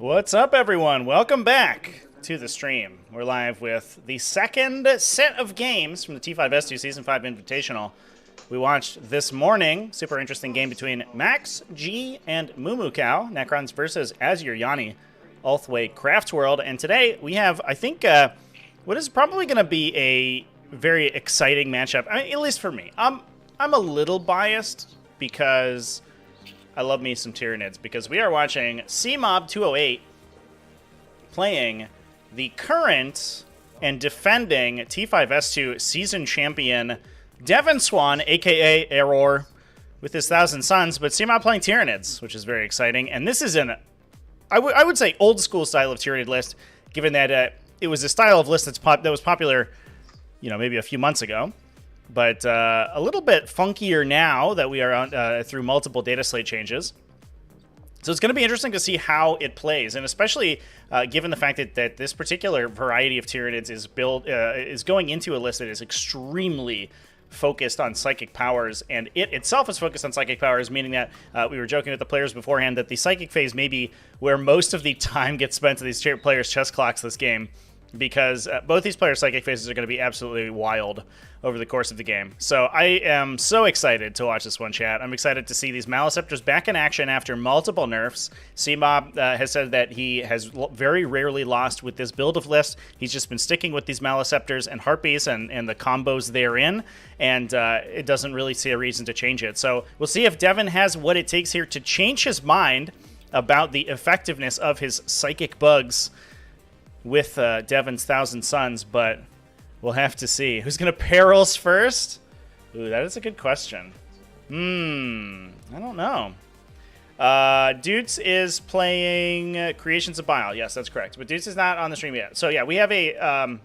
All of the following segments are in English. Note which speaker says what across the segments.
Speaker 1: What's up, everyone? Welcome back to the stream. We're live with the second set of games from the T5S2 Season 5 Invitational. We watched this morning, super interesting game between Max, G, and Mumu Cow, Necrons versus Azure Yanni, Ulthway Craft World. And today we have, I think, what is probably going to be a very exciting matchup, I mean, at least for me. I'm a little biased because I love me some Tyranids, because we are watching CMob 208 playing the current and defending T5S2 season champion Devin Swan, aka Error, with his 1,000 Suns, but CMob playing Tyranids, which is very exciting. And this is I would say, old school style of Tyranid list, given that it was a style of list that was popular, you know, maybe a few months ago. But a little bit funkier now that we are on, through multiple data slate changes. So it's going to be interesting to see how it plays, and especially given the fact that this particular variety of Tyranids is going into a list that is extremely focused on psychic powers, and it itself is focused on psychic powers, meaning that we were joking with the players beforehand that the psychic phase may be where most of the time gets spent to these players' chess clocks this game, because both these players' psychic phases are going to be absolutely wild over the course of the game. So I am so excited to watch this one, chat. I'm excited to see these Maleceptors back in action after multiple nerfs. CMob has said that he has very rarely lost with this build of list. He's just been sticking with these Maleceptors and Harpies and the combos therein, and it doesn't really see a reason to change it. So we'll see if Devin has what it takes here to change his mind about the effectiveness of his psychic bugs with Devin's 1,000 Suns, but we'll have to see. Who's going to Perils first? Ooh, that is a good question. I don't know. Dutes is playing Creations of Bile. Yes, that's correct. But Dutes is not on the stream yet. So yeah, we have a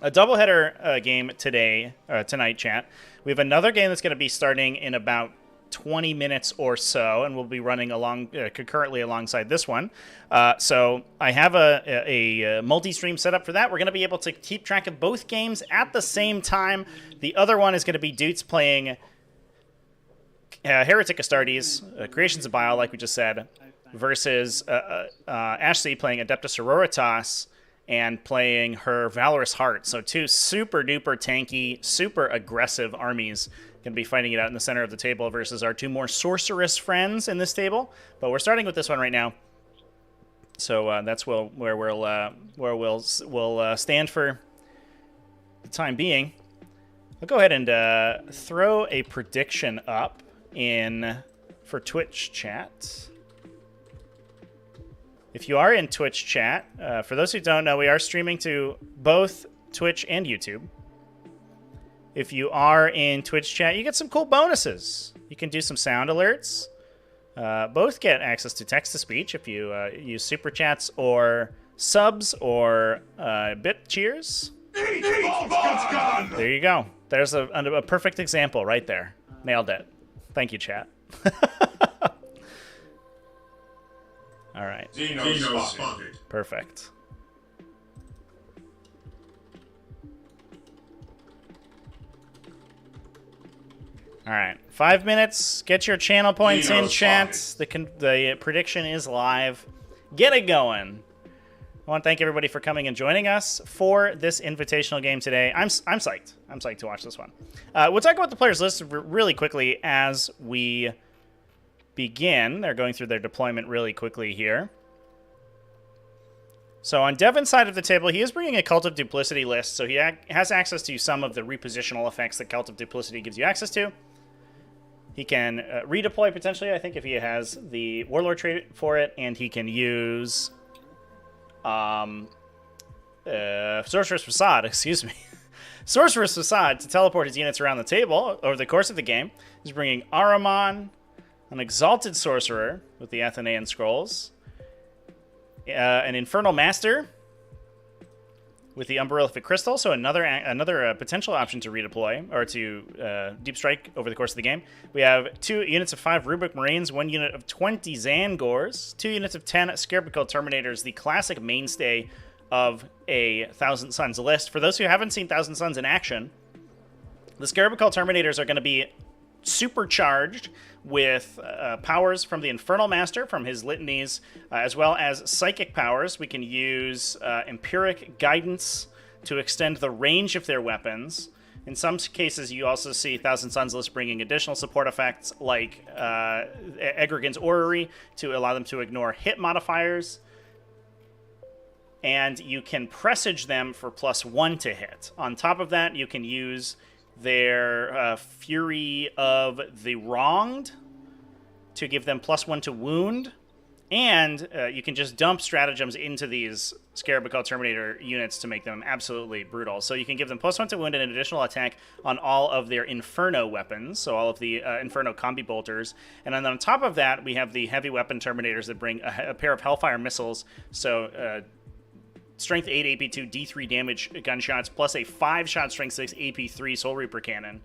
Speaker 1: doubleheader game tonight, chat. We have another game that's going to be starting in about 20 minutes or so, and we'll be running along concurrently alongside this one. So I have a multi-stream setup for that. We're going to be able to keep track of both games at the same time. The other one is going to be Dutes playing Heretic Astartes, Creations of Bile, like we just said, versus Ashley playing Adepta Sororitas and playing her Valorous Heart. So two super-duper tanky, super aggressive armies going to be fighting it out in the center of the table versus our two more sorceress friends in this table. But we're starting with this one right now. So that's where we'll stand for the time being. I'll go ahead and throw a prediction up for Twitch chat. If you are in Twitch chat, for those who don't know, we are streaming to both Twitch and YouTube. If you are in Twitch chat, you get some cool bonuses. You can do some sound alerts. Both get access to text-to-speech if you use super chats or subs or bit cheers. There you go. There's a perfect example right there. Nailed it. Thank you, chat. All right.
Speaker 2: Zeno spotted.
Speaker 1: Perfect. All right, 5 minutes. Get your channel points in, chat. The prediction is live. Get it going. I want to thank everybody for coming and joining us for this invitational game today. I'm psyched. I'm psyched to watch this one. We'll talk about the players list really quickly as we begin. They're going through their deployment really quickly here. So on Devin's side of the table, he is bringing a Cult of Duplicity list, so he has access to some of the repositional effects that Cult of Duplicity gives you access to. He can redeploy, potentially, I think, if he has the Warlord trait for it, and he can use Sorcerer's Facade, excuse me. Sorcerer's Facade to teleport his units around the table over the course of the game. He's bringing Ahriman, an Exalted Sorcerer with the Athenaean Scrolls, an Infernal Master with the Umbrellific Crystal, so another potential option to redeploy, or to Deep Strike over the course of the game. We have 2 units of 5 Rubric Marines, 1 unit of 20 Zangors, 2 units of 10 Scarabicole Terminators, the classic mainstay of a 1,000 Suns list. For those who haven't seen 1,000 Suns in action, the Scarabicole Terminators are going to be supercharged with powers from the Infernal Master, from his litanies, as well as psychic powers. We can use Empiric Guidance to extend the range of their weapons. In some cases, you also see Thousand Suns list bringing additional support effects like Egregan's Orrery to allow them to ignore hit modifiers. And you can presage them for +1 to hit. On top of that, you can use their Fury of the Wronged to give them +1 to wound. And you can just dump stratagems into these Scarab Cult Terminator units to make them absolutely brutal. So you can give them +1 to wound and an additional attack on all of their Inferno weapons, so all of the Inferno combi bolters. And then on top of that, we have the heavy weapon Terminators that bring a pair of Hellfire missiles, so Strength 8 AP2 D3 damage gunshots, plus a 5-shot Strength 6 AP3 Soul Reaper cannon.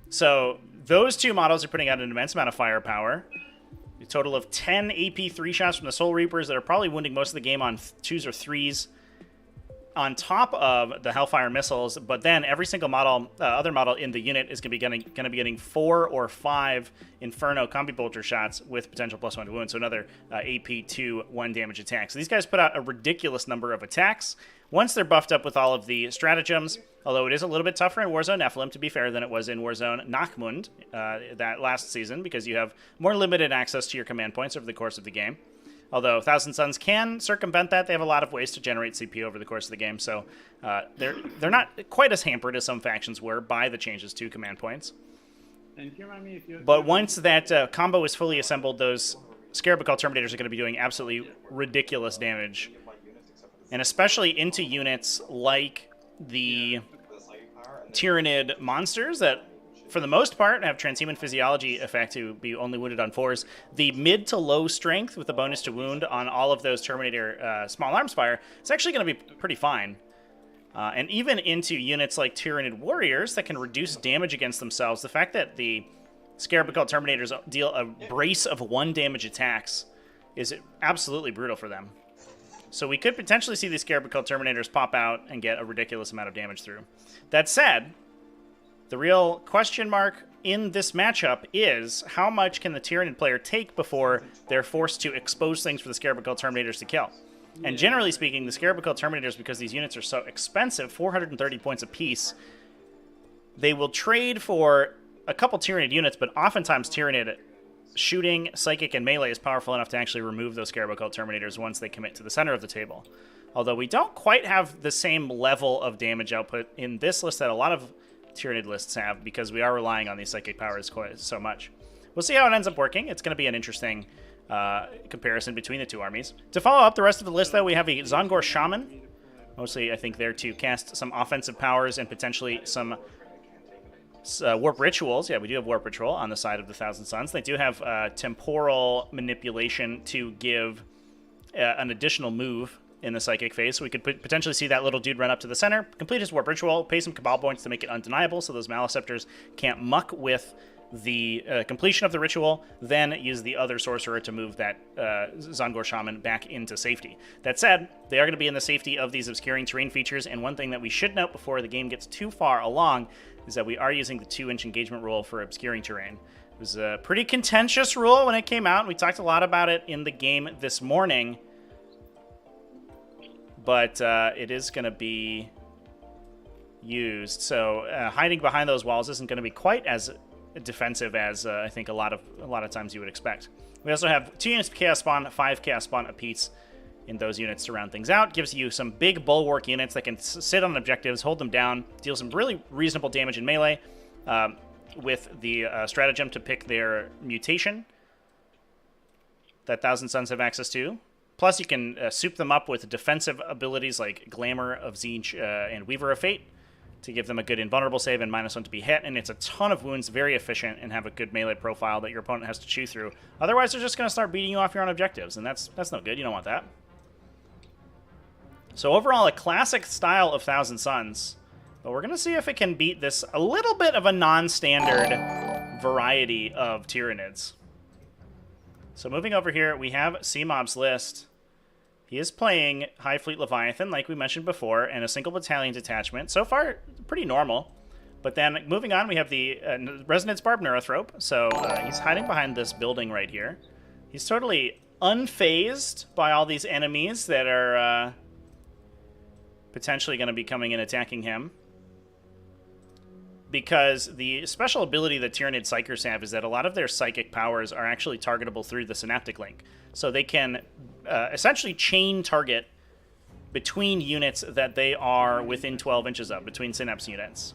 Speaker 1: So those two models are putting out an immense amount of firepower. A total of 10 AP3 shots from the Soul Reapers that are probably wounding most of the game on 2s or 3s, on top of the Hellfire missiles. But then every single model, other model in the unit is going to be getting 4 or 5 Inferno combi bolter shots with potential +1 to wound. So another AP2 1 damage attack. So these guys put out a ridiculous number of attacks. Once they're buffed up with all of the stratagems, although it is a little bit tougher in Warzone Nephilim, to be fair, than it was in Warzone Nachmund that last season, because you have more limited access to your command points over the course of the game. Although Thousand Suns can circumvent that, they have a lot of ways to generate CP over the course of the game, so they're not quite as hampered as some factions were by the changes to command points. But once that combo is fully assembled, those Scarab Cult Terminators are going to be doing absolutely ridiculous damage. And especially into units like the Tyranid monsters that, for the most part, have transhuman physiology effect to be only wounded on 4s. The mid to low strength with the bonus to wound on all of those Terminator small arms fire is actually going to be pretty fine. And even into units like Tyranid warriors that can reduce damage against themselves, the fact that the Scarab Cult Terminators deal a brace of 1 damage attacks is absolutely brutal for them. So we could potentially see these Scarab Cult Terminators pop out and get a ridiculous amount of damage through. That said, the real question mark in this matchup is how much can the Tyranid player take before they're forced to expose things for the Scarab Cult Terminators to kill. And generally speaking, the Scarab Cult Terminators, because these units are so expensive, 430 points apiece, they will trade for a couple Tyranid units, but oftentimes Tyranid shooting, psychic, and melee is powerful enough to actually remove those Scarab Cult Terminators once they commit to the center of the table. Although we don't quite have the same level of damage output in this list that a lot of Tyranid lists have, because we are relying on these psychic powers quite so much. We'll see how it ends up working. It's going to be an interesting comparison between the two armies. To follow up the rest of the list, though, we have a Zongor Shaman. Mostly, I think, there to cast some offensive powers and potentially some Warp Rituals. Yeah, we do have Warp Ritual on the side of the Thousand Suns. They do have Temporal Manipulation to give an additional move in the Psychic phase, so we could potentially see that little dude run up to the center, complete his Warp Ritual, pay some Cabal points to make it undeniable so those Maleceptors can't muck with the completion of the ritual, then use the other sorcerer to move that Zongor Shaman back into safety. That said, they are going to be in the safety of these obscuring terrain features, and one thing that we should note before the game gets too far along is that we are using the 2-inch engagement rule for obscuring terrain. It was a pretty contentious rule when it came out, and we talked a lot about it in the game this morning, but it is going to be used. So hiding behind those walls isn't going to be quite as defensive as I think a lot of times you would expect. We also have 2 units of Chaos Spawn, 5 Chaos Spawn apiece in those units to round things out. Gives you some big bulwark units that can sit on objectives, hold them down, deal some really reasonable damage in melee with the stratagem to pick their mutation that Thousand Suns have access to. Plus, you can soup them up with defensive abilities like Glamour of Zinj and Weaver of Fate to give them a good invulnerable save and -1 to be hit, and it's a ton of wounds, very efficient, and have a good melee profile that your opponent has to chew through. Otherwise, they're just going to start beating you off your own objectives, and that's no good. You don't want that. So overall, a classic style of Thousand Suns, but we're going to see if it can beat this a little bit of a non-standard variety of Tyranids. So moving over here, we have C-Mob's list. He is playing High Fleet Leviathan, like we mentioned before, and a single battalion detachment. So far, pretty normal. But then moving on, we have the Resonance Barb Neurothrope. So he's hiding behind this building right here. He's totally unfazed by all these enemies that are potentially going to be coming and attacking him. Because the special ability that Tyranid Psychers have is that a lot of their psychic powers are actually targetable through the synaptic link. So they can essentially chain target between units that they are within 12 inches of, between synapse units.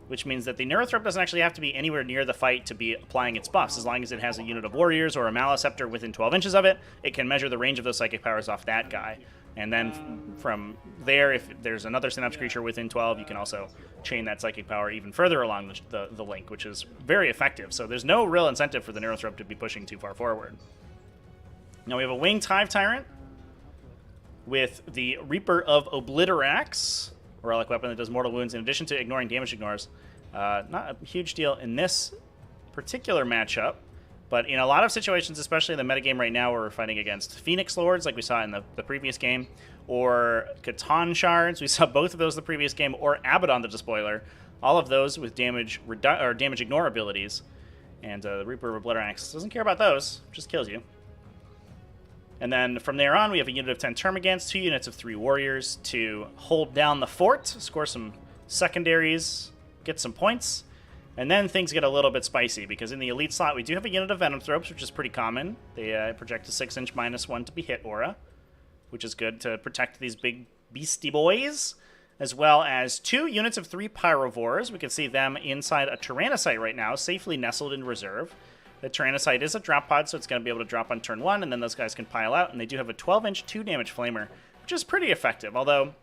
Speaker 1: Which means that the Neurothrope doesn't actually have to be anywhere near the fight to be applying its buffs. As long as it has a unit of warriors or a Maliceptor within 12 inches of it, it can measure the range of those psychic powers off that guy. And then from there, if there's another synapse creature within 12, you can also chain that psychic power even further along the link, which is very effective. So there's no real incentive for the Neurothrope to be pushing too far forward. Now we have a Winged Hive Tyrant with the Reaper of Obliterax, a relic weapon that does mortal wounds in addition to ignoring damage ignores. Not a huge deal in this particular matchup, but in a lot of situations, especially in the metagame right now where we're fighting against Phoenix Lords like we saw in the previous game, or Catan Shards, we saw both of those in the previous game, or Abaddon the Despoiler, all of those with damage ignore abilities. And the Reaper of Obliterax doesn't care about those, just kills you. And then from there on, we have a unit of 10 Termagants, 2 units of 3 Warriors to hold down the fort, score some secondaries, get some points. And then things get a little bit spicy, because in the Elite slot, we do have a unit of Venom Thropes, which is pretty common. They project a 6-inch -1 to be hit aura, which is good to protect these big beastie boys, as well as 2 units of 3 Pyrovores. We can see them inside a Tyrannocyte right now, safely nestled in reserve. The Tyrannocyte is a drop pod, so it's going to be able to drop on turn 1, and then those guys can pile out, and they do have a 12-inch 2-damage Flamer, which is pretty effective, although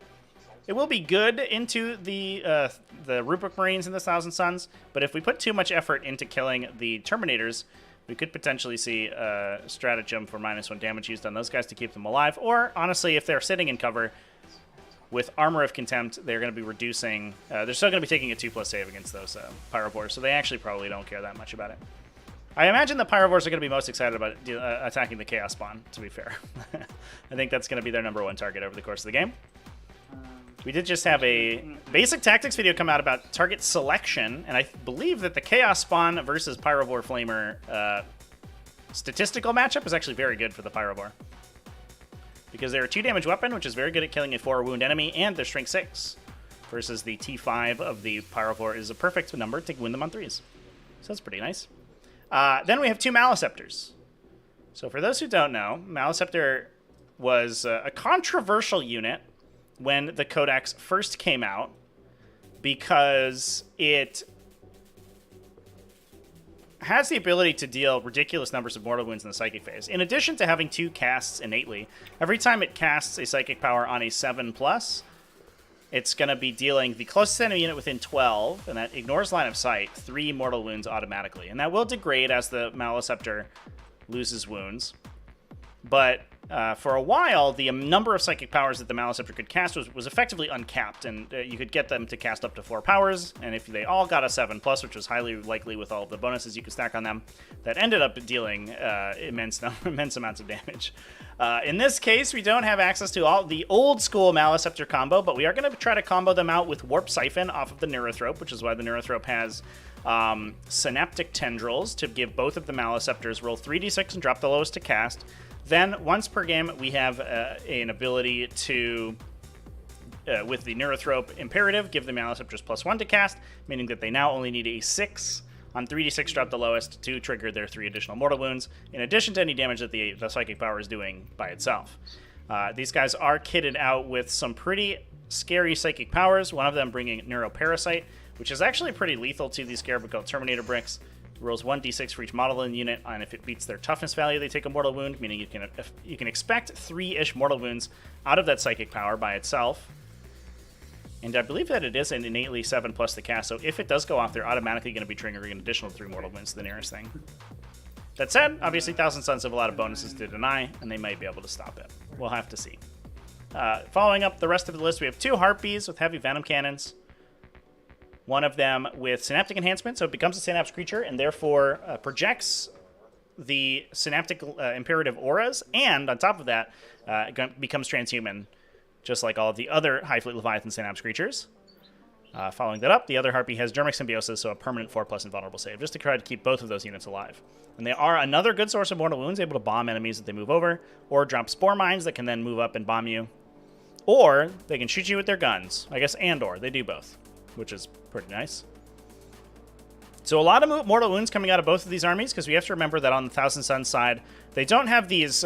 Speaker 1: it will be good into the Rubric Marines and the Thousand Suns, but if we put too much effort into killing the Terminators, we could potentially see a stratagem for -1 damage used on those guys to keep them alive, or, honestly, if they're sitting in cover with Armor of Contempt, they're going to be reducing... they're still going to be taking a 2+ save against those Pyrovores, so they actually probably don't care that much about it. I imagine the Pyrovores are going to be most excited about attacking the Chaos Spawn, to be fair. I think that's going to be their #1 target over the course of the game. We did just have a basic tactics video come out about target selection, and I believe that the Chaos Spawn versus Pyrovore Flamer statistical matchup is actually very good for the Pyrovore. Because they're a 2-damage weapon, which is very good at killing a 4-wound enemy, and they're strength 6. Versus the T5 of the Pyrovore is a perfect number to win them on 3s. So that's pretty nice. Then we have 2 Maliceptors. So for those who don't know, Maliceptor was a controversial unit when the Codex first came out because it has the ability to deal ridiculous numbers of mortal wounds in the psychic phase. In addition to having 2 casts innately, every time it casts a psychic power on a 7+, it's going to be dealing the closest enemy unit within 12, and that ignores line of sight, 3 mortal wounds automatically. And that will degrade as the Maliceptor loses wounds. But for a while, the number of psychic powers that the Maliceptor could cast was effectively uncapped, and you could get them to cast up to 4 powers, and if they all got a 7+, which was highly likely with all of the bonuses you could stack on them, that ended up dealing immense amounts of damage. In this case, we don't have access to all the old-school Maliceptor combo, but we are going to try to combo them out with Warp Siphon off of the Neurothrope, which is why the Neurothrope has Synaptic Tendrils to give both of the Maliceptors roll 3d6 and drop the lowest to cast. Then, once per game, we have an ability to, with the Neurothrope Imperative, give the Maliceptors +1 to cast, meaning that they now only need a 6 on 3d6 drop the lowest to trigger their 3 additional mortal wounds, in addition to any damage that the psychic power is doing by itself. These guys are kitted out with some pretty scary psychic powers, one of them bringing Neuroparasite, which is actually pretty lethal to these Scarab called Terminator Bricks. Rolls 1d6 for each model in the unit, and if it beats their toughness value, they take a mortal wound, meaning you can expect 3-ish mortal wounds out of that psychic power by itself. And I believe that it is an innately 7+ the cast, so if it does go off, they're automatically going to be triggering an additional 3 mortal wounds to the nearest thing. That said, obviously Thousand Suns have a lot of bonuses to deny, and they might be able to stop it. We'll have to see. Following up the rest of the list, we have 2 Harpies with heavy venom cannons. One of them with Synaptic Enhancement, so it becomes a Synapse creature, and therefore projects the Synaptic Imperative auras, and on top of that, becomes transhuman, just like all of the other High Fleet Leviathan Synapse creatures. Following that up, the other Harpy has Dermic Symbiosis, so a permanent 4+ invulnerable save, just to try to keep both of those units alive. And they are another good source of mortal wounds, able to bomb enemies that they move over, or drop Spore Mines that can then move up and bomb you. Or they can shoot you with their guns. I guess and/or. They do both, which is pretty nice. So a lot of mortal wounds coming out of both of these armies, because we have to remember that on the Thousand Suns side, they don't have these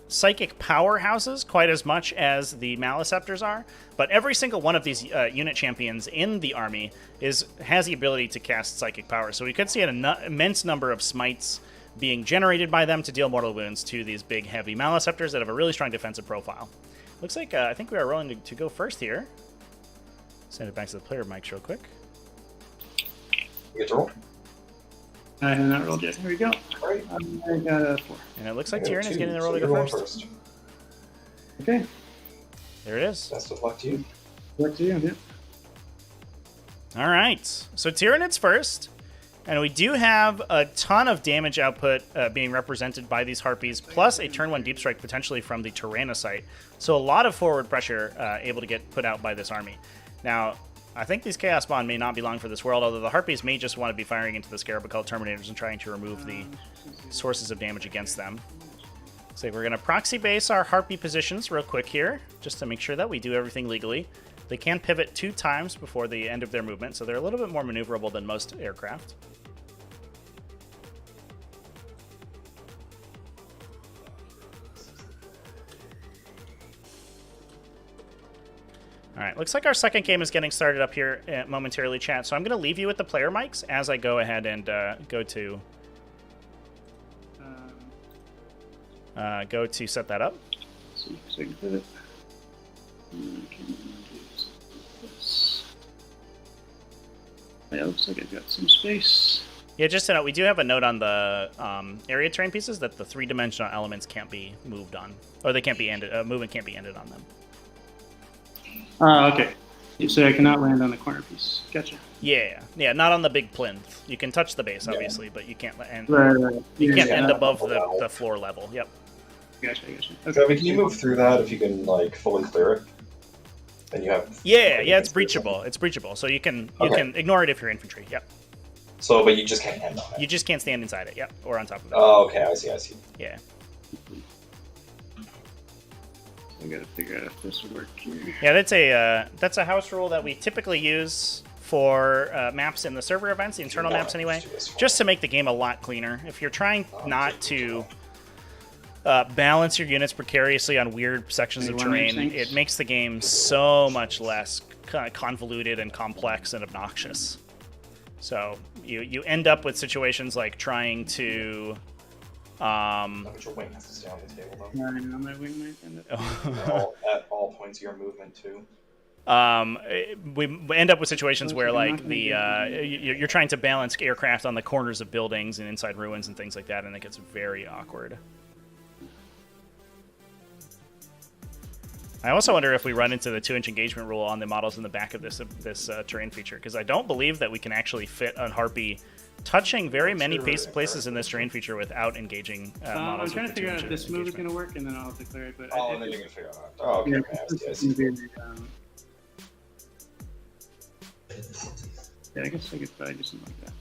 Speaker 1: psychic powerhouses quite as much as the Maleceptors are, but every single one of these unit champions in the army has the ability to cast psychic power. So we could see an immense number of smites being generated by them to deal mortal wounds to these big, heavy Maleceptors that have a really strong defensive profile. Looks like I think we are rolling to go first here. Send it back to the player mics real quick.
Speaker 2: You get to roll.
Speaker 3: I have not rolled yet. Here we go.
Speaker 2: All right.
Speaker 3: I got a 4.
Speaker 1: And it looks like Tyranids is getting the roll to go first.
Speaker 3: Okay.
Speaker 1: There it is.
Speaker 2: Best of luck to you.
Speaker 3: Luck to you, yeah.
Speaker 1: All right. So Tyranids first. And we do have a ton of damage output being represented by these Harpies, plus a turn 1 Deep Strike potentially from the Tyrannocyte. So a lot of forward pressure able to get put out by this army. Now, I think these Chaos Bond may not be long for this world, although the Harpies may just want to be firing into the Scarab called Terminators and trying to remove the sources of damage against them. So we're going to proxy base our Harpy positions real quick here, just to make sure that we do everything legally. They can pivot 2 times before the end of their movement, so they're a little bit more maneuverable than most aircraft. All right, looks like our second game is getting started up here momentarily, chat. So I'm going to leave you with the player mics as I go ahead and go to set that up.
Speaker 3: See if I can pivot. Yeah, looks like I've got some space.
Speaker 1: Yeah, just to note, we do have a note on the area terrain pieces that the 3-dimensional elements can't be moved on, or they can't be ended. Movement can't be ended on them.
Speaker 3: Okay. So I cannot land on the corner piece. Gotcha.
Speaker 1: Yeah, not on the big plinth. You can touch the base, obviously, but you can't end.
Speaker 3: Right.
Speaker 1: You can't end above the floor level. Yep.
Speaker 3: Gotcha.
Speaker 2: Okay. So, can you move through that if you can like fully clear it? Then you have.
Speaker 1: Yeah, it's breachable. It's breachable, so you can ignore it if you're infantry. Yep.
Speaker 2: So, but you just can't end on it.
Speaker 1: You just can't stand inside it. Yep, or on top of it.
Speaker 2: Oh, okay. I see.
Speaker 1: Yeah.
Speaker 3: I gotta figure out if this would work here.
Speaker 1: Yeah, that's a house rule that we typically use for maps in the server events, the internal maps anyway, just to make the game a lot cleaner. If you're trying not to balance your units precariously on weird sections of terrain, it makes the game so much less convoluted and complex and obnoxious. So you end up with situations like trying to
Speaker 2: But your wing has to stay on the table, though.
Speaker 3: I know my wing might end up.
Speaker 2: At all points of your movement, too.
Speaker 1: We end up with situations where, like, you're trying to balance aircraft on the corners of buildings and inside ruins and things like that, and it gets very awkward. I also wonder if we run into the 2-inch engagement rule on the models in the back of this terrain feature, because I don't believe that we can actually fit a Harpy touching very many places in this terrain feature without engaging models.
Speaker 3: I'm trying to figure out if this move is going to work, and then I'll declare it. But
Speaker 2: and then you're going to figure it out. Oh, okay. I see.
Speaker 3: Yeah, I guess I could probably do something like that.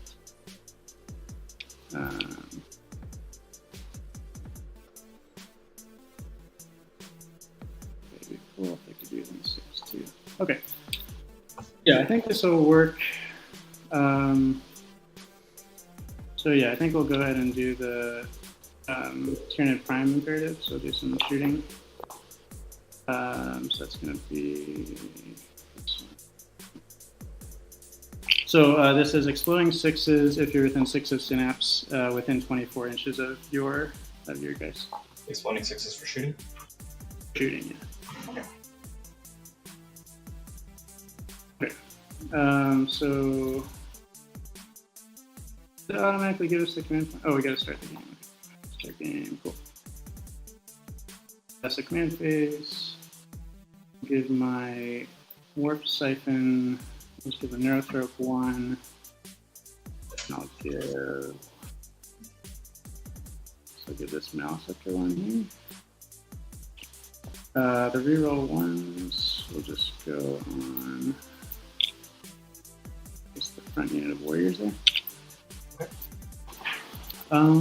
Speaker 3: It'd be cool if I could do it in 6 too. Okay. Yeah, I think this will work. So yeah, I think we'll go ahead and do the Tyranid Prime imperative. So do some shooting. So that's going to be this one. So this is exploding 6s if you're within 6 of synapse within 24 inches of your guys.
Speaker 2: Exploding 6s for shooting?
Speaker 3: Shooting, yeah. Okay. So did it automatically give us the command point? Oh, we got to start the game. Okay. Start game, cool. That's the command phase. Give my warp siphon. Let's give a neurotrope 1. I'll give. So give this Maleceptor 1 here. The reroll 1s will just go on front unit of warriors there.
Speaker 2: Okay.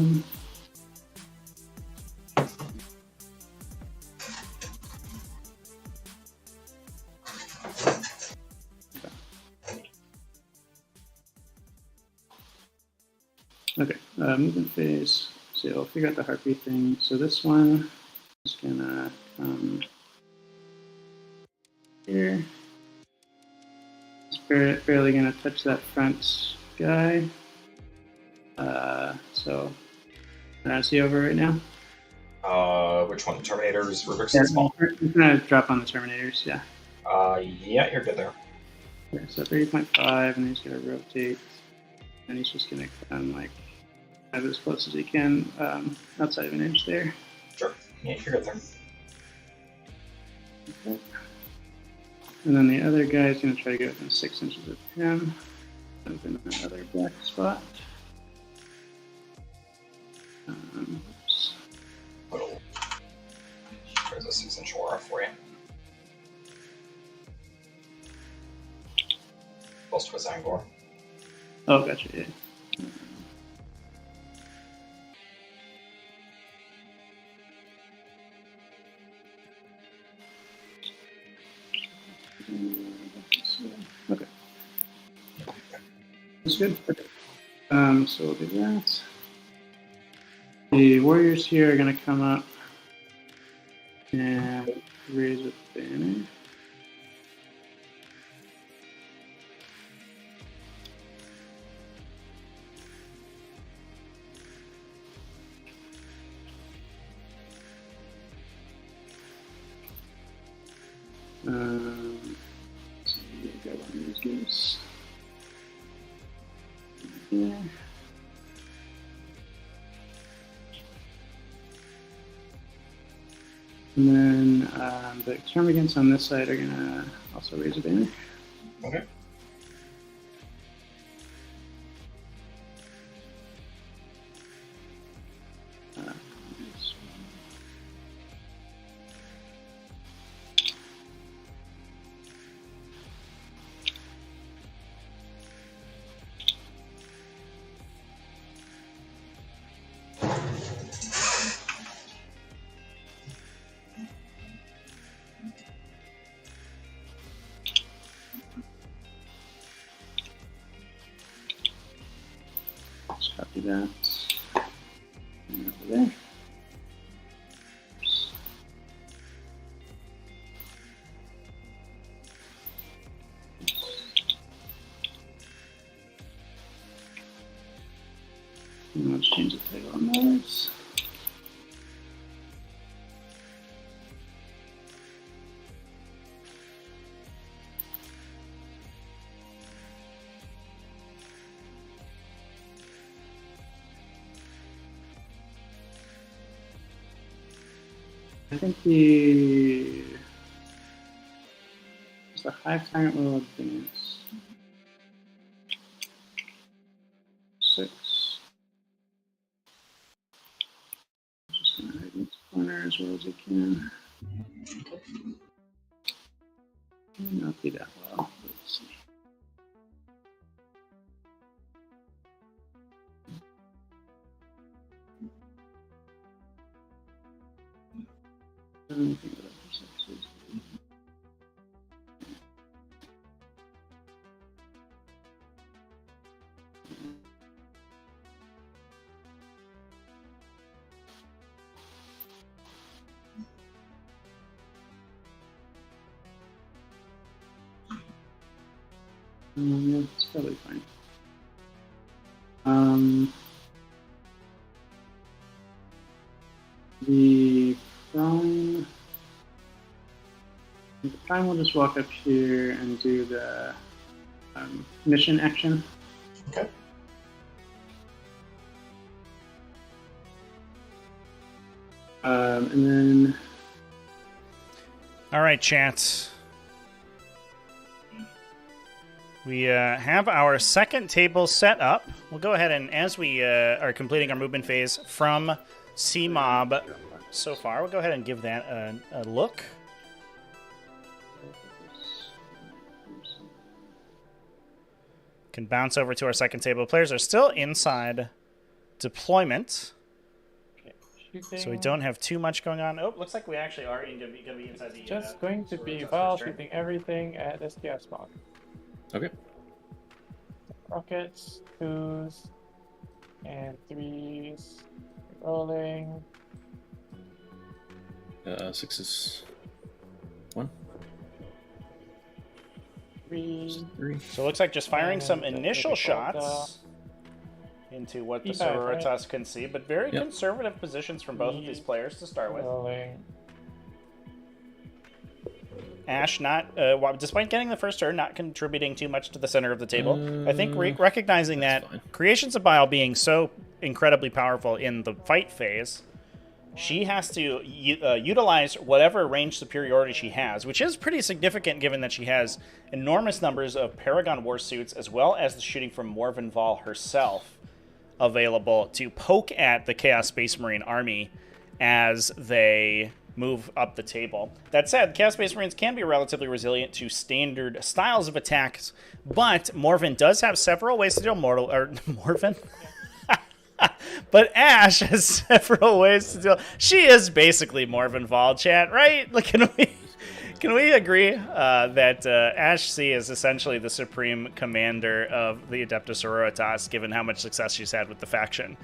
Speaker 3: Okay, movement phase. So I'll figure out the heartbeat thing. So this one is gonna come here. It's barely gonna touch that front guy. So is he over right now?
Speaker 2: Which one? Terminators, Rubiks,
Speaker 3: Yeah,
Speaker 2: and Small.
Speaker 3: I'm gonna drop on the Terminators. Yeah.
Speaker 2: Yeah, you're good there.
Speaker 3: Okay, so 30.5, and he's gonna rotate, and he's just gonna come like as close as he can outside of an inch there.
Speaker 2: Sure. Yeah, you're good there.
Speaker 3: Okay. And then the other guy is gonna try to get within 6 inches of him. Open another black spot. Oops.
Speaker 2: Little. There's a 6-inch aura for you. Close to his Angor.
Speaker 3: Oh, gotcha. Yeah. Okay. That's good. Okay. So we'll do that. The warriors here are going to come up and raise a banner. So we got one of these guys. Yeah. And then the termagants on this side are going to also raise a banner.
Speaker 2: Okay.
Speaker 3: Just copy that. And over there. And let's change the title on those. I think the high target will advance. 6. Just gonna hide in this corner as well as I can. May not be that well. Let's see. I don't think that percentage. Yeah, it's probably fine. The prime will just walk up here and do the mission action.
Speaker 2: Okay.
Speaker 3: And then.
Speaker 1: All right, chat. We have our second table set up. We'll go ahead and, as we are completing our movement phase from C-Mob so far, we'll go ahead and give that a look. can bounce over to our second table. Players are still inside deployment. So we don't have too much going on. Oh, looks like we actually are going to be inside the...
Speaker 4: Just going to be while shooting everything at STR spawn.
Speaker 5: Okay.
Speaker 4: Rockets, 2s, and 3s. Rolling.
Speaker 5: 6s. 1.
Speaker 4: 3.
Speaker 5: 3.
Speaker 1: So it looks like just firing
Speaker 4: And
Speaker 1: some
Speaker 4: the
Speaker 1: initial
Speaker 4: typical,
Speaker 1: shots into what the
Speaker 4: T5,
Speaker 1: Sororitas
Speaker 4: right?
Speaker 1: can see, but very
Speaker 5: Yep.
Speaker 1: conservative positions from both of these players to start with.
Speaker 4: Rolling.
Speaker 1: Ash, not despite getting the first turn, not contributing too much to the center of the table. I think recognizing that
Speaker 5: fine.
Speaker 1: Creations of Bile being so incredibly powerful in the fight phase, she has to utilize whatever range superiority she has, which is pretty significant given that she has enormous numbers of Paragon War Suits as well as the shooting from Morvenval herself available to poke at the Chaos Space Marine army as they move up the table. That said, Chaos Space Marines can be relatively resilient to standard styles of attacks, but Morven does have several ways to deal Morven? But Ash has several ways to deal. She is basically Morvenval, chat, right? Like, can we agree that Ash C is essentially the supreme commander of the Adeptus Sororitas, given how much success she's had with the faction?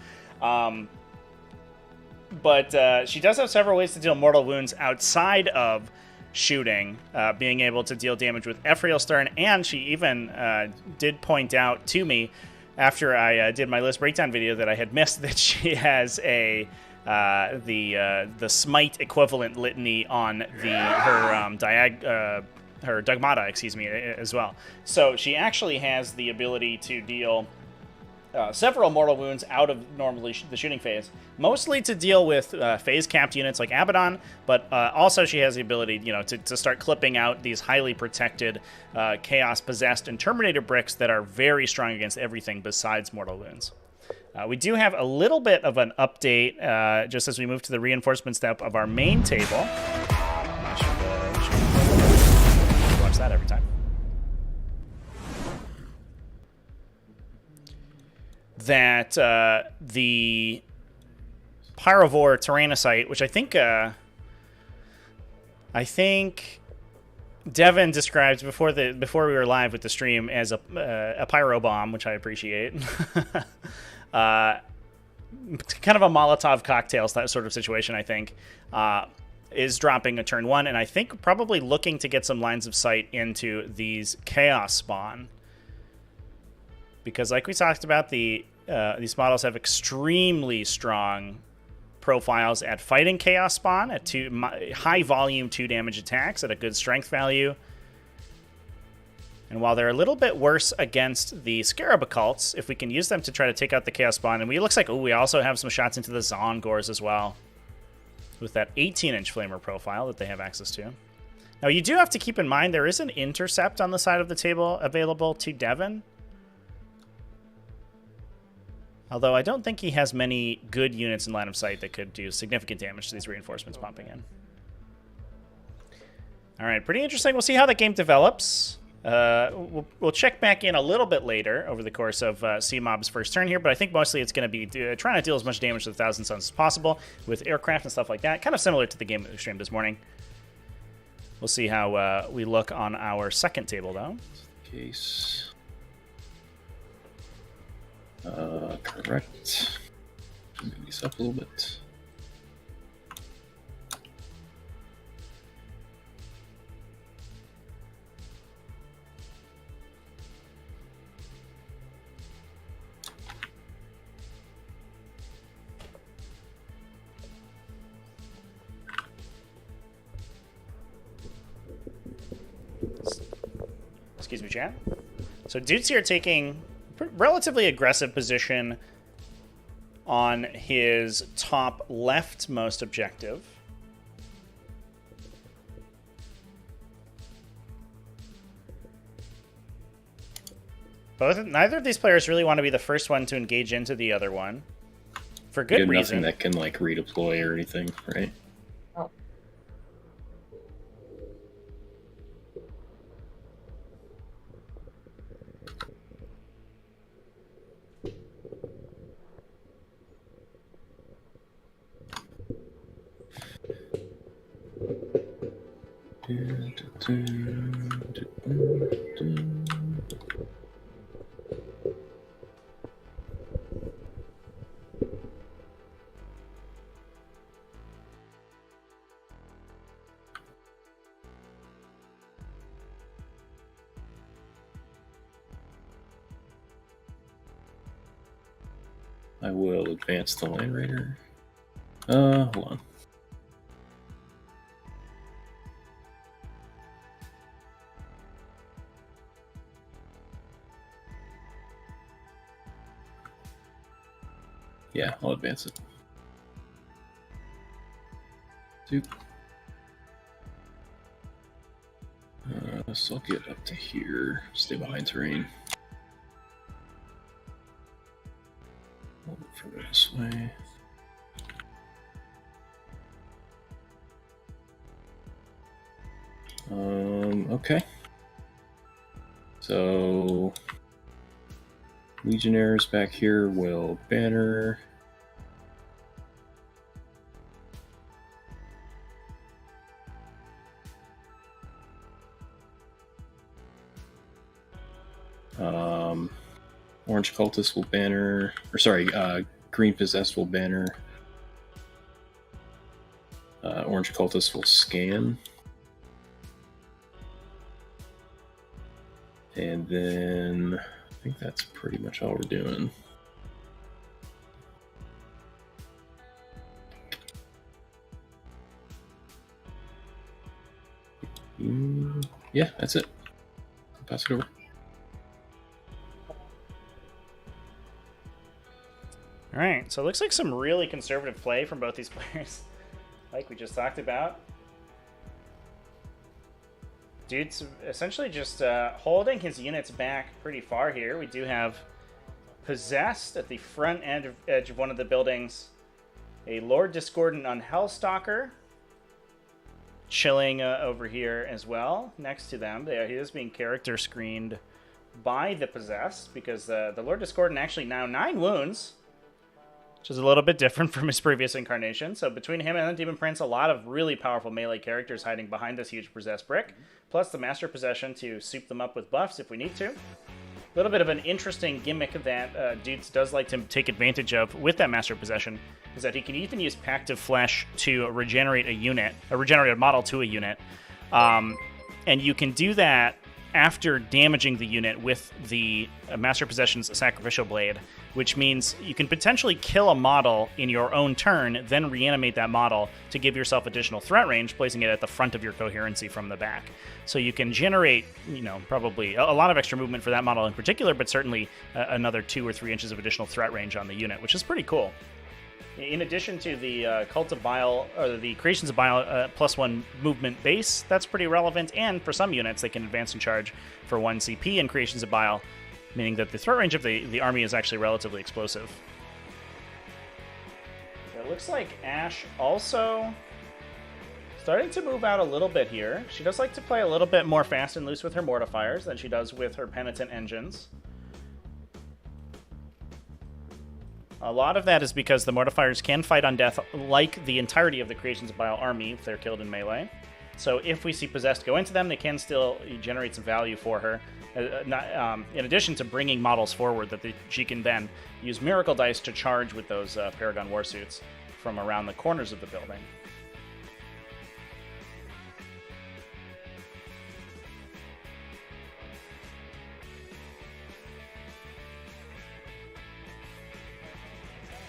Speaker 1: But she does have several ways to deal mortal wounds outside of shooting, being able to deal damage with Ephrael Stern, and she even did point out to me after I did my list breakdown video that I had missed that she has the smite equivalent litany on her Dogmata, excuse me, as well. So she actually has the ability to deal several mortal wounds out of normally the shooting phase, mostly to deal with phase-capped units like Abaddon, but also she has the ability, to start clipping out these highly protected Chaos-possessed and Terminator bricks that are very strong against everything besides mortal wounds. We do have a little bit of an update just as we move to the reinforcement step of our main table. Watch that every time. That the Pyrovore Tyrannocyte, which I think Devin described before we were live with the stream as a pyro bomb, which I appreciate. Kind of a Molotov cocktail sort of situation, I think, is dropping a turn 1, and I think probably looking to get some lines of sight into these Chaos Spawn. Because like we talked about, these models have extremely strong profiles at fighting Chaos Spawn, at high volume 2 damage attacks at a good strength value. And while they're a little bit worse against the Scarab Occults, if we can use them to try to take out the Chaos Spawn, and it looks like, we also have some shots into the Zongors as well, with that 18-inch flamer profile that they have access to. Now, you do have to keep in mind there is an intercept on the side of the table available to Devin. Although I don't think he has many good units in line of sight that could do significant damage to these reinforcements pumping in. All right, pretty interesting. We'll see how the game develops. We'll check back in a little bit later over the course of C-Mob's first turn here, but I think mostly it's going to be trying to deal as much damage to the Thousand Suns as possible with aircraft and stuff like that. Kind of similar to the game that we streamed this morning. We'll see how we look on our second table, though.
Speaker 5: Case. Correct. Move these up a little bit.
Speaker 1: Excuse me, chat. So dudes here taking relatively aggressive position on his top leftmost objective. Neither of these players really want to be the first one to engage into the other one, for good reason.
Speaker 5: Nothing that can like redeploy or anything, right?
Speaker 4: Oh.
Speaker 5: I will advance the Land Raider. Hold on. Yeah, I'll advance it. Two. So I'll get up to here. Stay behind terrain. A little bit further this way. Okay. So Legionnaires back here will banner. Orange Cultist will banner, or sorry, Green Possessed will banner. Orange Cultist will scan. And then I think that's pretty much all we're doing. Yeah, that's it. I'll pass it over.
Speaker 1: All right, so it looks like some really conservative play from both these players, like we just talked about. Dude's essentially just holding his units back pretty far here. We do have Possessed at the front edge of one of the buildings. A Lord Discordant on Hellstalker chilling over here as well next to them. He is being character screened by the Possessed because the Lord Discordant actually now 9 wounds, which is a little bit different from his previous incarnation. So between him and the Demon Prince, a lot of really powerful melee characters hiding behind this huge Possessed brick, plus the Master Possession to soup them up with buffs if we need to. A little bit of an interesting gimmick that Dudes does like to take advantage of with that Master Possession is that he can even use Pact of Flesh to regenerate a model to a unit. And you can do that after damaging the unit with the Master Possession's Sacrificial Blade, which means you can potentially kill a model in your own turn, then reanimate that model to give yourself additional threat range, placing it at the front of your coherency from the back. So you can generate, probably a lot of extra movement for that model in particular, but certainly another 2 or 3 inches of additional threat range on the unit, which is pretty cool. In addition to the Cult of Bile, or the Creations of Bile +1 movement base, that's pretty relevant, and for some units, they can advance and charge for 1 CP in Creations of Bile, meaning that the threat range of the army is actually relatively explosive. It looks like Ash also starting to move out a little bit here. She does like to play a little bit more fast and loose with her Mortifiers than she does with her Penitent Engines. A lot of that is because the Mortifiers can fight on death like the entirety of the Creations of Bile army if they're killed in melee. So if we see Possessed go into them, they can still generate some value for her. In addition to bringing models forward, she can then use Miracle Dice to charge with those Paragon Warsuits from around the corners of the building.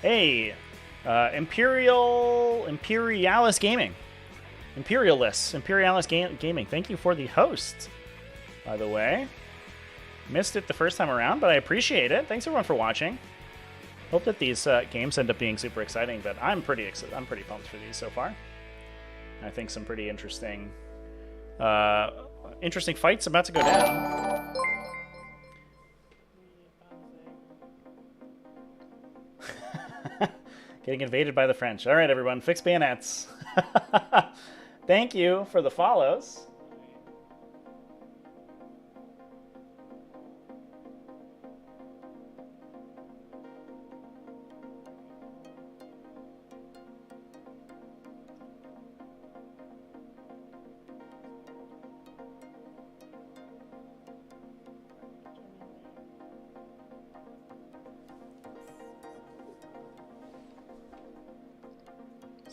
Speaker 1: Hey, Imperialis Gaming. Imperialis Gaming. Thank you for the host, by the way. Missed it the first time around, but I appreciate it. Thanks everyone for watching. Hope that these games end up being super exciting, but I'm pretty pumped for these so far. I think some pretty interesting fights about to go down. Getting invaded by the French. All right, everyone, fix bayonets. Thank you for the follows.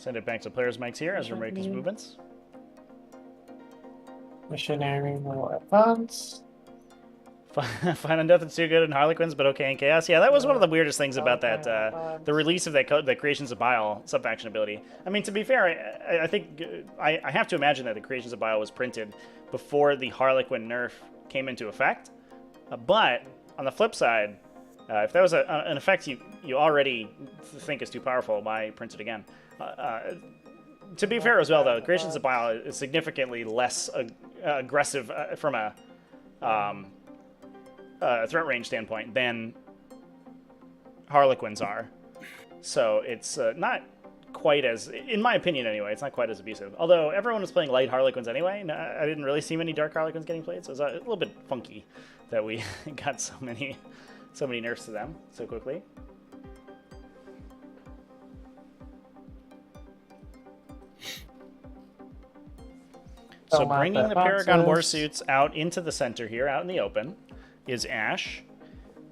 Speaker 1: Send it back to players' mics here as we make his movements.
Speaker 4: Missionary will advance.
Speaker 1: Fine and Death is too good in Harlequins, but okay in Chaos. Yeah, that was one of the weirdest things about that, the release of that code, the Creations of Bile sub-faction ability. I mean, to be fair, I think I have to imagine that the Creations of Bile was printed before the Harlequin nerf came into effect. But on the flip side, if that was an effect you already think is too powerful, why print it again? To be fair as well, though, Creations of Bile is significantly less aggressive from a threat range standpoint than Harlequins are. So it's not quite as, in my opinion anyway, it's not quite as abusive. Although everyone was playing light Harlequins anyway, I didn't really see many dark Harlequins getting played, so it was a little bit funky that we got so many nerfs to them so quickly. So bringing the Paragon Warsuits out into the center here, out in the open, is Ash.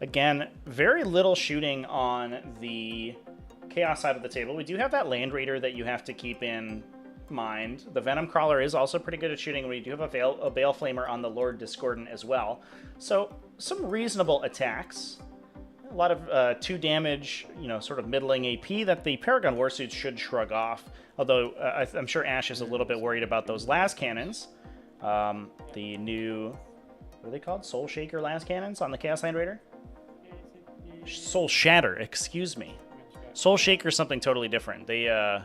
Speaker 1: Again, very little shooting on the Chaos side of the table. We do have that Land Raider that you have to keep in mind. The Venom Crawler is also pretty good at shooting. We do have a Bale Flamer on the Lord Discordant as well. So some reasonable attacks. A lot of 2 damage, sort of middling AP that the Paragon Warsuits should shrug off. Although I'm sure Ash is a little bit worried about those las cannons. The new, what are they called? Soul Shaker las cannons on the Chaos Land Raider? Soul Shatter, excuse me. Soul Shaker is something totally different. They, I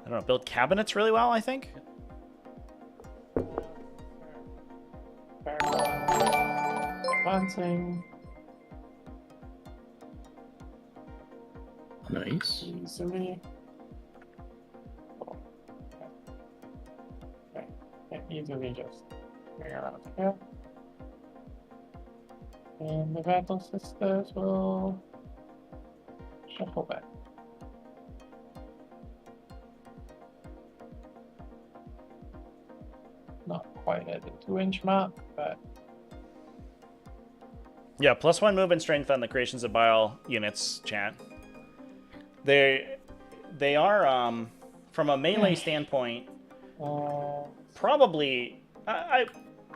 Speaker 1: don't know, build cabinets really well, I think?
Speaker 4: Advancing.
Speaker 5: Nice.
Speaker 4: Easily. Okay. Can easily just bring around here. And the Battle Sisters will shuffle back. Not quite at the 2-inch mark, but
Speaker 1: yeah, +1 movement strength on the Creations of Bile units, chat. They are, from a melee standpoint, probably... I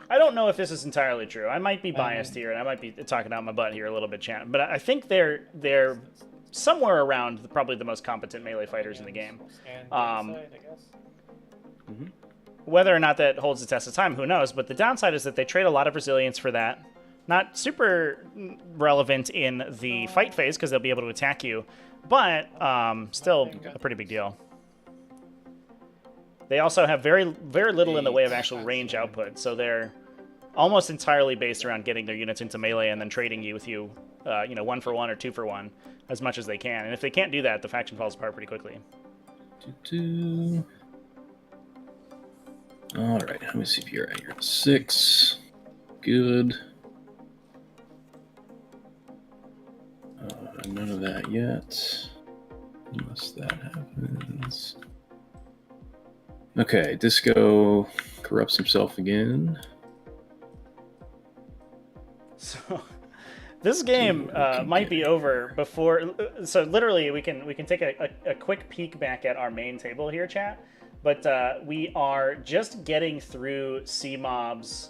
Speaker 1: don't know if this is entirely true. I might be biased here, and I might be talking out my butt here a little bit, chat. But I think they're somewhere around probably the most competent melee fighters in the game. Whether or not that holds the test of time, who knows? But the downside is that they trade a lot of resilience for that. Not super relevant in the fight phase because they'll be able to attack you, but still a pretty big deal. They also have very little in the way of actual range output, so they're almost entirely based around getting their units into melee and then trading you with 1 for 1 or 2 for 1 as much as they can. And if they can't do that, the faction falls apart pretty quickly.
Speaker 5: All right, how many CP are at here? 6. Good. None of that yet, unless that happens. Okay, Disco corrupts himself again.
Speaker 1: So this game might be over before. So literally, we can take a quick peek back at our main table here, chat. But we are just getting through C-Mob's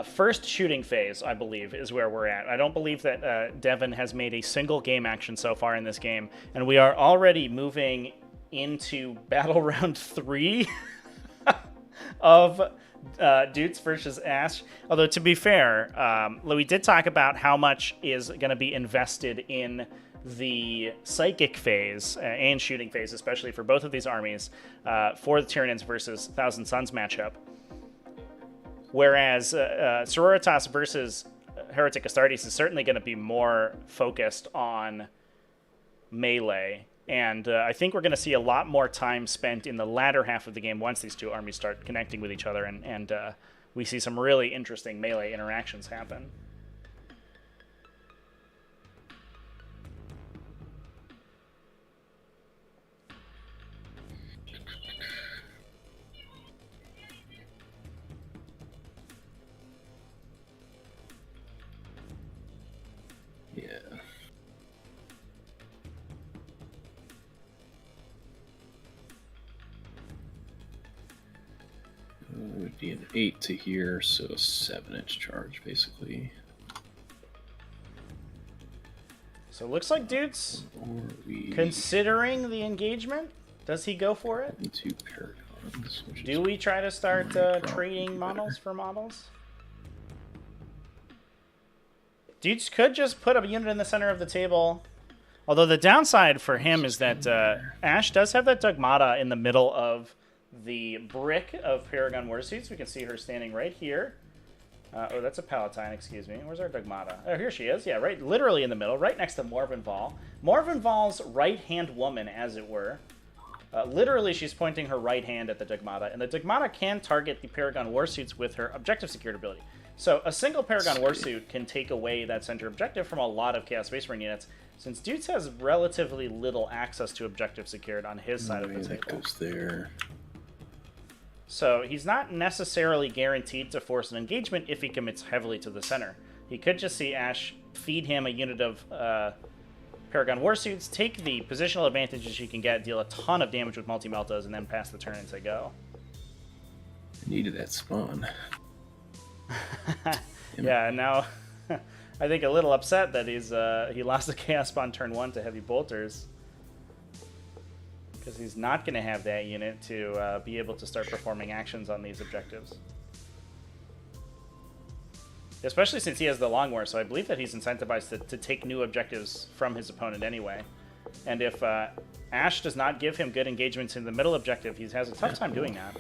Speaker 1: first shooting phase, I believe, is where we're at. I don't believe that Devin has made a single game action so far in this game, and we are already moving into battle round 3 of Dudes versus Ash. Although, to be fair, we did talk about how much is going to be invested in the psychic phase and shooting phase, especially for both of these armies, for the Tyranids versus Thousand Suns matchup. Whereas Sororitas versus Heretic Astartes is certainly going to be more focused on melee. And I think we're going to see a lot more time spent in the latter half of the game once these two armies start connecting with each other and we see some really interesting melee interactions happen.
Speaker 5: an 8 to here, so 7-inch charge, basically.
Speaker 1: So it looks like Dude's
Speaker 5: Or we
Speaker 1: considering the engagement. Does he go for it?
Speaker 5: into Paragons. Which
Speaker 1: Do
Speaker 5: is
Speaker 1: we try to start
Speaker 5: probably
Speaker 1: trading
Speaker 5: better.
Speaker 1: models for models? Dudes could just put a unit in the center of the table. Although the downside for him is that Ash does have that Dogmata in the middle of the brick of Paragon Warsuits. We can see her standing right here. Oh, that's a Palatine, excuse me. Where's our Dogmata? Oh, here she is. Yeah, right, literally in the middle, right next to Morvenval. Morvenval's right-hand woman, as it were. Literally, she's pointing her right hand at the Dogmata, and the Dogmata can target the Paragon Warsuits with her objective secured ability. So a single Paragon Warsuit can take away that center objective from a lot of Chaos Space Marine units, since Dudes has relatively little access to objective secured on his side of the
Speaker 5: that
Speaker 1: table.
Speaker 5: goes there.
Speaker 1: So he's not necessarily guaranteed to force an engagement if he commits heavily to the center. He could just see Ash feed him a unit of Paragon Warsuits, take the positional advantages he can get, deal a ton of damage with multi-meltas, and then pass the turn and say go.
Speaker 5: I needed that spawn.
Speaker 1: Yeah, and now I think a little upset that he lost the Chaos Spawn turn 1 to Heavy Bolters. Because he's not going to have that unit to be able to start performing actions on these objectives. Especially since he has the Long War, so I believe that he's incentivized to take new objectives from his opponent anyway. And if Ash does not give him good engagements in the middle objective, he has a tough time doing that.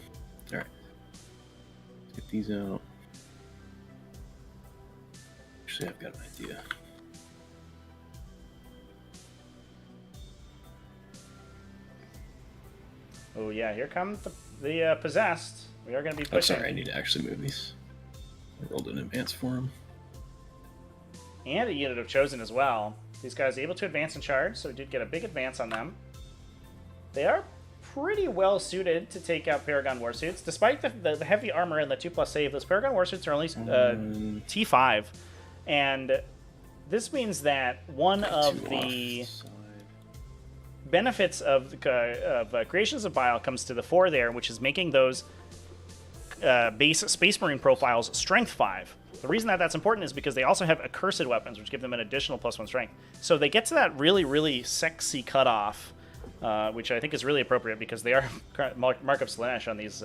Speaker 5: Alright. Get these out. Actually, I've got an idea.
Speaker 1: Oh yeah, here comes the Possessed. We are going to be
Speaker 5: Oh,
Speaker 1: pushing.
Speaker 5: sorry, I need to actually move these. I rolled in advance for him.
Speaker 1: And a unit of Chosen as well. These guys are able to advance and charge, so we did get a big advance on them. They are pretty well suited to take out Paragon Warsuits. Despite the heavy armor and the 2+ save, those Paragon Warsuits are only T5. And this means that one of the benefits of Creations of Bile comes to the fore there, which is making those base Space Marine profiles Strength 5. The reason that that's important is because they also have Accursed weapons, which give them an additional +1 strength. So they get to that really, really sexy cutoff, which I think is really appropriate because they are Mark of Slanesh on these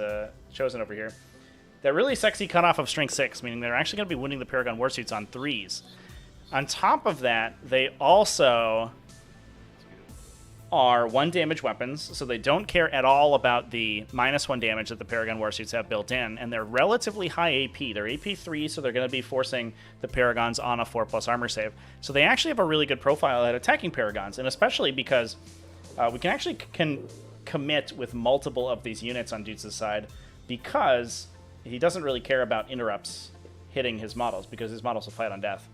Speaker 1: Chosen over here. That really sexy cutoff of Strength 6, meaning they're actually going to be winning the Paragon Warsuits on 3s. On top of that, they also are 1 damage weapons, so they don't care at all about the -1 damage that the Paragon Warsuits have built in, and they're relatively high AP. They're AP 3, so they're going to be forcing the Paragons on a 4+ armor save. So they actually have a really good profile at attacking Paragons, and especially because we can actually commit with multiple of these units on Dudes' side, because he doesn't really care about interrupts hitting his models, because his models will fight on death.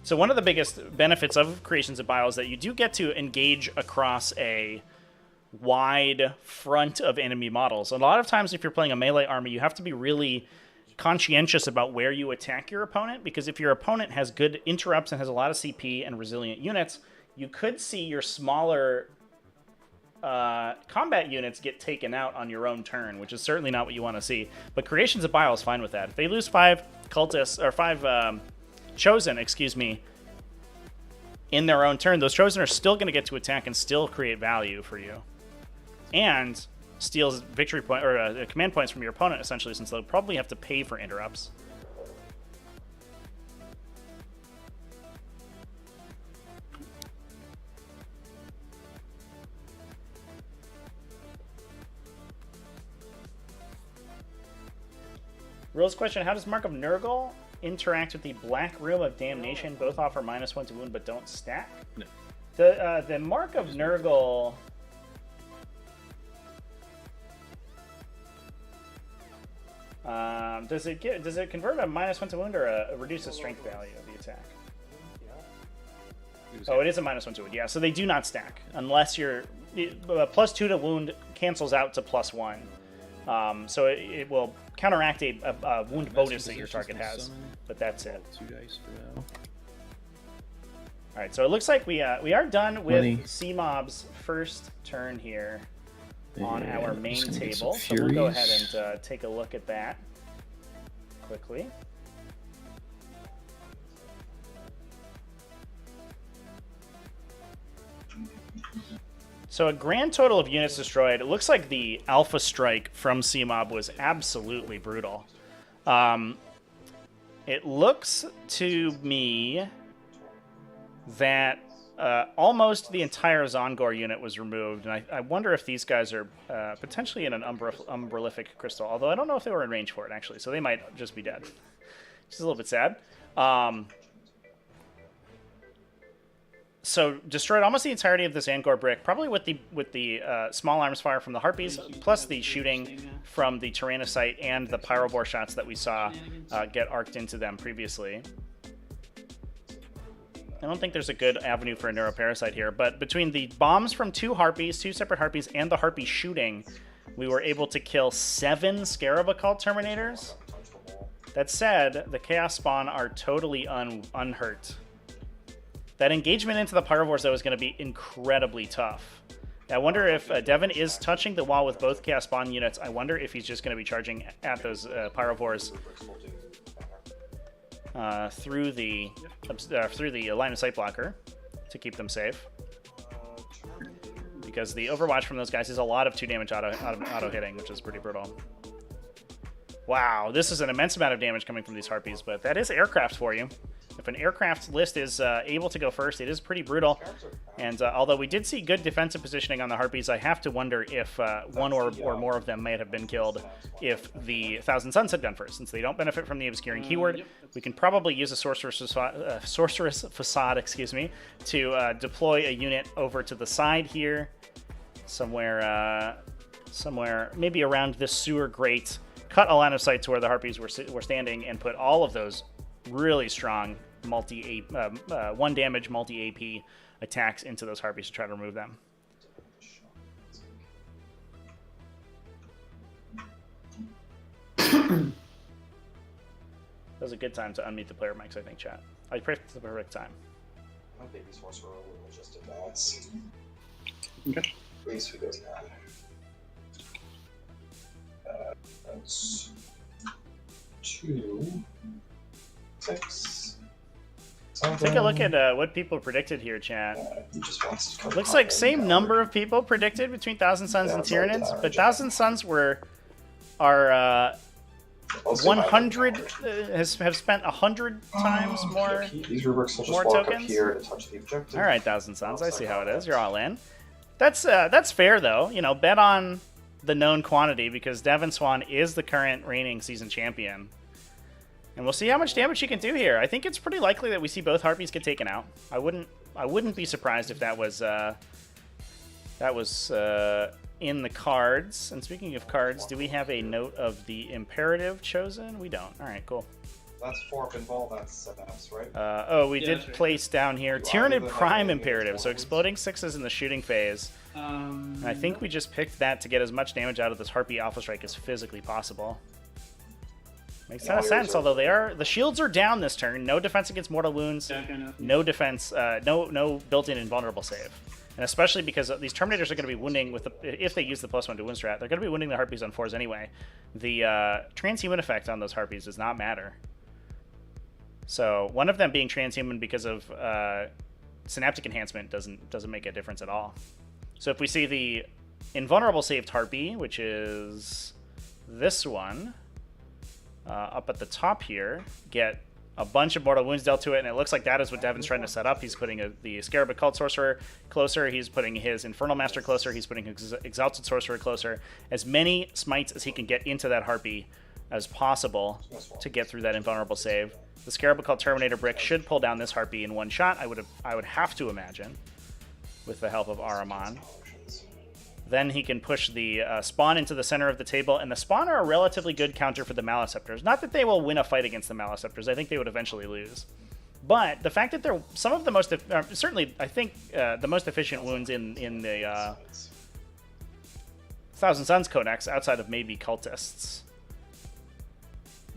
Speaker 1: So one of the biggest benefits of Creations of Bile is that you do get to engage across a wide front of enemy models. A lot of times if you're playing a melee army, you have to be really conscientious about where you attack your opponent, because if your opponent has good interrupts and has a lot of CP and resilient units, you could see your smaller combat units get taken out on your own turn, which is certainly not what you want to see. But Creations of Bile is fine with that. If they lose 5 cultists, or 5... Chosen, excuse me, in their own turn, those Chosen are still going to get to attack and still create value for you. And steals victory point or command points from your opponent, essentially, since they'll probably have to pay for interrupts. Rules question: how does Mark of Nurgle interact with the Black Room of Damnation? Both offer -1 to wound, but don't stack.
Speaker 5: No.
Speaker 1: The Mark of Nurgle. Does it convert a -1 to wound or a reduces strength value of the attack? Oh, it is a -1 to wound. Yeah, so they do not stack unless you're +2 to wound cancels out to +1. So it will counteract a wound bonus that your target has, but that's it.
Speaker 5: 2 dice for now.
Speaker 1: All right, so it looks like we are done with
Speaker 5: 20.
Speaker 1: C-Mob's first turn here. on
Speaker 5: And
Speaker 1: our
Speaker 5: I'm
Speaker 1: main
Speaker 5: just gonna get
Speaker 1: table.
Speaker 5: some
Speaker 1: So we'll go
Speaker 5: Furies.
Speaker 1: ahead and take a look at that quickly. So a grand total of units destroyed. It looks like the Alpha Strike from CMOB was absolutely brutal. It looks to me that almost the entire Zongor unit was removed, and I wonder if these guys are potentially in an umbralific crystal, although I don't know if they were in range for it, actually, so they might just be dead. Which is a little bit sad. So destroyed almost the entirety of this Angkor brick, probably with the small arms fire from the Harpies, plus the shooting from the Tyrannocyte and the Pyrobore shots that we saw get arced into them previously. I don't think there's a good avenue for a Neuroparasite here, but between the bombs from two separate Harpies, and the Harpy shooting, we were able to kill 7 Scarab Occult Terminators. That said, the Chaos Spawn are totally unhurt. That engagement into the Pyrovores, though, is going to be incredibly tough. I wonder if Devin is touching the wall with both Chaos Spawn units. I wonder if he's just going to be charging at those Pyrovores through the line of sight blocker to keep them safe. Because the Overwatch from those guys is a lot of 2 damage auto hitting, which is pretty brutal. Wow, this is an immense amount of damage coming from these Harpies, but that is aircraft for you. If an aircraft list is able to go first, it is pretty brutal. And although we did see good defensive positioning on the Harpies, I have to wonder if one or more of them may have been killed if the Thousand Suns had gone first. Since they don't benefit from the obscuring keyword, we can probably use a sorceress facade, to deploy a unit over to the side here, somewhere maybe around this sewer grate. Cut a line of sight to where the Harpies were standing, and put all of those really strong 1 damage multi-AP attacks into those Harpies to try to remove them. That was a good time to unmute the player mics, I think, chat. I picked the perfect time.
Speaker 2: My baby sorcerer will just advance.
Speaker 3: Okay.
Speaker 2: Please, who goes now? That's 2, 6.
Speaker 1: Take a look at what people predicted here, chat.
Speaker 2: He just wants to
Speaker 1: Looks like same number of people predicted between Thousand Suns and Tyranids, but Thousand Suns are 100 have spent 100 times more.
Speaker 2: These rubrics will just
Speaker 1: more
Speaker 2: walk
Speaker 1: tokens?
Speaker 2: up here to touch the objective.
Speaker 1: All right, Thousand Suns, I see how it is. You're all in. That's fair though. You know, bet on the known quantity because Devin Swan is the current reigning season champion. And we'll see how much damage she can do here. I think it's pretty likely that we see both Harpies get taken out. I wouldn't be surprised if that was in the cards. And speaking of cards, do we have a note of the imperative chosen? We don't. All right, cool.
Speaker 2: That's 4 pinball, that's S, right?
Speaker 1: We did place down here Tyranid Prime Imperative, so exploding 6s in the shooting phase. And I think we just picked that to get as much damage out of this Harpy Alpha Strike as physically possible. Makes a ton of sense, although the shields are down this turn. No defense against mortal wounds. No defense, no built-in invulnerable save. And especially because these Terminators are going to be wounding if they use the +1 to wound strat, they're going to be wounding the Harpies on 4s anyway. The transhuman effect on those Harpies does not matter. So one of them being transhuman because of synaptic enhancement doesn't make a difference at all. So if we see the invulnerable saved Harpy, which is this one, up at the top here, get a bunch of mortal wounds dealt to it, and it looks like that is what Devin's trying to set up. He's putting the Scarab Occult Sorcerer closer, he's putting his Infernal Master closer, he's putting his Exalted Sorcerer closer. As many smites as he can get into that Harpy as possible to get through that invulnerable save. The Scarab Occult Terminator brick should pull down this Harpy in one shot, I would have to imagine, with the help of Ahriman. Then he can push the Spawn into the center of the table, and the Spawn are a relatively good counter for the Maleceptors. Not that they will win a fight against the Maleceptors, I think they would eventually lose. But the fact that they're some of the most, certainly I think the most efficient wounds in the Thousand Suns Codex, outside of maybe Cultists,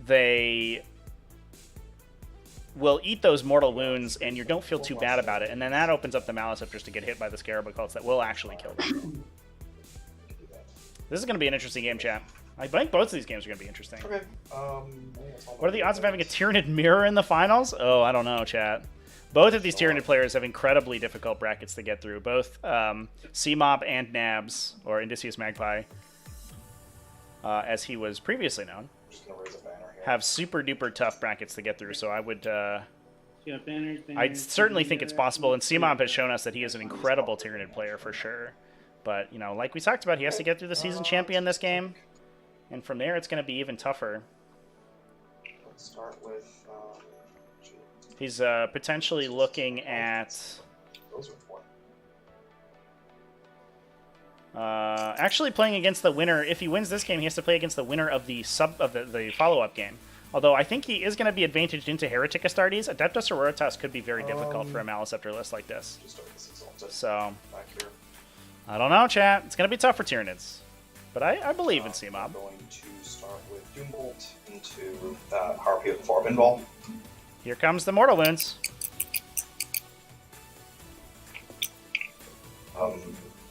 Speaker 1: they will eat those mortal wounds, and you don't feel too bad about it. And then that opens up the Maleceptors to get hit by the Scarab Occults that will actually kill them. This is going to be an interesting game, chat. I think both of these games are going to be interesting.
Speaker 2: Okay.
Speaker 1: What are the odds of having a Tyranid mirror in the finals? Oh, I don't know, chat. Both of these Tyranid players have incredibly difficult brackets to get through. Both CMOB and Nabs, or Indicius Magpie, as he was previously known,
Speaker 2: Just gonna raise a banner here.
Speaker 1: have super duper tough brackets to get through. So I would,
Speaker 3: Yeah, banners.
Speaker 1: I certainly think it's possible. And CMOB has shown us that he is an incredible Tyranid player for sure. But you know, like we talked about, he has to get through the season champion this game, and from there it's going to be even tougher.
Speaker 2: Let's start with.
Speaker 1: He's potentially looking at.
Speaker 2: Those are four.
Speaker 1: Actually playing against the winner. If he wins this game, he has to play against the winner of the the follow-up game. Although I think he is going to be advantaged into Heretic Astartes. Adeptus Sororitas could be very difficult for a Maliceptor list like this.
Speaker 2: Just start with this exalted
Speaker 1: So,
Speaker 2: back here.
Speaker 1: I don't know, chat. It's going to be tough for Tyranids. But I believe in
Speaker 2: I'm
Speaker 1: CMOB.
Speaker 2: going to start with Doombolt into that Harpy with the 4 pinball.
Speaker 1: Here comes the Mortal Wounds.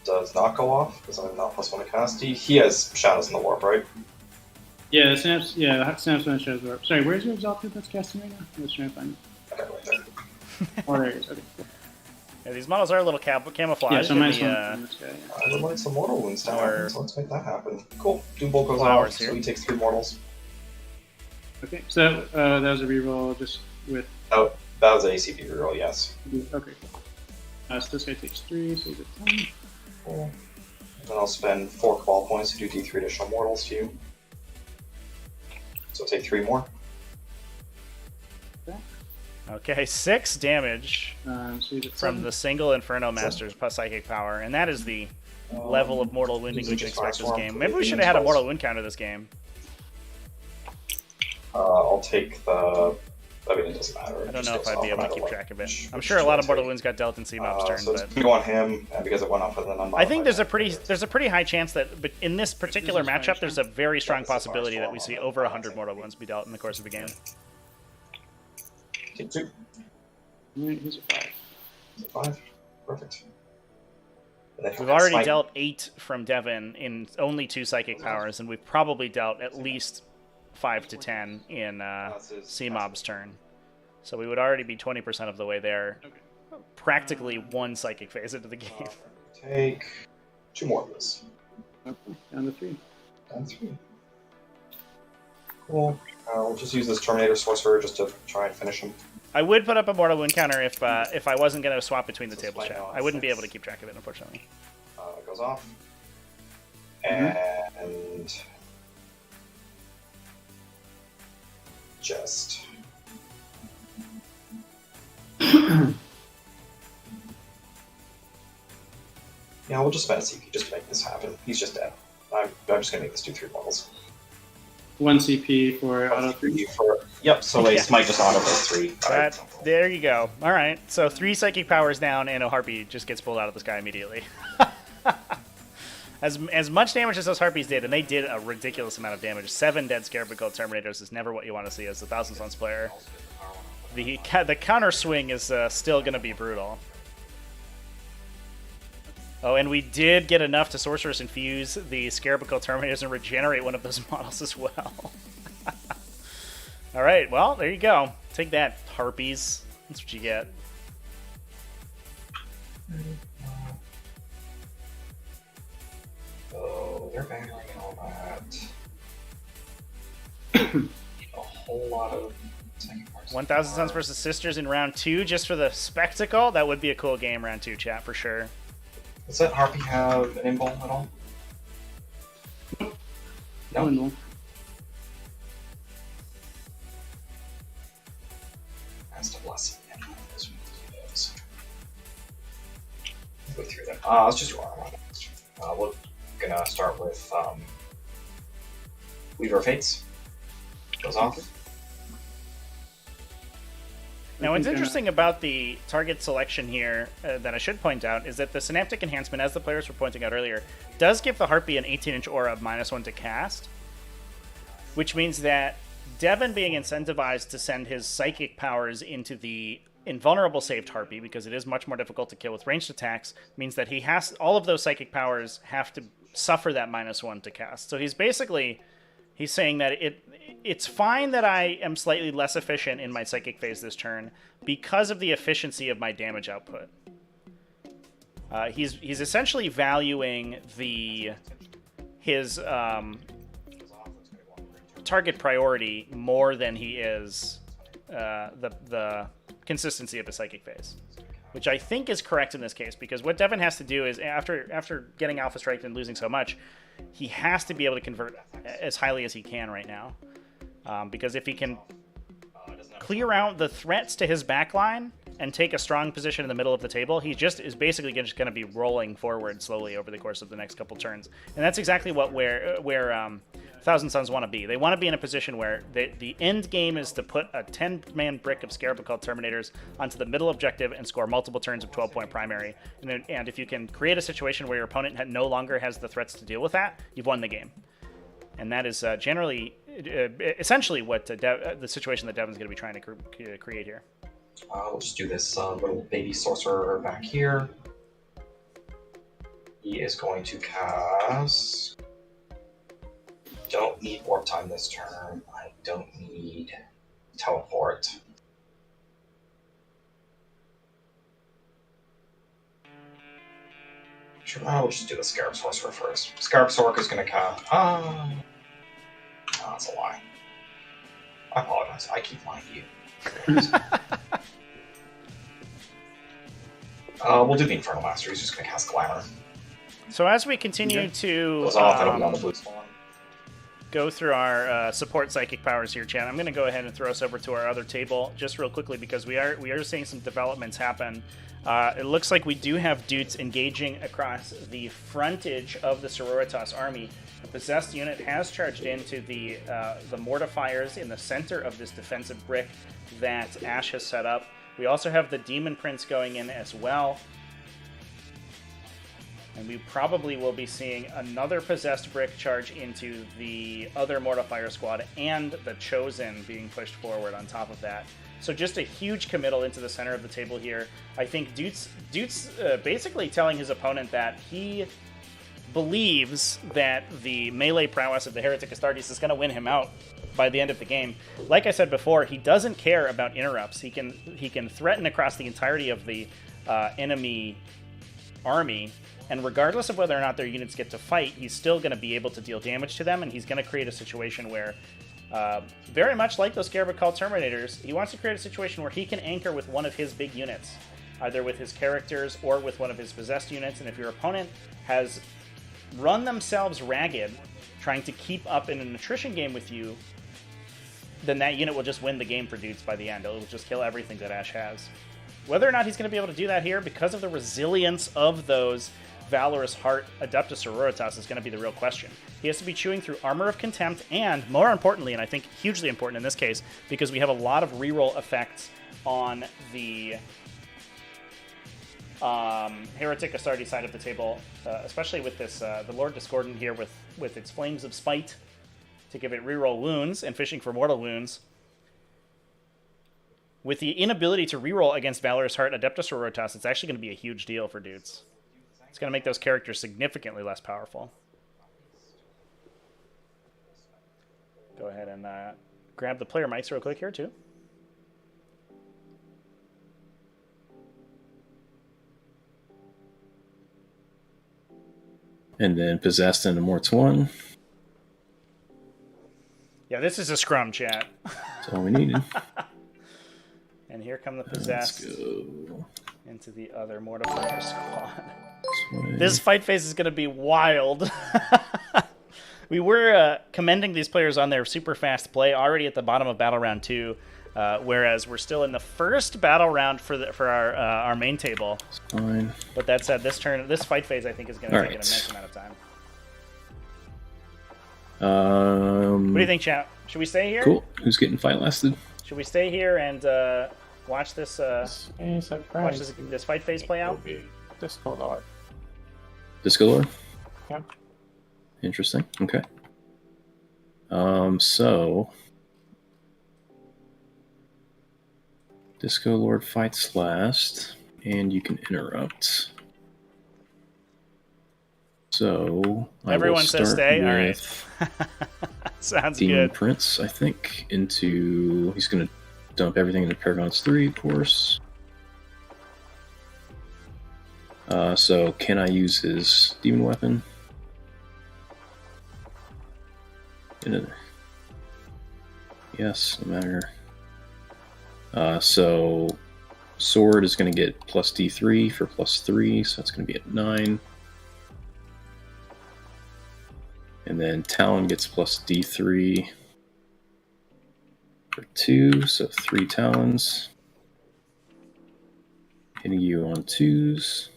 Speaker 2: Does not go off because I'm not +1 to cast. He has Shadows in the Warp, right?
Speaker 3: Yeah, Snaps. Yeah, Snaps when it shows warp. Sorry, where's your exalted that's casting right now? I was trying to find it.
Speaker 2: Okay, right there.
Speaker 3: Oh, there it is. Okay. Cool.
Speaker 1: Yeah, these models are a little camouflaged.
Speaker 3: Yeah, so
Speaker 1: in
Speaker 3: mine's
Speaker 1: the,
Speaker 3: one. This guy, yeah.
Speaker 2: I would like some Mortal Wounds to
Speaker 1: Or-
Speaker 2: happen, so let's make that happen. Cool. Doombolt goes
Speaker 1: Flowers
Speaker 2: off,
Speaker 1: here.
Speaker 2: so he takes 3 mortals.
Speaker 3: Okay, so that was a reroll just with.
Speaker 2: Oh, that was an ACP reroll, yes.
Speaker 3: Okay, cool. So this guy takes 3, so he's at 10.
Speaker 2: Cool. Then I'll spend 4 Cabal points to do D3 additional mortals to you. So take 3 more.
Speaker 1: Okay, 6 damage
Speaker 3: So he's at
Speaker 1: from
Speaker 3: 7.
Speaker 1: the single Inferno Masters plus Psychic Power. And that is the level of mortal wounding we can expect this game. Maybe we should have had a mortal wound counter this game.
Speaker 2: I'll take the. I mean, it doesn't matter.
Speaker 1: I don't know if I'd be able to keep track of it. I'm sure a lot of mortal wounds got dealt in CMOB's turn,
Speaker 2: So it's
Speaker 1: but
Speaker 2: gonna go on him, and because it went off with an unmodified.
Speaker 1: I think there's a pretty high chance that, but in this particular matchup, there's a very strong possibility that we see over 100 mortal wounds be dealt in the course of the game.
Speaker 2: Take 2.
Speaker 3: Alright, he's at 5.
Speaker 2: 5. Perfect. And then
Speaker 1: We've already
Speaker 2: Smite.
Speaker 1: dealt 8 from Devin in only 2 psychic powers, and we've probably dealt at least 5 to 10 in CMOB's turn. So we would already be 20% of the way there.
Speaker 3: Okay.
Speaker 1: Practically 1 psychic phase into the game.
Speaker 2: Take 2 more of this.
Speaker 3: Okay, down to 3.
Speaker 2: And 3. Cool. We'll just use this Terminator Sorcerer just to try and finish him.
Speaker 1: I would put up a mortal wound counter if I wasn't going to swap between the table chat. I wouldn't be able to keep track of it, unfortunately.
Speaker 2: It goes off. And just yeah, we'll just spend a CP just to make this happen. He's just dead. I'm just gonna make this do 3 models.
Speaker 3: 1 CP for auto 3.
Speaker 2: Yep. So a
Speaker 1: Yeah.
Speaker 2: Smite just auto those 3.
Speaker 1: There you go. All right. So 3 psychic powers down, and a harpy just gets pulled out of the sky immediately. As much damage as those harpies did, and they did a ridiculous amount of damage. 7 dead Scarabicole Terminators is never what you want to see as a Thousand Suns player. The counter swing is still going to be brutal. Oh, and we did get enough to Sorceress Infuse the Scarabicole Terminators and regenerate one of those models as well. All right, well, there you go. Take that, harpies. That's what you get.
Speaker 2: So they're bannering and all that. A whole lot of
Speaker 1: 1,000 Suns versus Sisters in round 2, just for the spectacle. That would be a cool game, round 2, chat, for sure.
Speaker 2: Does that Harpy have an invul at all?
Speaker 3: No.
Speaker 2: That's the blessing. Go through them. Let's just do our one. We're gonna start with Weaver of Fates. Goes off.
Speaker 1: Now, what's interesting about the target selection here that I should point out is that the Synaptic Enhancement, as the players were pointing out earlier, does give the Harpy an 18-inch aura of -1 to cast, which means that Devin being incentivized to send his psychic powers into the invulnerable saved Harpy, because it is much more difficult to kill with ranged attacks, means that he has all of those psychic powers have to suffer that -1 to cast. So he's saying that it's fine that I am slightly less efficient in my psychic phase this turn because of the efficiency of my damage output. He's essentially valuing his target priority more than he is the consistency of his psychic phase, which I think is correct in this case, because what Devin has to do is after getting Alpha Strike and losing so much, he has to be able to convert as highly as he can right now, because if he can clear out the threats to his backline and take a strong position in the middle of the table, he is basically just going to be rolling forward slowly over the course of the next couple turns. And that's exactly where Thousand Suns want to be. They want to be in a position where the end game is to put a 10-man brick of Scarab called Terminators onto the middle objective and score multiple turns of 12-point primary. And if you can create a situation where your opponent no longer has the threats to deal with that, you've won the game. And that is essentially what the situation that Devin's going to be trying to create here.
Speaker 2: We'll just do this little baby sorcerer back here. He is going to cast... Don't need warp time this turn. I don't need teleport. Sure, I'll just do the Scarab Sorcerer first. Scarab Sorcerer is going to cast... no, that's a lie. I apologize. I keep lying to you. We'll do the Infernal Master. He's just going to cast Glamour.
Speaker 1: So as we continue to
Speaker 2: Goes off, I don't want the blue spawn.
Speaker 1: Go through our support psychic powers here, chat, I'm going to go ahead and throw us over to our other table just real quickly, because we are seeing some developments happen. It looks like we do have dudes engaging across the frontage of the Sororitas army. The possessed unit has charged into the mortifiers in the center of this defensive brick that Ash has set up. We also have the Demon Prince going in as well. And we probably will be seeing another possessed brick charge into the other mortifier squad, and the Chosen being pushed forward on top of that. So just a huge committal into the center of the table here. I think Dute's basically telling his opponent that he believes that the melee prowess of the Heretic Astartes is going to win him out by the end of the game. Like I said before, he doesn't care about interrupts. He can threaten across the entirety of the enemy army, and regardless of whether or not their units get to fight, he's still going to be able to deal damage to them, and he's going to create a situation where, very much like those Scarab Terminators, he wants to create a situation where he can anchor with one of his big units, either with his characters or with one of his possessed units. And if your opponent has run themselves ragged trying to keep up in an attrition game with you, then that unit will just win the game for Dudes by the end. It will just kill everything that Ash has. Whether or not he's going to be able to do that here, because of the resilience of those Valorous Heart Adeptus Sororitas, is going to be the real question. He has to be chewing through Armor of Contempt, and more importantly, and I think hugely important in this case, because we have a lot of reroll effects on the Heretic Astartes side of the table, especially with this the Lord Discordant here with its Flames of Spite to give it reroll wounds and fishing for mortal wounds. With the inability to reroll against Valorous Heart Adeptus Sororitas, it's actually going to be a huge deal for Dudes. It's going to make those characters significantly less powerful. Go ahead and grab the player mics real quick here, too.
Speaker 5: And then Possessed into Morts 1.
Speaker 1: Yeah, this is a scrum, chat.
Speaker 5: That's all we needed.
Speaker 1: And here come the Possessed
Speaker 5: Let's go.
Speaker 1: into the other Mortifier squad.
Speaker 5: This way.
Speaker 1: This fight phase is going to be wild. We were commending these players on their super fast play already at the bottom of Battle Round 2, whereas we're still in the first battle round for our main table.
Speaker 5: It's fine.
Speaker 1: But that said, this fight phase I think is going to take an immense amount of time. What do you think, chat? Should we stay here?
Speaker 5: Cool. Who's getting fight lasted?
Speaker 1: Should we stay here and watch this this fight phase play out?
Speaker 4: Disco Lord.
Speaker 5: Disco Lord?
Speaker 4: Yep.
Speaker 5: Interesting. Okay. So Disco Lord fights last, and you can interrupt. So I
Speaker 1: Everyone
Speaker 5: will
Speaker 1: says
Speaker 5: start
Speaker 1: stay. All
Speaker 5: with
Speaker 1: right. Sounds
Speaker 5: Demon
Speaker 1: good.
Speaker 5: Prince, I think, into... He's going to dump everything into Paragon's 3, of course. So can I use his demon weapon? Yes, no matter. So sword is going to get plus D3 for plus 3, so that's going to be at 9. And then Talon gets plus D3 for 2, so 3 Talons. Hitting you on 2s.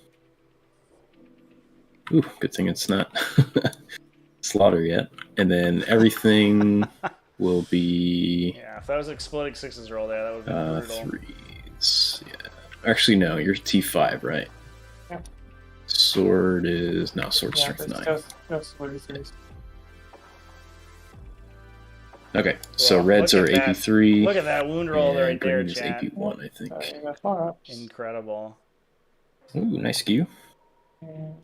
Speaker 5: Ooh, good thing it's not slaughter yet. And then everything will be...
Speaker 1: Yeah, if that was exploding 6s roll there, that would be brutal.
Speaker 5: 3s, yeah. Actually, no, you're T5, right?
Speaker 4: Yeah.
Speaker 5: Sword is... No, sword
Speaker 4: Yeah,
Speaker 5: strength 9.
Speaker 4: just what it is.
Speaker 5: Okay, so
Speaker 1: Well,
Speaker 5: reds
Speaker 1: look
Speaker 5: are
Speaker 1: at that.
Speaker 5: AP3.
Speaker 1: Look at that wound roll right
Speaker 5: and
Speaker 1: there,
Speaker 5: green is
Speaker 1: chat.
Speaker 5: AP1, I think.
Speaker 4: You got 4 ups.
Speaker 1: Incredible.
Speaker 5: Ooh, nice skew.
Speaker 4: And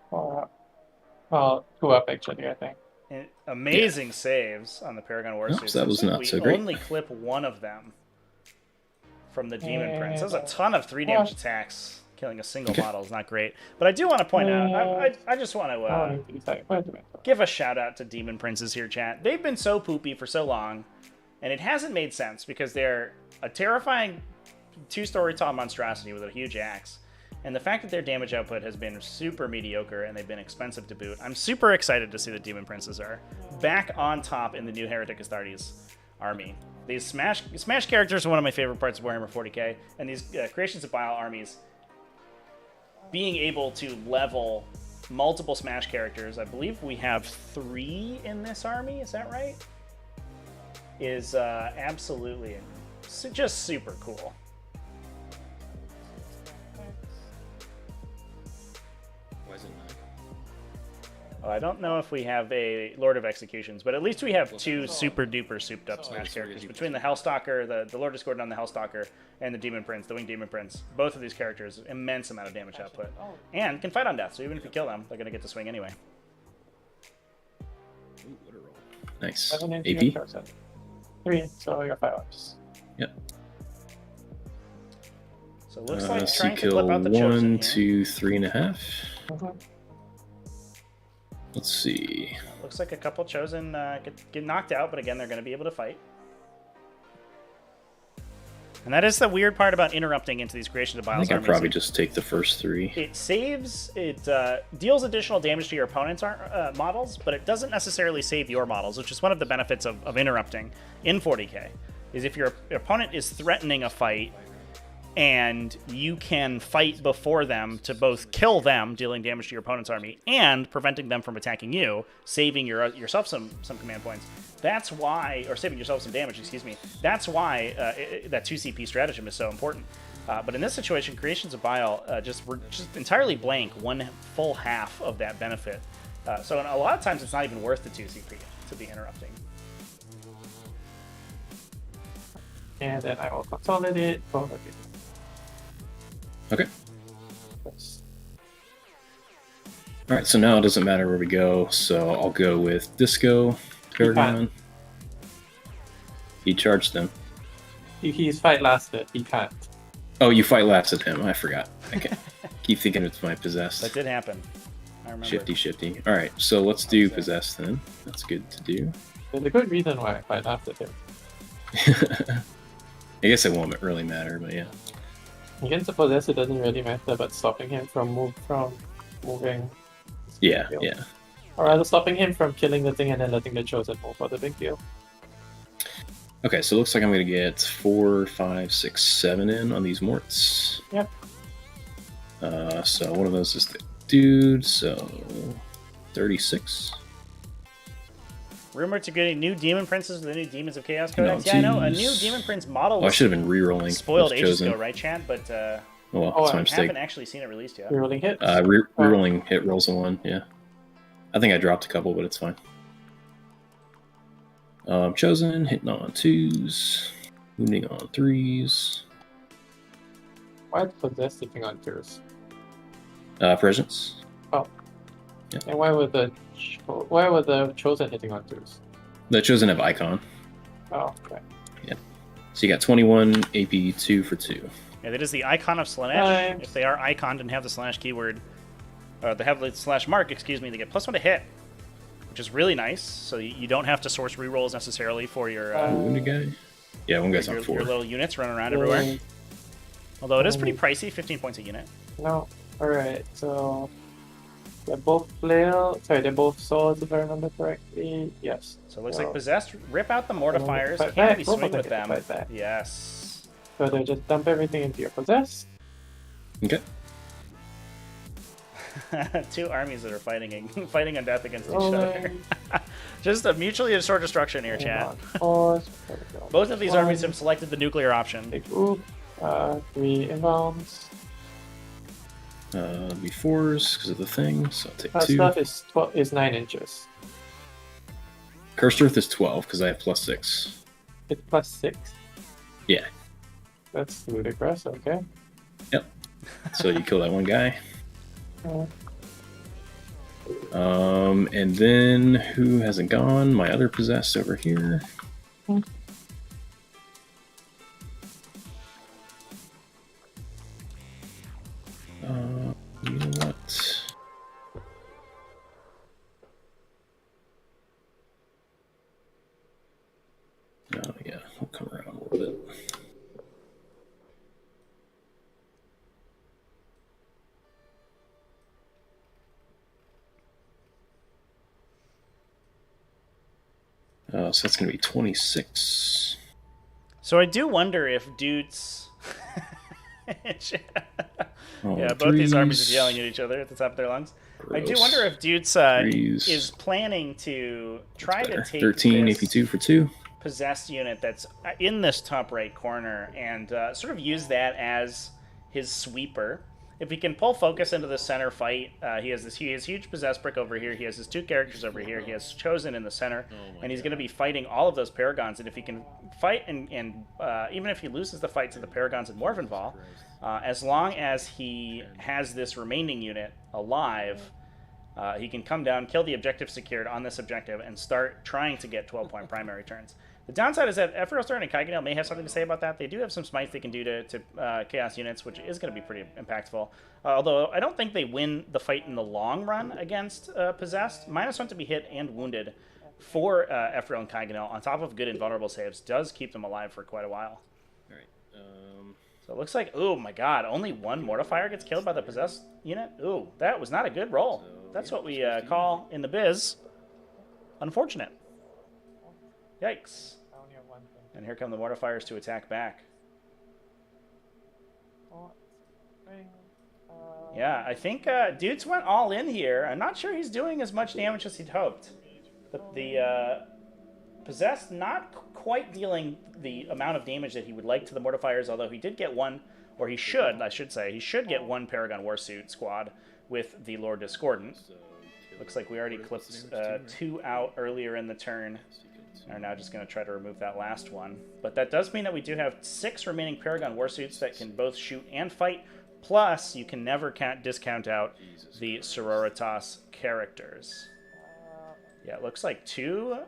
Speaker 4: 4 up. Well, 2 up actually, I think.
Speaker 1: And amazing saves on the Paragon Warsuits.
Speaker 5: So that was not
Speaker 1: we
Speaker 5: so great.
Speaker 1: only clip one of them from the Demon Prince. That was a
Speaker 4: And,
Speaker 1: ton of 3 damage attacks. Killing a single model is not great. But I do want to point out, I just want to give a shout out to Demon Princes here, chat. They've been so poopy for so long, and it hasn't made sense because they're a terrifying 2-story tall monstrosity with a huge axe. And the fact that their damage output has been super mediocre and they've been expensive to boot, I'm super excited to see the Demon Princes are back on top in the new Heretic Astartes army. These Smash characters are one of my favorite parts of Warhammer 40k, and these Creations of Bile armies, being able to level multiple Smash characters, I believe we have 3 in this army, is that right? Is absolutely just super cool.
Speaker 5: Why is it 9?
Speaker 1: I don't know if we have a Lord of Executions, but at least we have 2 super duper souped up Smash characters. Between the Hellstalker, the Lord Discordant on the Hellstalker, and the Demon Prince, the Winged Demon Prince, both of these characters, immense amount of damage output. And can fight on death, so even if you kill them, they're going to get to swing anyway.
Speaker 5: Ooh, what a roll. Nice.
Speaker 4: 7
Speaker 5: AP?
Speaker 4: 3, so you're 5 ups.
Speaker 5: Yep.
Speaker 1: So it looks like
Speaker 5: So
Speaker 1: trying
Speaker 5: you
Speaker 1: to
Speaker 5: kill
Speaker 1: clip out the Chosen
Speaker 5: 1,
Speaker 1: here.
Speaker 5: 2, 3.5.
Speaker 4: Mhm.
Speaker 5: Let's see.
Speaker 1: Looks like a couple Chosen get knocked out, but again, they're going to be able to fight. And that is the weird part about interrupting into these Creations of
Speaker 5: I
Speaker 1: Bile's
Speaker 5: think I'd
Speaker 1: armies.
Speaker 5: probably just take the first 3.
Speaker 1: It saves, it deals additional damage to your opponent's models, but it doesn't necessarily save your models, which is one of the benefits of interrupting in 40k, is if your opponent is threatening a fight, and you can fight before them to both kill them, dealing damage to your opponent's army, and preventing them from attacking you, saving yourself some command points. That's why, or saving yourself some damage, excuse me. That's why that 2CP stratagem is so important. But in this situation, Creations of Bile were just entirely blank one full half of that benefit. So a lot of times it's not even worth the 2CP to be interrupting.
Speaker 4: And then I will consolidate both of you.
Speaker 5: Okay.
Speaker 4: Yes.
Speaker 5: Alright, so now it doesn't matter where we go, so I'll go with Disco, Paragon. He charged them.
Speaker 4: His fight lasted, he can't.
Speaker 5: Oh, you fight last at him. I forgot. Okay. Keep thinking it's my Possessed.
Speaker 1: That did happen. I remember.
Speaker 5: Shifty. Alright, so let's do Possessed then. That's good to do.
Speaker 4: There's a good reason why I fight after him.
Speaker 5: I guess it won't really matter, but yeah.
Speaker 4: Against a possessed, it doesn't really matter, but stopping him from moving.
Speaker 5: Yeah,
Speaker 4: deal.
Speaker 5: yeah.
Speaker 4: Or rather, stopping him from killing the thing and then letting the Chosen move for the big deal.
Speaker 5: Okay, so it looks like I'm going to get 4, 5, 6, 7 in on these Morts.
Speaker 4: Yep.
Speaker 5: So one of those is the dude, so 36.
Speaker 1: Rumored to get new Demon Princes with the new Demons of Chaos
Speaker 5: No,
Speaker 1: Codex. Yeah, I know. A new
Speaker 5: geez.
Speaker 1: Demon Prince model
Speaker 5: Oh, I
Speaker 1: was
Speaker 5: should have been re-rolling.
Speaker 1: spoiled
Speaker 5: with
Speaker 1: ages
Speaker 5: Chosen.
Speaker 1: ago, right, Chad? But
Speaker 5: Oh, well,
Speaker 4: Oh,
Speaker 5: that's my
Speaker 1: I
Speaker 5: mistake.
Speaker 1: haven't actually seen it released yet.
Speaker 4: Rerolling hits.
Speaker 5: Re-rolling hit rolls a 1, yeah. I think I dropped a couple, but it's fine. Chosen, hitting on 2s, wounding on 3s.
Speaker 4: Why is possessed sitting on 2s?
Speaker 5: Presence.
Speaker 4: Oh. And why would the chosen hitting on twos?
Speaker 5: The chosen have icon.
Speaker 4: Oh, okay.
Speaker 5: So you got 21 AP 2 for 2.
Speaker 1: Yeah, that is the icon of Slanesh.
Speaker 4: Nice.
Speaker 1: If they are iconed and have the slash keyword, or they have the slash mark, excuse me, they get +1 to hit, which is really nice. So you don't have to source rerolls necessarily for your
Speaker 5: Wounded guy? Yeah, one guy's on 4.
Speaker 1: your little units running around everywhere. Although it is pretty pricey, 15 points a unit.
Speaker 4: No. Alright, so they're both flail. Sorry, they're both swords if I remember correctly. Yes.
Speaker 1: So it looks like possessed. Rip out the mortifiers.
Speaker 4: Fight
Speaker 1: Can't
Speaker 4: back.
Speaker 1: be
Speaker 4: Both of
Speaker 1: swing
Speaker 4: them
Speaker 1: with
Speaker 4: get
Speaker 1: them.
Speaker 4: to fight back.
Speaker 1: Yes.
Speaker 4: So they just dump everything into your possess.
Speaker 5: Okay.
Speaker 1: 2 armies that are fighting on death against each
Speaker 4: Rolling.
Speaker 1: other. Just a mutually assured destruction here, chat.
Speaker 4: Force.
Speaker 1: Both of these armies have selected the nuclear option.
Speaker 4: Big oop. 3 inbounds.
Speaker 5: Be 4s because of the thing, so I'll take 2.
Speaker 4: Stuff is 9 inches.
Speaker 5: Cursed Earth is 12 because I have +6.
Speaker 4: It's +6.
Speaker 5: Yeah.
Speaker 4: That's ludicrous. Okay.
Speaker 5: Yep. So you kill that one guy. And then who hasn't gone? My other possessed over here. You know what? Oh yeah, we'll come around a little bit. So that's going to be 26.
Speaker 1: So I do wonder if dudes. Yeah, both these armies are yelling at each other at the top of their lungs. I do wonder if dudes is planning to try to take
Speaker 5: 13
Speaker 1: this
Speaker 5: AP2 for 2.
Speaker 1: possessed unit that's in this top right corner and sort of use that as his sweeper. If he can pull focus into the center fight, he has huge possessed brick over here. He has his 2 characters over here. He has chosen in the center, and he's going to be fighting all of those paragons. And if he can fight, and even if he loses the fight to the paragons in Morvenval, as long as he has this remaining unit alive, he can come down, kill the objective secured on this objective, and start trying to get 12-point primary turns. The downside is that Ephraim and Kaiganel may have something to say about that. They do have some smites they can do to Chaos units, which is going to be pretty impactful. Although I don't think they win the fight in the long run against Possessed. -1 to be hit and wounded for Ephraim and Kaiganel, on top of good invulnerable saves, does keep them alive for quite a while.
Speaker 5: All right.
Speaker 1: So it looks like, oh my god, only 1 mortifier gets killed by the Possessed unit? Ooh, that was not a good roll. That's what we call in the biz unfortunate. Yikes. And here come the mortifiers to attack back. Yeah, I think Dudes went all in here. I'm not sure he's doing as much damage as he'd hoped. The Possessed not quite dealing the amount of damage that he would like to the mortifiers, although he did get one, or he should, I should say, he should get 1 Paragon Warsuit squad with the Lord Discordant. Looks like we already clipped 2 out earlier in the turn. Are now just going to try to remove that last one. But that does mean that we do have 6 remaining Paragon Warsuits that can both shoot and fight. Plus, you can never discount out the Sororitas characters. Yeah, it looks like two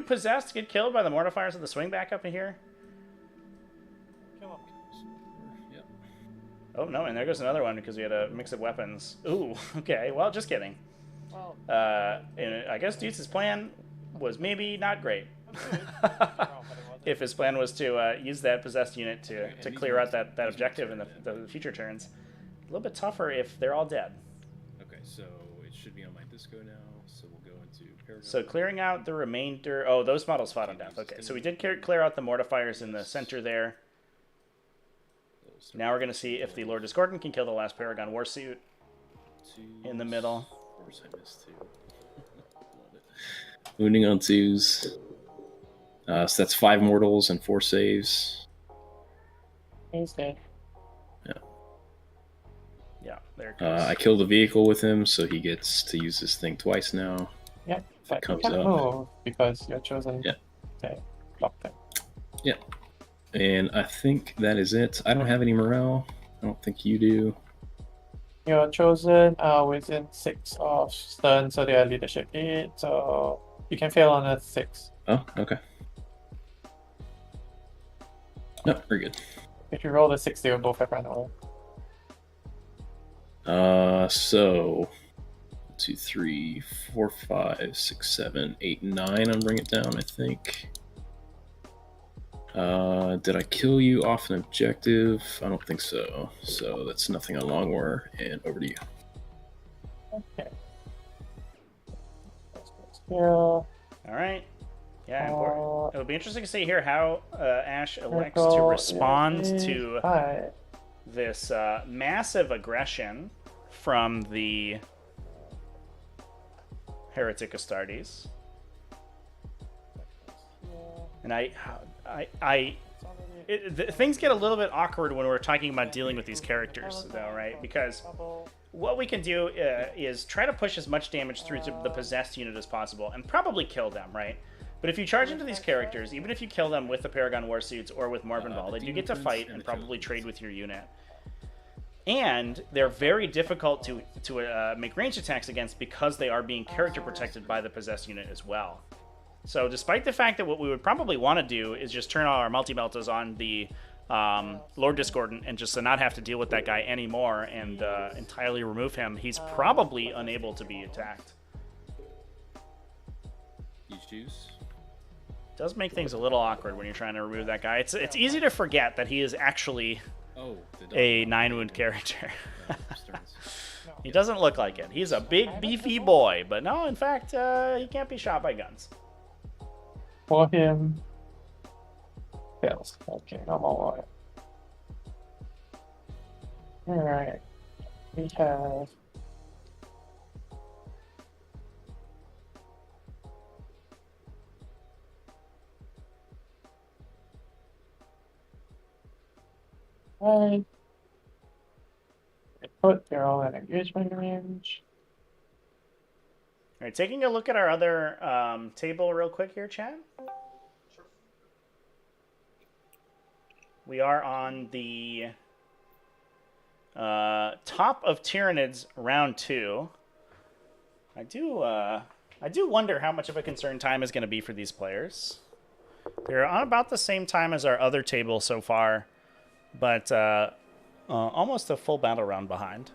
Speaker 1: Possessed get killed by the Mortifiers of the swing back up in here. Oh, no, and there goes another one because we had a mix of weapons. Ooh, okay, well, just kidding. And I guess Dude's plan was maybe not great. If his plan was to use that Possessed unit to clear out that objective in the future turns. A little bit tougher if they're all dead.
Speaker 5: Okay, so it should be on my disco now, so we'll go into Paragon.
Speaker 1: So clearing out the remainder... Oh, those models fought on death. Okay, so we did clear out the Mortifiers in the center there. Now we're going to see if the Lord Discordant can kill the last Paragon Warsuit in the middle.
Speaker 5: Of course I missed 2. Wounding on 2s. So that's 5 mortals and 4 saves.
Speaker 4: He's dead.
Speaker 1: Yeah, there it goes.
Speaker 5: I killed a vehicle with him, so he gets to use this thing twice now.
Speaker 4: Yeah, but you
Speaker 5: comes
Speaker 4: can't
Speaker 5: up.
Speaker 4: move because you're chosen.
Speaker 5: Yeah.
Speaker 4: Okay, block them.
Speaker 5: Yeah. And I think that is it. I don't have any morale. I don't think you do.
Speaker 4: You're chosen within 6 of stun, so they are leadership 8, so you can fail on a 6.
Speaker 5: Oh, okay. No, we're good.
Speaker 4: If you roll the 6, they will both have run away.
Speaker 5: So 1, 2, 3, 4, 5, 6, 7, 8, 9. I'll bring it down, I think. Did I kill you off an objective? I don't think so. So that's nothing on Long War, and over to you.
Speaker 4: Okay.
Speaker 1: All right. Yeah, important. It'll be interesting to see here how Ash elects to respond to this massive aggression from the Heretic Astartes. And things get a little bit awkward when we're talking about dealing with these characters, though, right? Because what we can do is try to push as much damage through to the possessed unit as possible, and probably kill them, right? But if you charge into these characters, even if you kill them with the Paragon Warsuits or with Morbin Ball, they do get to fight and probably trade with your unit. And they're very difficult to make ranged attacks against because they are being character protected by the possessed unit as well. So despite the fact that what we would probably want to do is just turn all our multi-meltas on the Lord Discordant and just to not have to deal with that guy anymore and entirely remove him, he's probably unable to be attacked.
Speaker 5: You choose.
Speaker 1: Does make things a little awkward when you're trying to remove that guy. It's easy to forget that he is actually a 9-wound character. He doesn't look like it. He's a big, beefy boy, but no, in fact, he can't be shot by guns.
Speaker 4: For him, fails. Okay, I'm all right. Alright. We have right. They're all in engagement range.
Speaker 1: All right, taking a look at our other table real quick here, Chad. We are on the top of Tyranids round 2. I do wonder how much of a concern time is going to be for these players. They're on about the same time as our other table so far, but almost a full battle round behind.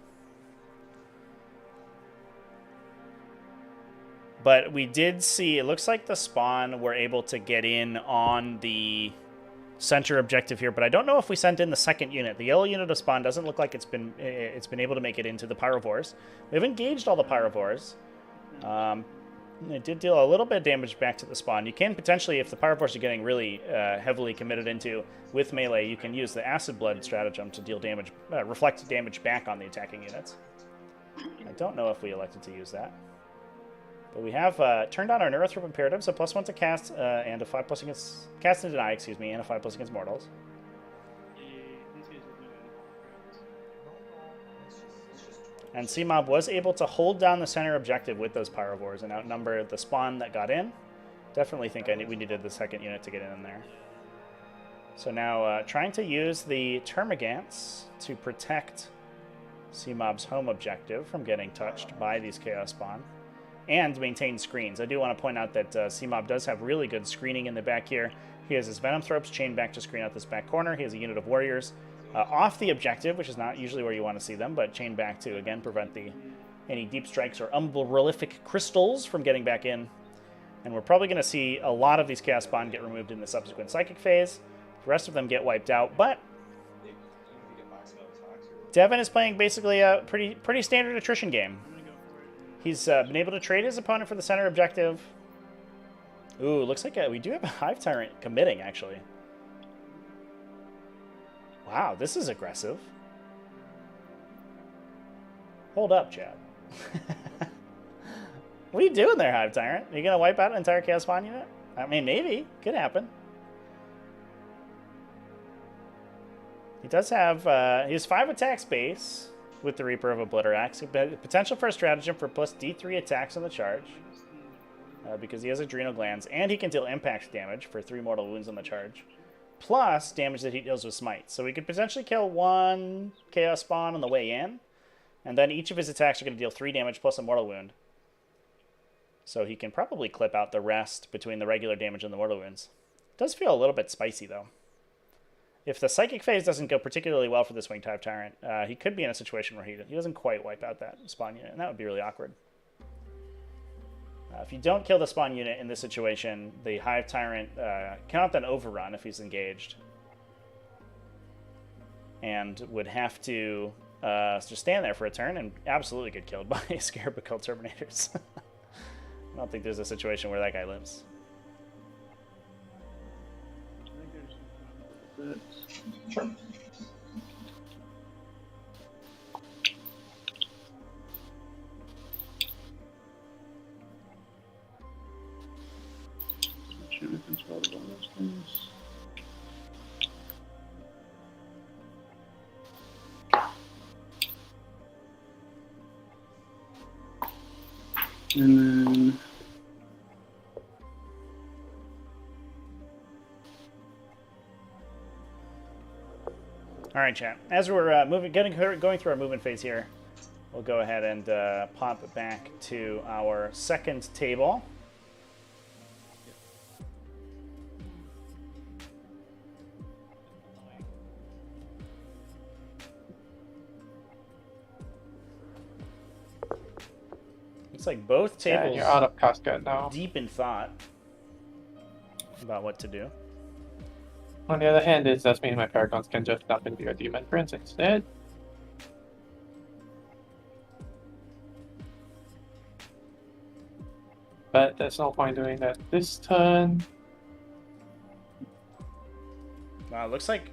Speaker 1: But we did see, it looks like the spawn were able to get in on the center objective here, but I don't know if we sent in the second unit. The yellow unit of spawn doesn't look like it's been able to make it into the Pyrovores. We've engaged all the Pyrovores. It did deal a little bit of damage back to the spawn. You can potentially, if the Pyrovores are getting really heavily committed into with melee, you can use the Acid Blood stratagem to deal damage, reflect damage back on the attacking units. I don't know if we elected to use that. But we have turned on our Neurothrop Imperative, so +1 to cast and a 5+ against cast and deny, excuse me, and a 5+ against mortals. And CMob was able to hold down the center objective with those Pyrovores and outnumber the spawn that got in. Definitely think we needed the second unit to get in there. So now trying to use the Termagants to protect CMob's home objective from getting touched by these Chaos Spawn. And maintain screens. I do want to point out that CMob does have really good screening in the back here. He has his Venom Thropes chained back to screen out this back corner. He has a unit of warriors off the objective, which is not usually where you want to see them, but chained back to, again, prevent any deep strikes or umbralific crystals from getting back in. And we're probably going to see a lot of these Chaos Spawn get removed in the subsequent Psychic phase. The rest of them get wiped out, but Devin is playing basically a pretty standard attrition game. He's been able to trade his opponent for the center objective. Ooh, looks like we do have a Hive Tyrant committing, actually. Wow, this is aggressive. Hold up, Chad. What are you doing there, Hive Tyrant? Are you going to wipe out an entire Chaos Spawn unit? I mean, maybe. Could happen. He does have... he has 5 attacks base with the Reaper of Obliterax. Potential for a stratagem for +D3 attacks on the charge. Because he has adrenal glands. And he can deal impact damage for 3 mortal wounds on the charge. Plus damage that he deals with smite. So we could potentially kill 1 Chaos Spawn on the way in. And then each of his attacks are going to deal 3 damage plus a mortal wound. So he can probably clip out the rest between the regular damage and the mortal wounds. It does feel a little bit spicy, though. If the Psychic phase doesn't go particularly well for this Wing Type Tyrant, he could be in a situation where he doesn't quite wipe out that spawn unit, and that would be really awkward. If you don't kill the spawn unit in this situation, the Hive Tyrant cannot then overrun if he's engaged. And would have to just stand there for a turn and absolutely get killed by Scarab Cult Terminators. I don't think there's a situation where that guy lives.
Speaker 2: Sure.
Speaker 3: Trying to control all those things. And then
Speaker 1: All right, chat. As we're going through our movement phase here, we'll go ahead and pop it back to our second table. Looks like both
Speaker 4: Yeah,
Speaker 1: tables
Speaker 4: you're out of cascade now.
Speaker 1: deep in thought about what to do.
Speaker 4: On the other hand, this does mean my Paragons can just dump into your Demon Prince instead. But there's no point doing that this turn.
Speaker 1: Wow, it looks like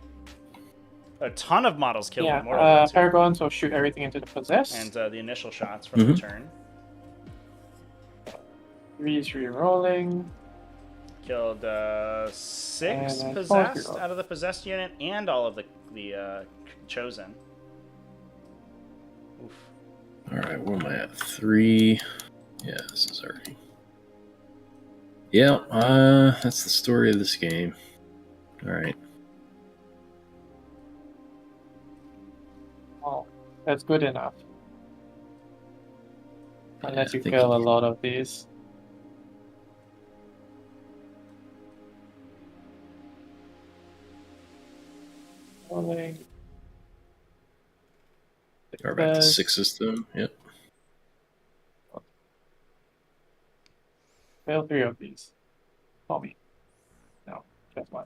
Speaker 1: a ton of models killed
Speaker 4: Yeah,
Speaker 1: with mortal wounds here.
Speaker 4: Paragons will shoot everything into the possess.
Speaker 1: And the initial shots from the turn.
Speaker 4: 3's re-rolling.
Speaker 1: Killed 6
Speaker 4: And then
Speaker 1: possessed
Speaker 4: 4
Speaker 1: out of the possessed unit and all of the chosen. Oof.
Speaker 5: Alright, where am I at? 3. Yeah, this is already. Yeah, that's the story of this game. Alright.
Speaker 4: Oh, that's good enough. Unless
Speaker 5: I
Speaker 4: you
Speaker 5: think
Speaker 4: kill a lot of these. Rolling.
Speaker 5: Are back to
Speaker 4: Success.
Speaker 5: 6 then. Yep.
Speaker 4: Fail 3 of these. Call me. No, just 1.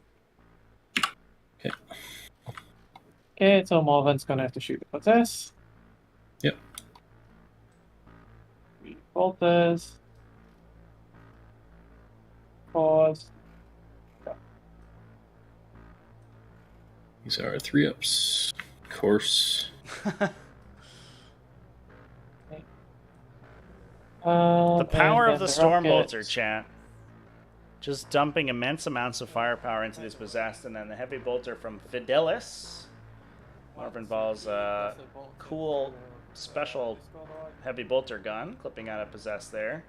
Speaker 5: Okay.
Speaker 4: Okay, so Morven's gonna have to shoot the possess.
Speaker 5: Yep.
Speaker 4: 3 bolters. Pause.
Speaker 5: These are 3-ups. Of course.
Speaker 1: The power
Speaker 4: and
Speaker 1: of the
Speaker 4: then
Speaker 1: Storm
Speaker 4: rockets.
Speaker 1: Bolter, chat. Just dumping immense amounts of firepower into this possessed, and then the Heavy Bolter from Fidelis. Marvin Ball's cool special Heavy Bolter gun, clipping out a possessed there.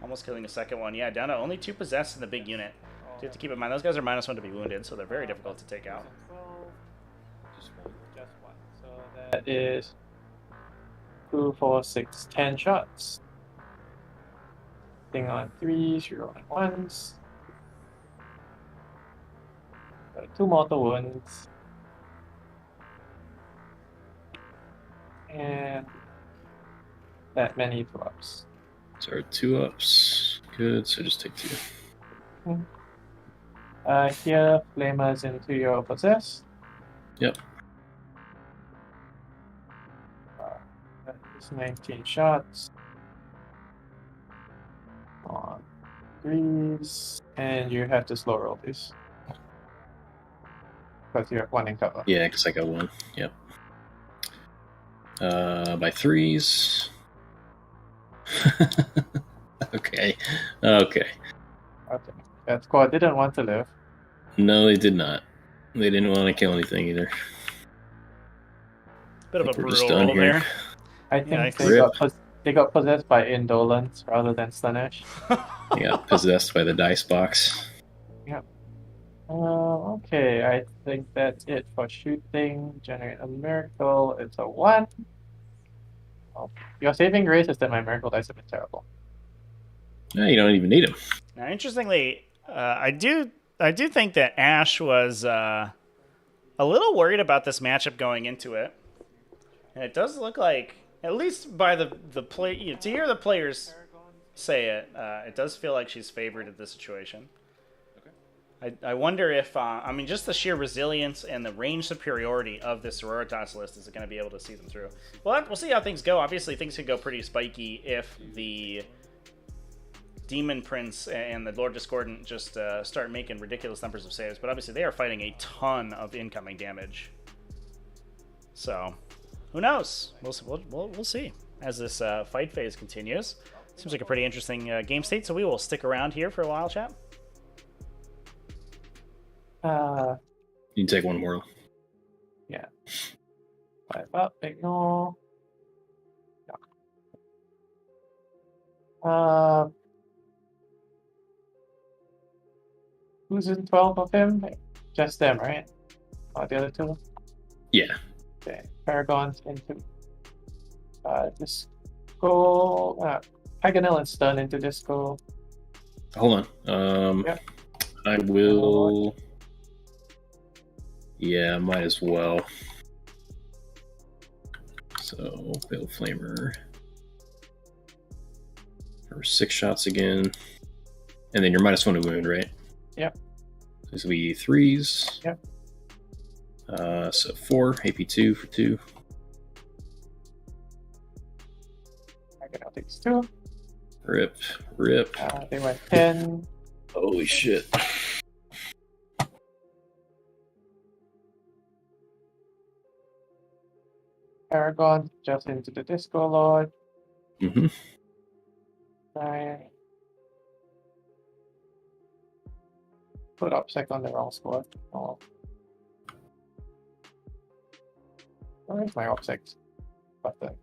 Speaker 1: Almost killing a second one. Yeah, down to only 2 possessed in the big unit. So you have to keep in mind, those guys are -1 to be wounded, so they're very difficult to take out.
Speaker 4: Just one. So that is 2, 4, 6, 10 shots. Thing on 3s, you're rolling 1s. 2 mortal wounds. And that many 2-ups.
Speaker 5: So 2-ups. Good, so just take 2.
Speaker 4: Here, flamers into your possess.
Speaker 5: Yep.
Speaker 4: That is 19 shots. On 3s, and you have to slow roll this. Because you have 1 in cover.
Speaker 5: Yeah, because I got 1. Yep. By 3s. Okay. Okay.
Speaker 4: Okay. That squad didn't want to live.
Speaker 5: No, they did not. They didn't want to kill anything either.
Speaker 1: Bit of a
Speaker 5: We're just
Speaker 1: brutal
Speaker 5: done
Speaker 1: roll
Speaker 5: here.
Speaker 1: there.
Speaker 4: I think
Speaker 1: Yikes.
Speaker 4: they got possessed by indolence rather than Slaanesh.
Speaker 5: They got possessed by the dice box.
Speaker 4: Okay, I think that's it for shooting. Generate a miracle. It's a 1. Oh, your saving grace is that my miracle dice have been terrible.
Speaker 5: No, you don't even need them.
Speaker 1: Now, interestingly, I do think that Ash was a little worried about this matchup going into it, and it does look like, at least by the play, to hear the players say it, it does feel like she's favored in this situation. I wonder if, just the sheer resilience and the range superiority of this Sororitas list is going to be able to see them through. Well, we'll see how things go. Obviously, things could go pretty spiky if the Demon Prince and the Lord Discordant just start making ridiculous numbers of saves. But obviously, they are fighting a ton of incoming damage. So, who knows? We'll see as this fight phase continues. Seems like a pretty interesting game state, so we will stick around here for a while, chat.
Speaker 5: You can take one more.
Speaker 4: Yeah. 5 up, ignore. Yeah. Who's in 12 of him? Just them, right? Oh, the other two?
Speaker 5: Yeah.
Speaker 4: Okay. Paragons into Disco. Paganel and Stun into Disco.
Speaker 5: Hold on.
Speaker 4: Yep.
Speaker 5: I will. Yeah, might as well. So, Veil Flamer. For 6 shots again. And then you're -1 to wound, right?
Speaker 4: Yep.
Speaker 5: This will be 3s.
Speaker 4: Yep.
Speaker 5: So 4, AP2 for 2.
Speaker 4: Paganel takes 2.
Speaker 5: Rip.
Speaker 4: They went 10.
Speaker 5: Holy shit.
Speaker 4: Paragon just into the Disco Lord.
Speaker 5: Mm-hmm.
Speaker 4: 9. Put upsec on the wrong squad. Oh. Where's my upsec button?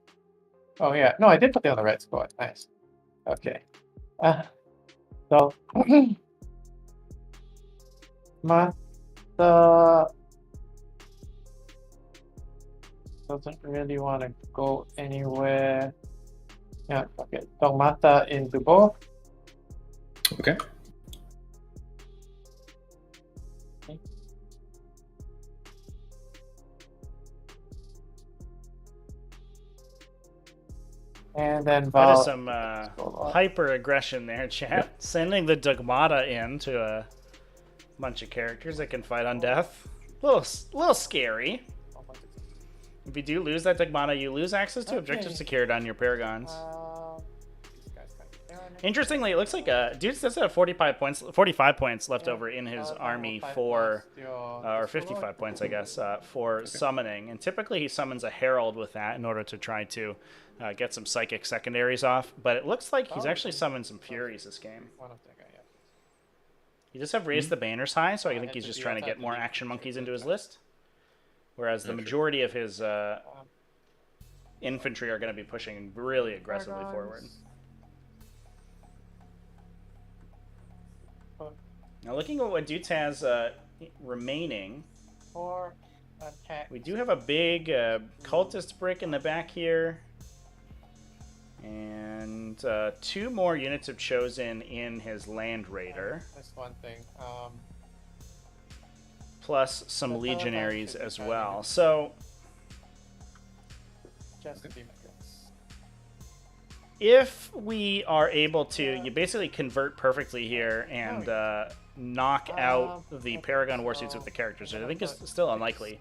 Speaker 4: Oh yeah, no, I did put it on the red squad. Nice. Okay. So Mata doesn't really want to go anywhere. Yeah, okay. So Mata into both.
Speaker 5: Okay.
Speaker 4: And then
Speaker 1: That
Speaker 4: Val.
Speaker 1: is some hyper aggression there, chat. Yep. Sending the Dogmata in to a bunch of characters that can fight on death. A little scary. If you do lose that Dogmata, you lose access to objectives secured on your Paragons. Interestingly, it looks like Dude does have 45 points left over in his army for, or 55 points, I guess, for summoning. And typically he summons a Herald with that in order to try to get some psychic secondaries off. But it looks like he's actually summoned some Furies this game. He does have raised the banners high, so I think he's just trying to get more action monkeys into his list. Whereas the majority of his infantry are going to be pushing really aggressively forward. Now, looking at what Dutes has remaining, we do have a big cultist brick in the back here, and 2 more units of Chosen in his Land Raider.
Speaker 4: That's one thing.
Speaker 1: Plus some Legionaries as well. So,
Speaker 4: Just to be my guess.
Speaker 1: If we are able to, you basically convert perfectly here and knock out the Paragon Warsuits with the characters, which I think is still unlikely.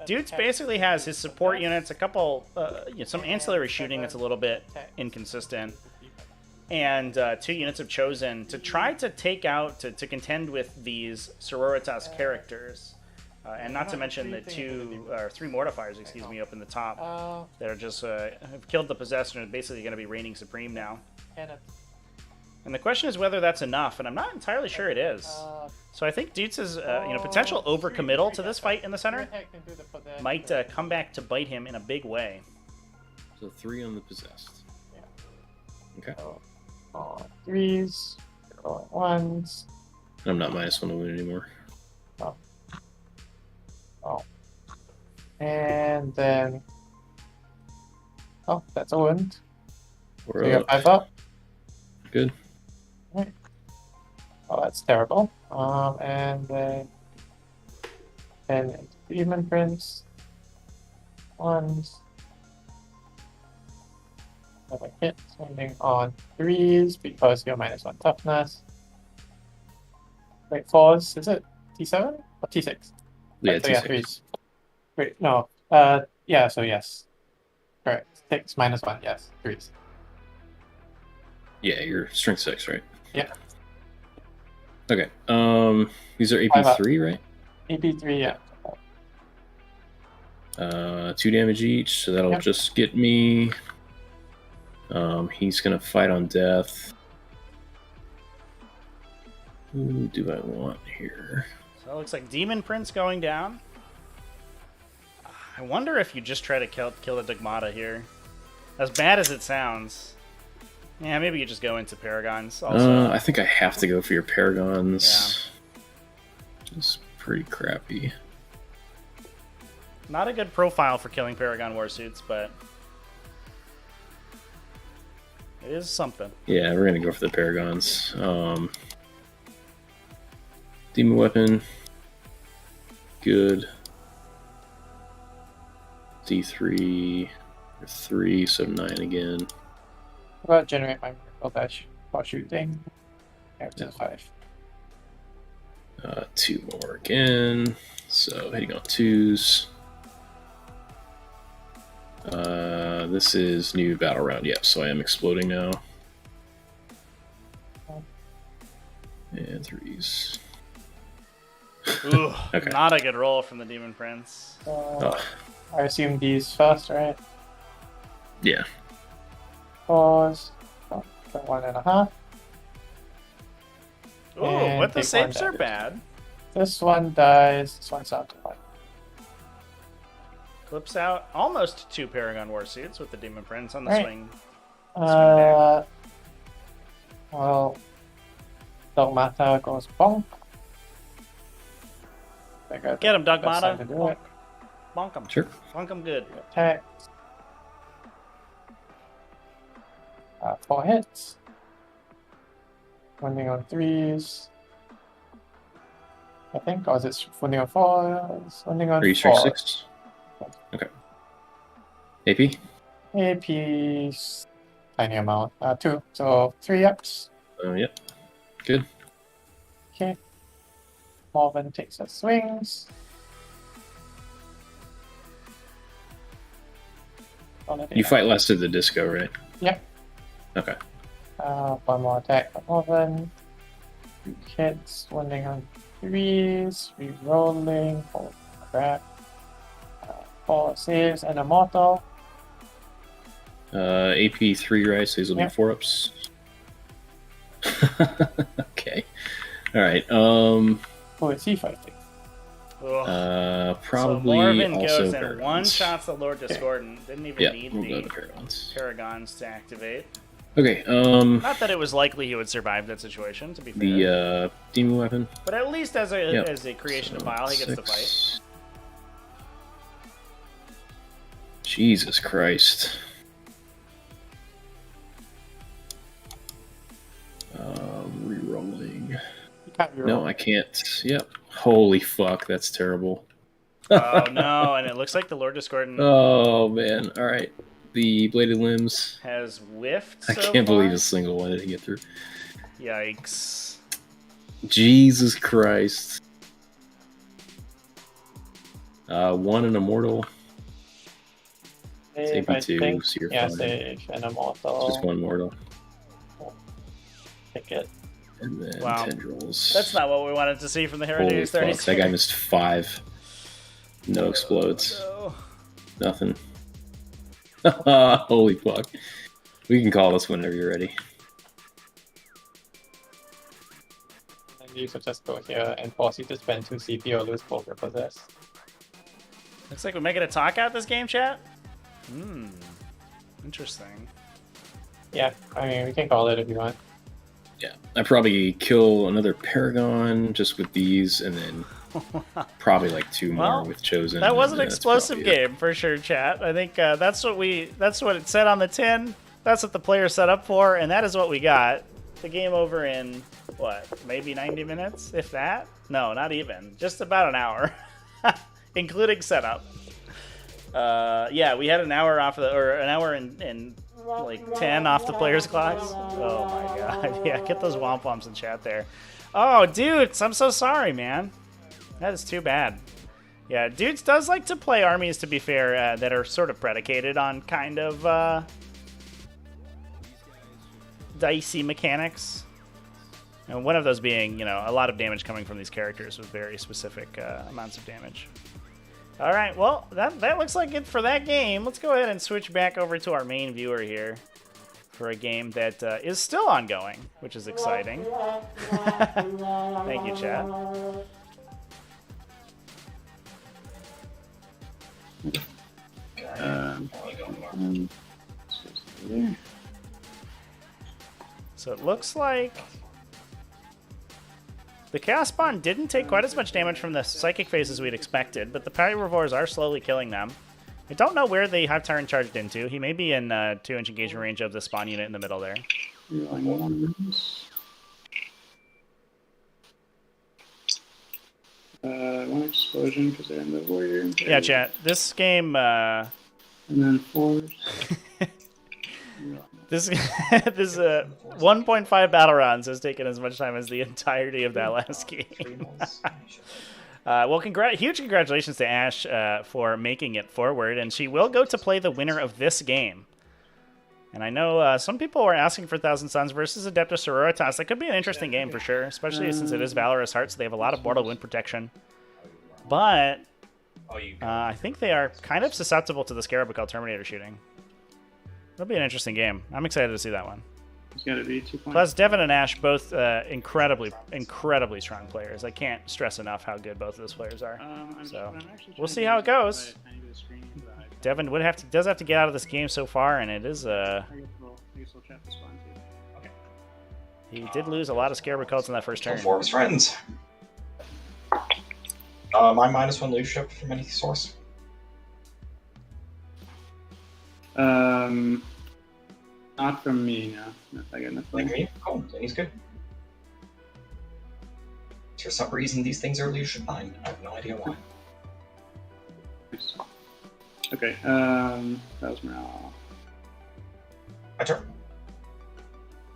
Speaker 1: Dudes basically has his support units, a couple, some ancillary shooting that's a little bit inconsistent, and 2 units of Chosen to try to take out, to contend with these Sororitas characters. And not to mention the 3 Mortifiers, excuse me, up in the top that are just have killed the Possessor and basically going to be reigning supreme now. And the question is whether that's enough, and I'm not entirely sure it is. So I think Dudes' potential overcommittal to this fight in the center might come back to bite him in a big way.
Speaker 5: So 3 on the Possessed.
Speaker 4: Yeah.
Speaker 5: Okay.
Speaker 4: 3s, 1s.
Speaker 5: I'm not -1 to wound anymore.
Speaker 4: Oh. And then Oh, that's a wound.
Speaker 5: We're
Speaker 4: So you're
Speaker 5: up.
Speaker 4: 5 up.
Speaker 5: Good.
Speaker 4: Right. Oh, that's terrible. And then Demon Prince. Ones. Another hit, landing on 3s because you're -1 toughness. Wait, 4s, is it T7 or T6?
Speaker 5: Yeah,
Speaker 4: So yeah,
Speaker 5: T6.
Speaker 4: 3s. Wait, no. Yeah, so yes. Correct. 6 -1, yes, 3s.
Speaker 5: Yeah, you're strength 6, right?
Speaker 4: Yeah.
Speaker 5: Okay. These are
Speaker 4: Five up.
Speaker 5: AP3, right?
Speaker 4: AP3, yeah.
Speaker 5: 2 damage each, so that'll
Speaker 4: Yep.
Speaker 5: just get me. He's gonna fight on death. Who do I want here?
Speaker 1: So it looks like Demon Prince going down. I wonder if you just try to kill the Dogmata here. As bad as it sounds. Yeah, maybe you just go into Paragons also.
Speaker 5: I think I have to go for your Paragons. Yeah. It's pretty crappy.
Speaker 1: Not a good profile for killing Paragon Warsuits, but it is something.
Speaker 5: Yeah, we're gonna go for the Paragons. Demon Weapon. Good. D3. 3, so 9 again.
Speaker 4: How about generate my miracle dash while shooting? Yeah,
Speaker 5: Yeah.
Speaker 4: 5.
Speaker 5: 2 more again. So hitting on 2s. This is new battle round. Yep, so I am exploding now. And 3s.
Speaker 1: Ooh,
Speaker 5: Okay.
Speaker 1: Not a good roll from the Demon Prince.
Speaker 4: I assume these first, right?
Speaker 5: Yeah.
Speaker 4: 4s. Oh, 1.5.
Speaker 1: Ooh,
Speaker 4: And
Speaker 1: what the
Speaker 4: take 1
Speaker 1: saves are
Speaker 4: damage.
Speaker 1: bad.
Speaker 4: This one dies. This one's out to 1.
Speaker 1: Clips out almost 2 Paragon Warsuits with the Demon Prince on the
Speaker 4: Right.
Speaker 1: swing.
Speaker 4: Well, Dogmata goes bonk.
Speaker 1: Get him,
Speaker 4: Best
Speaker 1: Dogmata.
Speaker 4: time to do it.
Speaker 1: Bonk him.
Speaker 5: Sure.
Speaker 1: Bonk him good.
Speaker 4: Attack. 4 hits. Funding on 3s. I think, or is it funding on 4s? Funding on
Speaker 5: Are you strength
Speaker 4: 4.
Speaker 5: 6? Okay. AP?
Speaker 4: AP's tiny amount. 2. So 3 ups.
Speaker 5: Yep. Good.
Speaker 4: Okay. Marvin takes her swings.
Speaker 5: You fight less of the disco, right?
Speaker 4: Yep.
Speaker 5: Okay.
Speaker 4: 1 more attack from Marvin. 2 hits, landing on 3s, re-rolling. Holy crap. 4 saves and a mortal.
Speaker 5: AP3, right? So these will be
Speaker 4: Yep.
Speaker 5: 4 ups. Okay. Alright.
Speaker 4: Who is he fighting?
Speaker 1: Ugh.
Speaker 5: Probably
Speaker 1: so Marvin
Speaker 5: also
Speaker 1: goes and
Speaker 5: Paragons.
Speaker 1: one-shots the Lord Discordant. Didn't even
Speaker 5: Yeah,
Speaker 1: need
Speaker 5: we'll go
Speaker 1: the
Speaker 5: to Paragons.
Speaker 1: Paragons to activate.
Speaker 5: Okay,
Speaker 1: Not that it was likely he would survive that situation, to be fair.
Speaker 5: the demon weapon.
Speaker 1: But at least as a
Speaker 5: Yep.
Speaker 1: as a creation of
Speaker 5: So,
Speaker 1: bile, he gets to fight.
Speaker 5: 6. Jesus Christ. Rerolling.
Speaker 4: You can't reroll.
Speaker 5: No, I can't. Yep. Holy fuck, that's terrible.
Speaker 1: Oh no, and it looks like the Lord Discordant
Speaker 5: Oh man. Alright. The bladed limbs.
Speaker 1: has whiffed.
Speaker 5: I
Speaker 1: so
Speaker 5: can't believe
Speaker 1: far.
Speaker 5: a single one didn't get through.
Speaker 1: Yikes.
Speaker 5: Jesus Christ. 1 and immortal.
Speaker 4: Save,
Speaker 5: AP2,
Speaker 4: I think.
Speaker 5: so you're
Speaker 4: Yeah,
Speaker 5: fine.
Speaker 4: save and a mortal.
Speaker 5: Just 1 mortal.
Speaker 4: Take it.
Speaker 5: And then
Speaker 1: Wow.
Speaker 5: tendrils.
Speaker 1: That's not what we wanted to see from the
Speaker 5: Holy
Speaker 1: Herodias
Speaker 5: fuck,
Speaker 1: 32.
Speaker 5: that guy missed 5. No explodes.
Speaker 1: No.
Speaker 5: Nothing. Holy fuck. We can call this whenever you're ready.
Speaker 4: And you could just go here and force you to spend 2 CP or lose both your possess.
Speaker 1: Looks like we're making a talk out this game, chat. Interesting.
Speaker 4: Yeah, I mean, we can call it if you want.
Speaker 5: Yeah. I probably kill another Paragon just with these and then Probably like 2 more
Speaker 1: Well,
Speaker 5: with Chosen.
Speaker 1: That was
Speaker 5: and
Speaker 1: an
Speaker 5: that's
Speaker 1: explosive
Speaker 5: probably it.
Speaker 1: game for sure, chat. I think that's what it said on the tin. That's what the player set up for, and that is what we got. The game over in what? Maybe 90 minutes, if that? No, not even. Just about an hour, including setup. Yeah, we had an hour off an hour and like 10 off the players' clocks. Oh my god. Yeah, get those womp womps in chat there. Oh, dudes, I'm so sorry, man. That is too bad. Yeah, dudes does like to play armies, to be fair, that are sort of predicated on kind of dicey mechanics. And one of those being, a lot of damage coming from these characters with very specific amounts of damage. All right, well, that looks like it for that game. Let's go ahead and switch back over to our main viewer here for a game that is still ongoing, which is exciting. Thank you, chat. So it looks like the Chaos Spawn didn't take quite as much damage from the Psychic Phase as we'd expected, but the Pyrivores are slowly killing them. I don't know where the Hive Tyrant charged into. He may be in 2-inch engagement range of the spawn unit in the middle there.
Speaker 3: One explosion because they're in the warrior.
Speaker 1: Yeah, chat. This game...
Speaker 3: And then 4.
Speaker 1: This 1.5 battle rounds has taken as much time as the entirety of that last game. Well, huge congratulations to Ash for making it forward, and she will go to play the winner of this game. And I know some people were asking for Thousand Suns versus Adeptus Sororitas. That could be an interesting game for sure, especially since it is Valorous Heart, so they have a lot of mortal wound protection. But I think they are kind of susceptible to the Scarab Terminator shooting. It'll be an interesting game. I'm excited to see that one.
Speaker 3: It's got to be 2 points.
Speaker 1: Plus, Devin and Ash, both incredibly strong players. I can't stress enough how good both of those players are. So we'll see how it goes. Devin does have to get out of this game so far, and it is he did lose a lot of Scarab cults in that first turn.
Speaker 2: 4 of his friends. My -1 leadership from any source.
Speaker 3: Not from me, no. Not I got nothing.
Speaker 2: Like me? Cool, then he's good. For some reason, these things are leadership 9. I have no idea why.
Speaker 3: Nice. Okay, that was morale.
Speaker 2: My turn.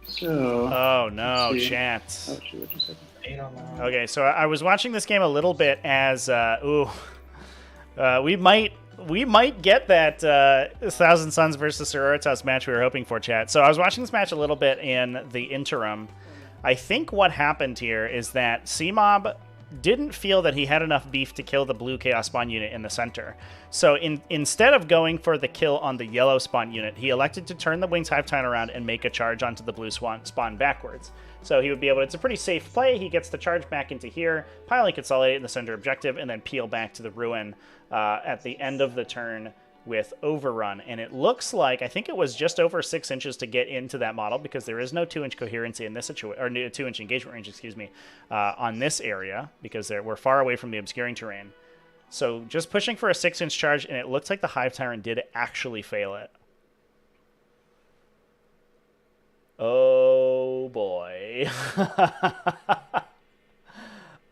Speaker 3: So...
Speaker 1: Oh no,
Speaker 3: let's see.
Speaker 1: chat.
Speaker 3: Oh, shoot, what'd you say?
Speaker 2: 8 on that.
Speaker 1: Okay, so I was watching this game a little bit as we might get that Thousand Suns versus Sororitas match we were hoping for, chat. So I was watching this match a little bit in the interim. I think what happened here is that C-Mob didn't feel that he had enough beef to kill the blue Chaos Spawn unit in the center. So instead of going for the kill on the yellow spawn unit, he elected to turn the Wings Hive Tyrant around and make a charge onto the blue spawn backwards. So he would be able to, it's a pretty safe play. He gets the charge back into here, piling Consolidate in the center objective, and then peel back to the Ruin at the end of the turn with Overrun. And it looks like, I think it was just over 6 inches to get into that model because there is no 2-inch coherency in this situation, or 2-inch engagement range, excuse me, on this area because we're far away from the obscuring terrain. So just pushing for a 6-inch charge, and it looks like the Hive Tyrant did actually fail it. Oh boy.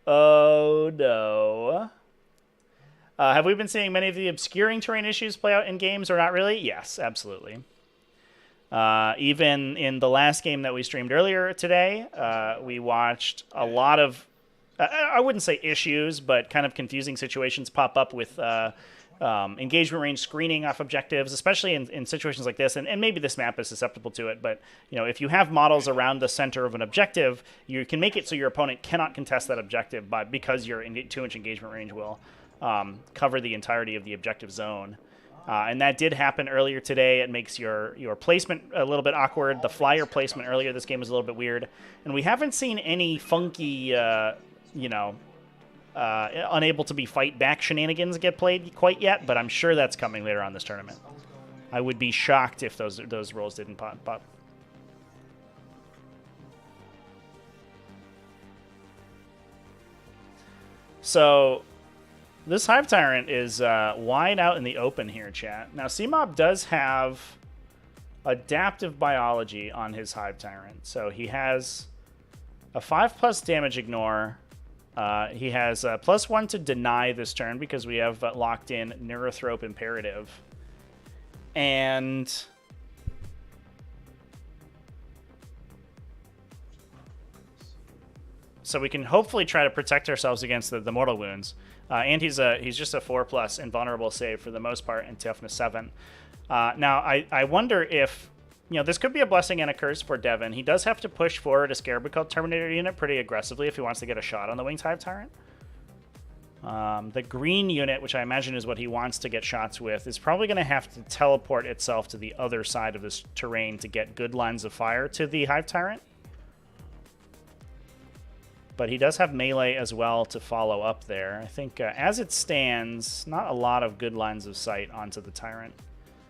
Speaker 1: Oh no. Have we been seeing many of the obscuring terrain issues play out in games or not really? Yes, absolutely. Even in the last game that we streamed earlier today, we watched a lot of, I wouldn't say issues, but kind of confusing situations pop up with engagement range screening off objectives, especially in situations like this. And maybe this map is susceptible to it, but if you have models around the center of an objective, you can make it so your opponent cannot contest that objective because your 2-inch engagement range will cover the entirety of the objective zone. And that did happen earlier today. It makes your placement a little bit awkward. The flyer placement earlier this game was a little bit weird. And we haven't seen any funky, unable to be fight back shenanigans get played quite yet, but I'm sure that's coming later on this tournament. I would be shocked if those rolls didn't pop. So this Hive Tyrant is wide out in the open here, chat. Now, CMOB does have adaptive biology on his Hive Tyrant. So he has a 5+ damage ignore. He has a +1 to deny this turn because we have locked in Neurothrope Imperative. And so we can hopefully try to protect ourselves against the mortal wounds. And he's just a 4+ invulnerable save for the most part and toughness 7. Now, I wonder if, this could be a blessing and a curse for Devin. He does have to push forward a Scarab called Terminator unit pretty aggressively if he wants to get a shot on the Winged Hive Tyrant. The green unit, which I imagine is what he wants to get shots with, is probably going to have to teleport itself to the other side of this terrain to get good lines of fire to the Hive Tyrant. But he does have melee as well to follow up there. I think as it stands, not a lot of good lines of sight onto the Tyrant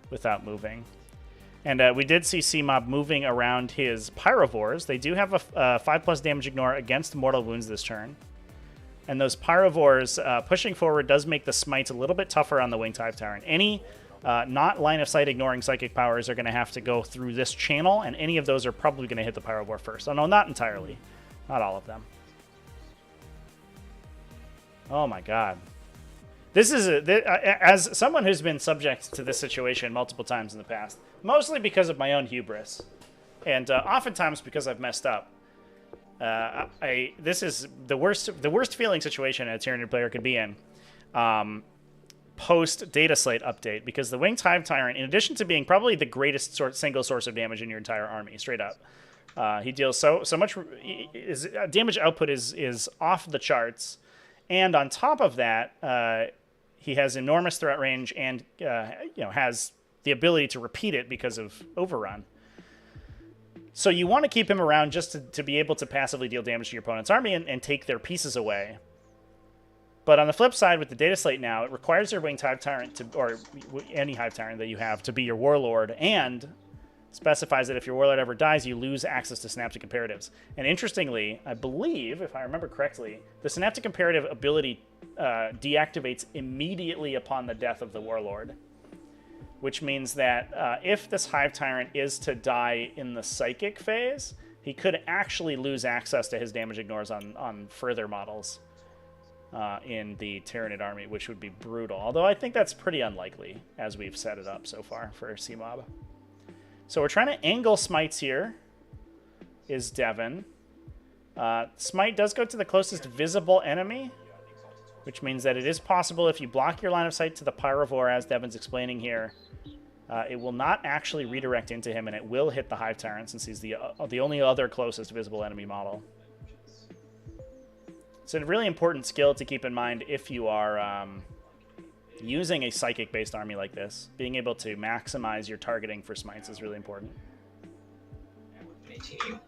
Speaker 1: without moving. And we did see CMOB moving around his Pyrovores. They do have a 5+ damage ignore against mortal wounds this turn. And those Pyrovores pushing forward does make the smites a little bit tougher on the Winged Hive Tyrant. Any not line of sight ignoring psychic powers are going to have to go through this channel, and any of those are probably going to hit the Pyrovore first. Oh, no, not entirely. Not all of them. Oh my god. This is, as someone who's been subject to this situation multiple times in the past, mostly because of my own hubris, and oftentimes because I've messed up, this is the worst feeling situation a Tyranid player could be in post data slate update, because the Winged Hive Tyrant, in addition to being probably the greatest single source of damage in your entire army, straight up, he deals so much. His damage output is off the charts. And on top of that, he has enormous threat range and has the ability to repeat it because of Overrun. So you want to keep him around just to be able to passively deal damage to your opponent's army and take their pieces away. But on the flip side, with the data slate now, it requires your Winged Hive Tyrant or any Hive Tyrant that you have to be your Warlord, and specifies that if your Warlord ever dies, you lose access to Synaptic Imperatives. And interestingly, I believe, if I remember correctly, the Synaptic Imperative ability deactivates immediately upon the death of the Warlord. Which means that if this Hive Tyrant is to die in the Psychic phase, he could actually lose access to his damage ignores on further models in the Tyranid army, which would be brutal. Although I think that's pretty unlikely, as we've set it up so far for CMOB. So we're trying to angle smites here, is Devin. Smite does go to the closest visible enemy, which means that it is possible if you block your line of sight to the Pyrovore, as Devin's explaining here, it will not actually redirect into him, and it will hit the Hive Tyrant since he's the only other closest visible enemy model. It's a really important skill to keep in mind if you are using a psychic-based army like this. Being able to maximize your targeting for smites is really important.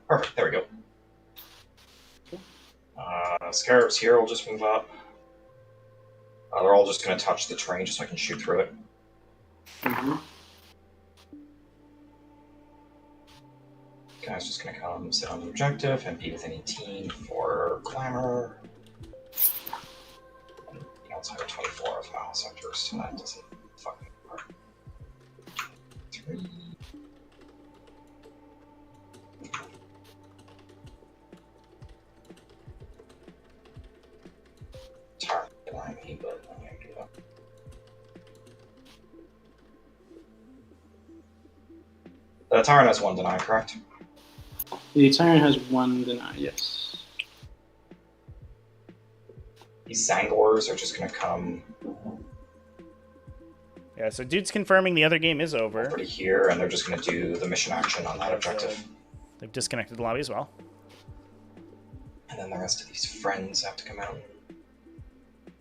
Speaker 2: Perfect, there we go. Scarabs here will just move up. They're all just going to touch the terrain just so I can shoot through it.
Speaker 3: Mm-hmm.
Speaker 2: Guy's just going to come sit on the objective and be within 18 for Glamour. Outside of 24 of Foul Sectors, so that doesn't fucking work. 3. Tired of denying me, but I'm going to do that. The Tyrant has 1 deny, correct?
Speaker 3: The Tyrant has 1 deny, yes.
Speaker 2: These Zangors are just going to come
Speaker 1: Yeah, so dude's confirming the other game is over.
Speaker 2: over to here, and they're just going to do the mission action on that objective.
Speaker 1: They've disconnected the lobby as well.
Speaker 2: And then the rest of these friends have to come out and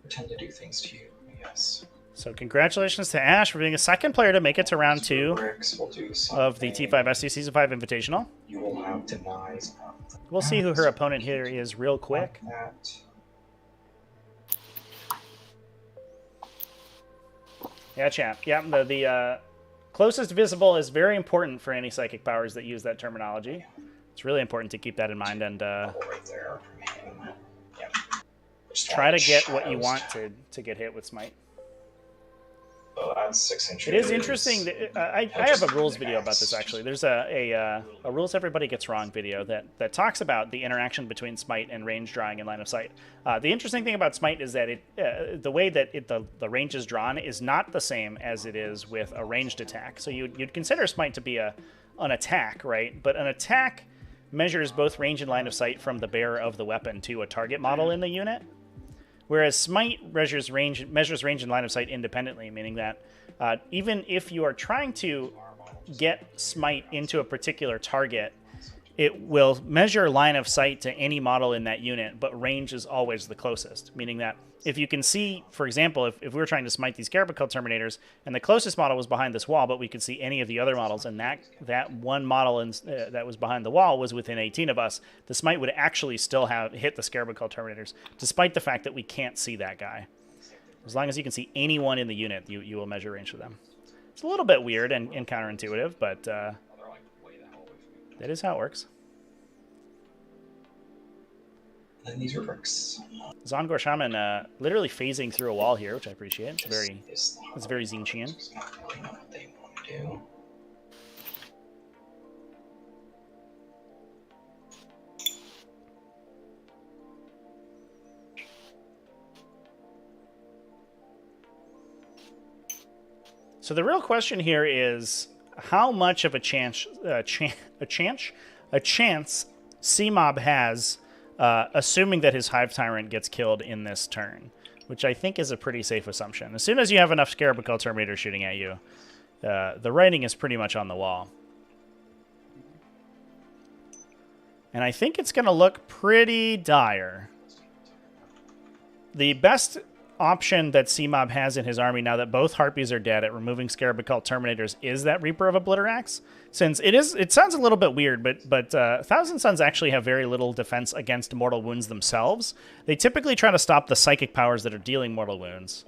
Speaker 2: pretend to do things to you, I guess.
Speaker 1: So congratulations to Ash for being the second player to make it to round 2 of the T5S2 Season 5 Invitational.
Speaker 2: You will have denies.
Speaker 1: We'll see who her opponent here is real quick.
Speaker 2: That.
Speaker 1: Yeah, champ. Yeah, the closest visible is very important for any psychic powers that use that terminology. It's really important to keep that in mind. And
Speaker 2: Right there from him. Yep.
Speaker 1: try to get what you want to get hit with Smite.
Speaker 2: So that's 6 inches.
Speaker 1: It is interesting. That, I have a rules video about this, actually. There's a rules everybody gets wrong video that talks about the interaction between Smite and range drawing and line of sight. The interesting thing about Smite is that the way that the range is drawn is not the same as it is with a ranged attack. So you'd consider Smite to be an attack, right? But an attack measures both range and line of sight from the bearer of the weapon to a target model in the unit. Whereas Smite measures range and line of sight independently, meaning that even if you are trying to get Smite into a particular target, it will measure line of sight to any model in that unit, but range is always the closest, meaning that if you can see, for example, if we were trying to smite these Carapacal Terminators, and the closest model was behind this wall, but we could see any of the other models, and that one model that was behind the wall was within 18 of us, the smite would actually still hit the Carapacal Terminators, despite the fact that we can't see that guy. As long as you can see anyone in the unit, you will measure range for them. It's a little bit weird and counterintuitive, but that is how it works.
Speaker 2: And these are bricks.
Speaker 1: Zongor Shaman literally phasing through a wall here, which I appreciate. It's very Xingqian.
Speaker 2: Really know what they want to do.
Speaker 1: So the real question here is how much of a chance C-Mob has, assuming that his Hive Tyrant gets killed in this turn, which I think is a pretty safe assumption. As soon as you have enough Carapacal Terminator shooting at you, the writing is pretty much on the wall. And I think it's going to look pretty dire. The best option that C-Mob has in his army now that both Harpies are dead at removing Carapacal Terminators is that Reaper of Obliterax. Since it sounds a little bit weird, but Thousand Suns actually have very little defense against mortal wounds themselves. They typically try to stop the psychic powers that are dealing mortal wounds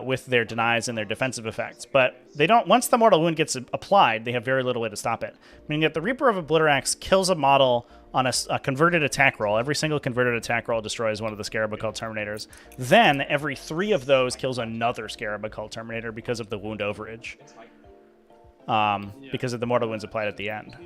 Speaker 1: with their denies and their defensive effects. But they don't. Once the mortal wound gets applied, they have very little way to stop it. Meaning that the Reaper of Obliterax kills a model on a converted attack roll. Every single converted attack roll destroys one of the Carapacal Terminators. Then every 3 of those kills another Carapacal Terminator because of the wound overage. Because of the mortal wounds applied at the end.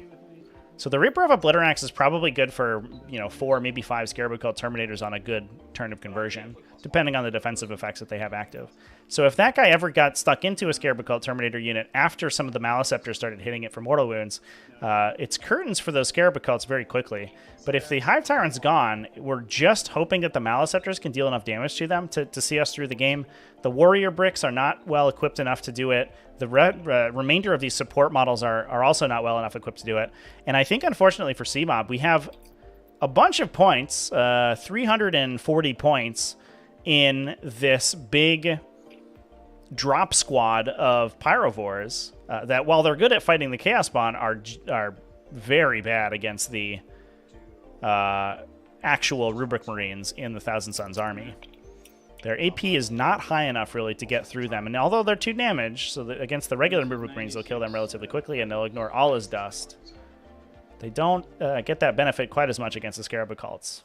Speaker 1: So the Reaper of Obliterax is probably good for 4, maybe 5 Carapacal Terminators on a good turn of conversion, depending on the defensive effects that they have active. So if that guy ever got stuck into a Carapacal Terminator unit after some of the Maliceptors started hitting it for mortal wounds, it's curtains for those Carapacals very quickly. But if the Hive Tyrant's gone, we're just hoping that the Maliceptors can deal enough damage to them to see us through the game. The Warrior Bricks are not well equipped enough to do it. The remainder of these support models are also not well enough equipped to do it. And I think, unfortunately for C-Mob, we have a bunch of points, 340 points, in this big drop squad of Pyrovores that, while they're good at fighting the Chaos Spawn, are very bad against the actual Rubric Marines in the Thousand Suns army. Their AP is not high enough, really, to get through them. And although they're 2 damage, so that against the regular Rubric Marines, they'll kill them relatively quickly, and they'll ignore all his dust. They don't get that benefit quite as much against the Scaraboccults.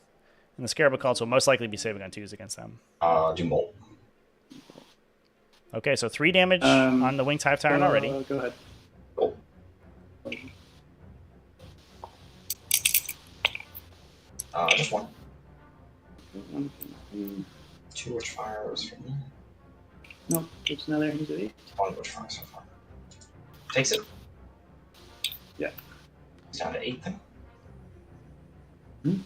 Speaker 1: And the Scaraboccults will most likely be saving on 2s against them.
Speaker 2: Do Molt.
Speaker 1: Okay, so 3 damage on the Winged Hive Tyrant already.
Speaker 3: Go ahead.
Speaker 2: Cool. Just 1. 2 witch fires from me.
Speaker 3: Nope, it's another. He's at 8.
Speaker 2: 1 witch fire so far. Takes it.
Speaker 3: Yeah.
Speaker 2: It's down to 8 then.
Speaker 3: Hmm?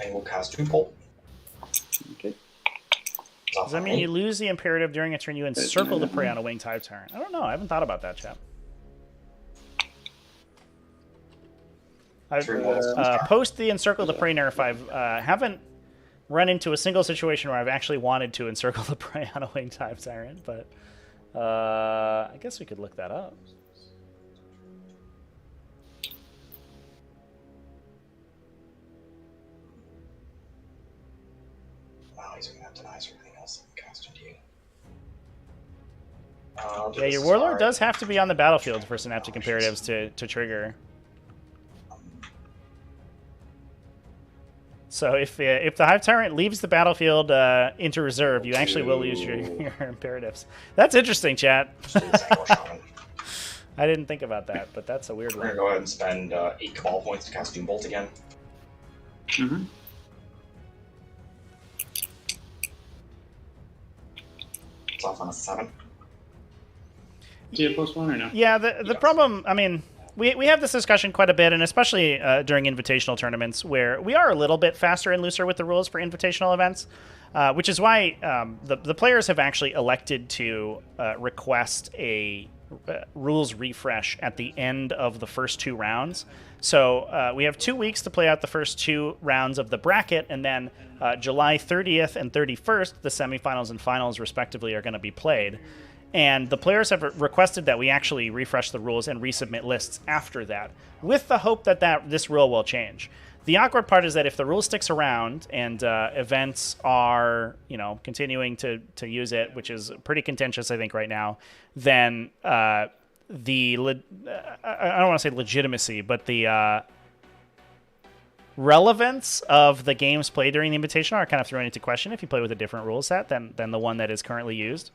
Speaker 2: And we'll cast 2 Bolt.
Speaker 3: Okay.
Speaker 1: Does that mean you lose the Imperative during a turn you encircle the prey on a Winged Hive Tyrant? I don't know. I haven't thought about that, chap. Post the Encircle the Prey nerf, I haven't run into a single situation where I've actually wanted to encircle the prey on a Winged Hive Tyrant, but I guess we could look that up.
Speaker 2: Wow, he's going to have to deny everything else I'm casting to you.
Speaker 1: Yeah, your Warlord does have to be on the battlefield for Synaptic Imperatives to trigger. So if the Hive Tyrant leaves the battlefield into reserve, you actually will lose your imperatives. That's interesting, chat. I didn't think about that, but that's a weird
Speaker 2: We're
Speaker 1: one.
Speaker 2: gonna go ahead and spend 8 Cabal points to cast Doombolt again.
Speaker 3: Mm-hmm.
Speaker 2: It's off on a 7.
Speaker 3: Do you have +1 or no?
Speaker 1: Yeah, the problem, I mean, we have this discussion quite a bit, and especially during invitational tournaments, where we are a little bit faster and looser with the rules for invitational events, which is why the players have actually elected to request a rules refresh at the end of the first 2 rounds. So we have 2 weeks to play out the first 2 rounds of the bracket, and then July 30th and 31st, the semifinals and finals, respectively, are going to be played. And the players have requested that we actually refresh the rules and resubmit lists after that, with the hope that this rule will change. The awkward part is that if the rule sticks around and events are, continuing to use it, which is pretty contentious, I think, right now, then I don't want to say legitimacy, but the relevance of the games played during the Invitational are kind of thrown into question if you play with a different rule set than the one that is currently used.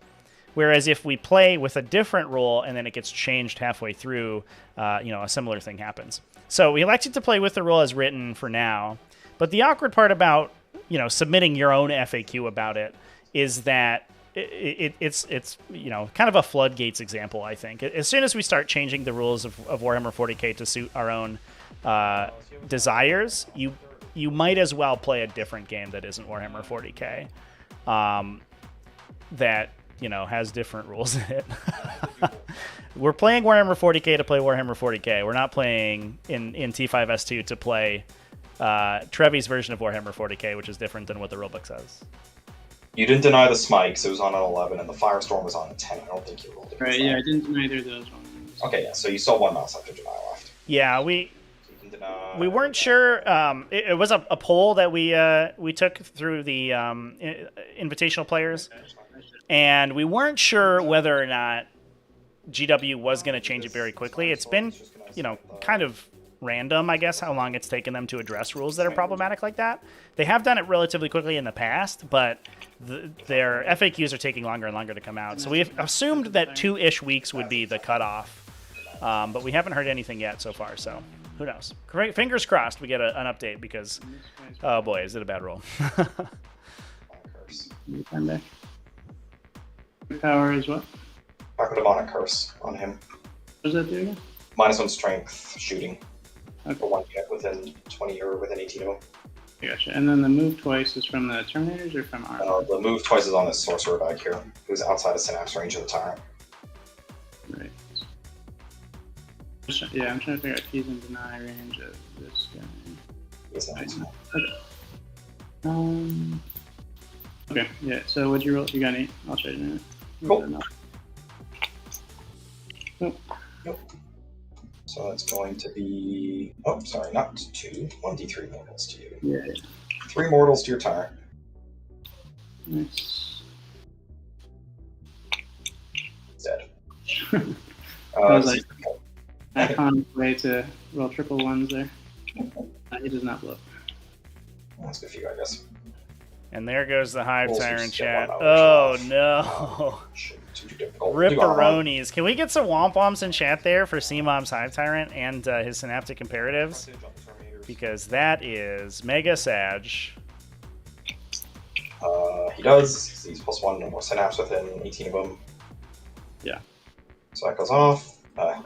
Speaker 1: Whereas if we play with a different rule and then it gets changed halfway through, a similar thing happens. So we elected to play with the rule as written for now. But the awkward part about, submitting your own FAQ about it is that it's kind of a floodgates example, I think. As soon as we start changing the rules of Warhammer 40k to suit our own desires, you might as well play a different game that isn't Warhammer 40k. That has different rules in it. We're playing Warhammer 40k to play Warhammer 40k. We're not playing in T5S2 to play Trevi's version of Warhammer 40k, which is different than what the rulebook says.
Speaker 2: You didn't deny the Smikes. It was on an 11, and the Firestorm was on a 10. I don't think you rolled it.
Speaker 3: Right, yeah, I didn't deny either of those ones.
Speaker 2: Okay, yeah, so you still have 1 mouse after denial left.
Speaker 1: Yeah,
Speaker 2: So you can deny...
Speaker 1: we weren't sure. It was a poll that we took through the invitational players, and we weren't sure whether or not GW was going to change it very quickly. It's been, kind of random, I guess, how long it's taken them to address rules that are problematic like that. They have done it relatively quickly in the past, but their FAQs are taking longer and longer to come out. So we've assumed that 2-ish weeks would be the cutoff, but we haven't heard anything yet so far, so who knows? Fingers crossed we get an update, because, oh boy, is it a bad rule.
Speaker 3: Power is what?
Speaker 2: Back with Demonic Curse on him.
Speaker 3: What does that do again?
Speaker 2: -1 strength shooting.
Speaker 3: Okay.
Speaker 2: For 1 unit within 20 or within 18 of them.
Speaker 3: Gotcha. And then the move twice is from the Terminators or from our?
Speaker 2: The move twice is on this sorcerer back here, who's outside of synapse range of the Tyrant.
Speaker 3: Right. Yeah, I'm trying to figure out if he's in deny range of this guy.
Speaker 2: He's not.
Speaker 3: Okay. Okay, yeah, so what'd you roll? You got 8? I'll trade in a minute.
Speaker 2: Cool.
Speaker 3: Nope.
Speaker 2: Nope. So that's going to be... Oh, sorry, not 2. 1d3 mortals to you.
Speaker 3: Yeah.
Speaker 2: 3 mortals to your Tyrant.
Speaker 3: Nice.
Speaker 2: Dead.
Speaker 3: I was like, iconic way to roll triple 1s there. He does not blow.
Speaker 2: That's good for you, I guess.
Speaker 1: And there goes the Hive
Speaker 2: Rolls
Speaker 1: Tyrant
Speaker 2: just
Speaker 1: chat.
Speaker 2: get 1
Speaker 1: Oh
Speaker 2: off.
Speaker 1: no.
Speaker 2: Too difficult. You got 1.
Speaker 1: Ripperonis. Can we get some womp-woms in chat there for C-Mom's Hive Tyrant and his Synaptic Imperatives? Because that is mega sag.
Speaker 2: He does. He's +1, no more synapse within 18 of them.
Speaker 3: Yeah.
Speaker 2: So that goes off.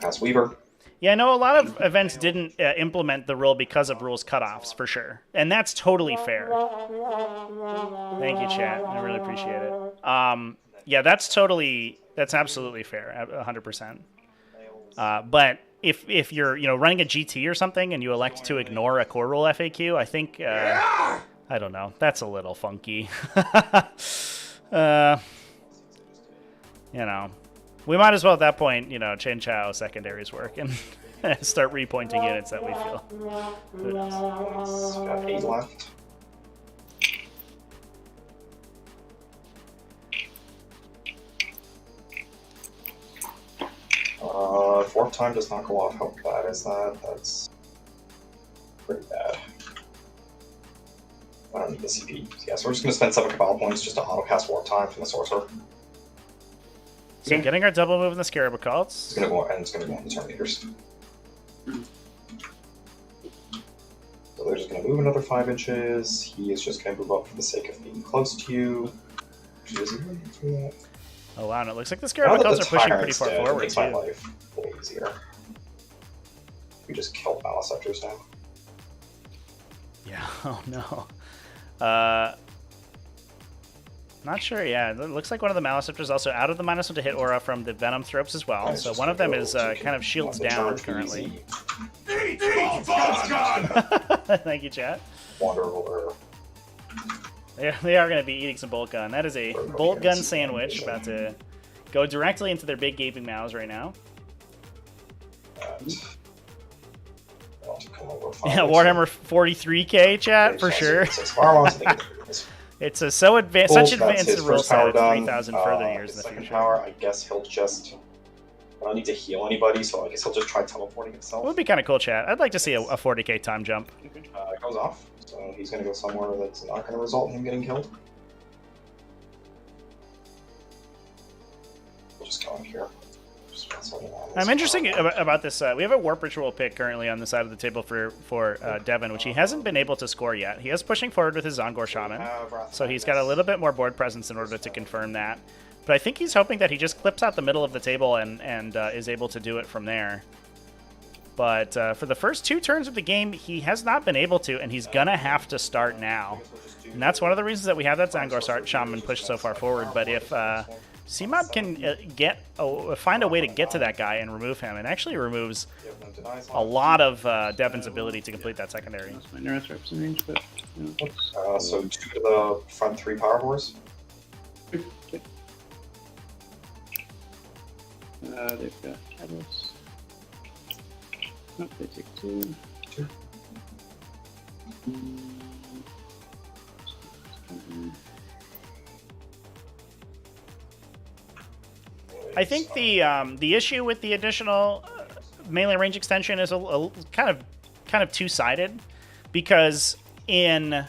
Speaker 2: Cast Weaver.
Speaker 1: Yeah, I know a lot of events didn't implement the rule because of rules cutoffs, for sure. And that's totally fair. Thank you, chat. I really appreciate it. Yeah, that's absolutely fair, 100%. But if you're running a GT or something and you elect to ignore a core rule FAQ, I think, I don't know, that's a little funky. We might as well at that point, change how secondaries work and start repointing units that we feel. Who knows?
Speaker 2: Got 8 left. Fourth time does not go off. How bad is that? That's pretty bad. I don't need the CP. Yeah, so we're just going to spend 7 Cabal points just to auto-cast Warp Time from the Sorcerer.
Speaker 1: So getting our double move in the Scarab Occults.
Speaker 2: It's going to go, and it's going to go on the Terminators. So they're just going to move another 5 inches. He is just going to move up for the sake of being close to you.
Speaker 1: Oh wow, and it looks like the Scarab Occults are pushing pretty far forward,
Speaker 2: it makes my
Speaker 1: too.
Speaker 2: life a little easier. We just killed Maliceptors now.
Speaker 1: Yeah, oh no. Not sure, yeah. It looks like one of the Maliceptors also out of the -1 to hit aura from the Venom Thropes as well.
Speaker 2: Nice,
Speaker 1: So
Speaker 2: just
Speaker 1: one of them is
Speaker 2: go
Speaker 1: kind of shields down currently.
Speaker 2: Easy.
Speaker 1: Thank you, chat.
Speaker 2: Wander over.
Speaker 1: They are going to be eating some bolt gun. That is a bolt gun sandwich about to go directly into their big gaping mouths right now. Yeah, Warhammer 43k chat for sure. It's a such advanced rule set. It's 3,000 further years in the
Speaker 2: second
Speaker 1: future.
Speaker 2: power, I guess he'll just. I don't need to heal anybody, so I guess he'll just try teleporting himself.
Speaker 1: It would be kind of cool, chat. I'd like to see a 40k time jump.
Speaker 2: It goes off, so he's going to go somewhere that's not going to result in him getting killed. We'll just go up here.
Speaker 1: I'm interested about this. We have a Warp Ritual pick currently on the side of the table for Devin, which he hasn't been able to score yet. He is pushing forward with his Zongor Shaman, so he's got a little bit more board presence in order to confirm that. But I think he's hoping that he just clips out the middle of the table and is able to do it from there. But for the first 2 turns of the game, he has not been able to, and he's going to have to start now. And that's one of the reasons that we have that Zongor Shaman pushed so far forward. But if CMOB can find a way to get to that guy and remove him, it actually removes a lot of Devin's ability to complete that secondary.
Speaker 3: My Neurothreps in range, but
Speaker 2: so 2 to the front 3 power wars.
Speaker 3: okay. They've got Catalyst. Nope, they take 2.
Speaker 1: I think the issue with the additional melee range extension is a kind of two-sided, because in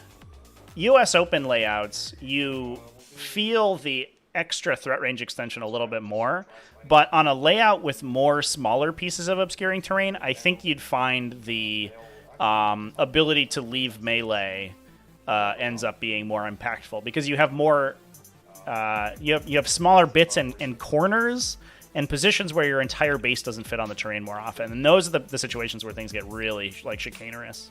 Speaker 1: US Open layouts you feel the extra threat range extension a little bit more, but on a layout with more smaller pieces of obscuring terrain, I think you'd find the ability to leave melee ends up being more impactful, because you have more. You have smaller bits and corners and positions where your entire base doesn't fit on the terrain more often, and those are the situations where things get really like chicanerous.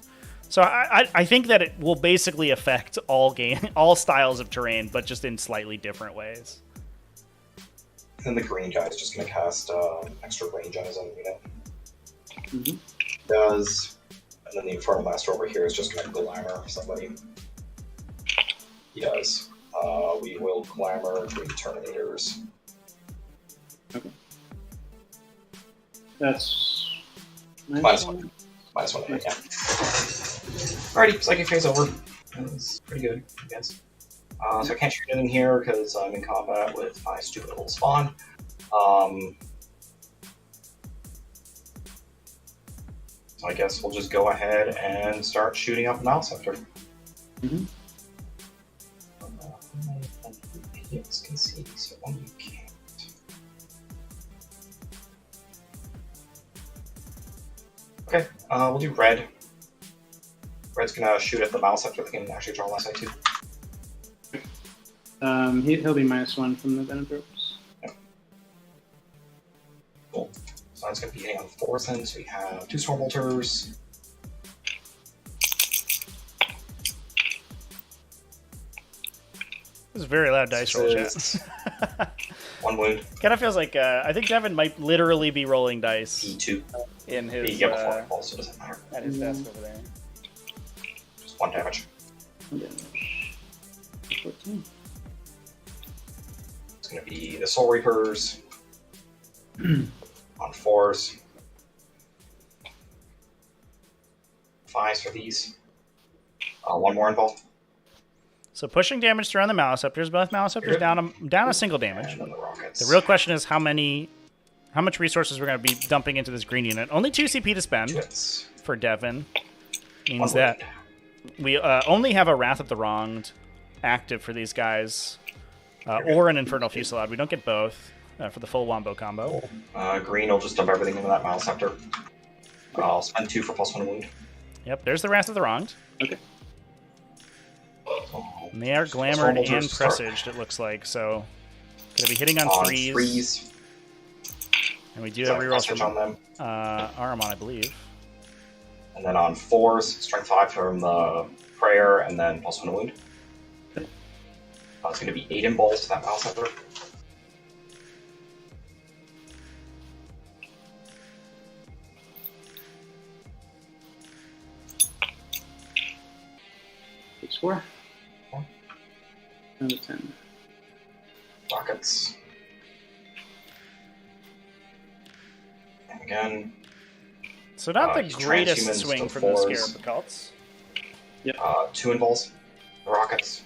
Speaker 1: So I think that it will basically affect all styles of terrain, but just in slightly different ways.
Speaker 2: Then the green guy is just going to cast extra range on his own unit. Does, and then the Infernal Master over here is just going to glamour somebody. He does. We will glamour 3 Terminators.
Speaker 3: Okay. That's
Speaker 2: -1. -1, yeah. Alrighty, Psychic Phase over. That's pretty good, I guess. So I can't shoot anything here because I'm in combat with my stupid little spawn. So I guess we'll just go ahead and start shooting up Maliceptor. Idiots can see, so one you can't. Okay, we'll do red. Red's gonna shoot at the Maliceptor. They can actually draw left side too.
Speaker 3: He'll be -1 from the Venom Thropes.
Speaker 2: Cool. So it's gonna be hitting on 4 then, so we have 2 Storm Bolters.
Speaker 1: This is a very loud dice roll, chat.
Speaker 2: 1 wound.
Speaker 1: Kind of feels like I think Devin might literally be rolling dice
Speaker 2: E2.
Speaker 1: in his
Speaker 2: He before he falls, so it doesn't matter.
Speaker 1: at his desk over there.
Speaker 2: Just 1 damage.
Speaker 3: 1 damage. 14.
Speaker 2: It's gonna be the Soul Reapers on 4s. 5s for these. 1 more involved.
Speaker 1: So pushing damage through on the Maliceptors. Both Maliceptors down a single damage.
Speaker 2: And then the rockets.
Speaker 1: The real question is how much resources we're going to be dumping into this green unit. Only 2 CP to spend
Speaker 2: Hits.
Speaker 1: for Devin. Means
Speaker 2: 1
Speaker 1: that
Speaker 2: wound.
Speaker 1: We only have a Wrath of the Wronged active for these guys, or an Infernal Fusillade. We don't get both for the full Wombo combo.
Speaker 2: Green will just dump everything into that Malesceptor. I'll spend 2 for +1 wound.
Speaker 1: Yep, there's the Wrath of the Wronged.
Speaker 3: Okay.
Speaker 1: And they are glamored and presaged, it looks like, so gonna be hitting on threes. And we do have rerolls from
Speaker 2: on them.
Speaker 1: Aramon, I believe.
Speaker 2: And then on 4s, strength 5 from the prayer, and then +1 wound. It's going to be 8 in balls to that Malesceptor.
Speaker 3: Takes 4. Down to 10.
Speaker 2: Rockets. And again.
Speaker 1: So not the greatest
Speaker 2: transhumans
Speaker 1: swing
Speaker 2: to
Speaker 1: from the
Speaker 2: 4s.
Speaker 1: Scarab Cults.
Speaker 3: Yep.
Speaker 2: 2 in balls. The rockets.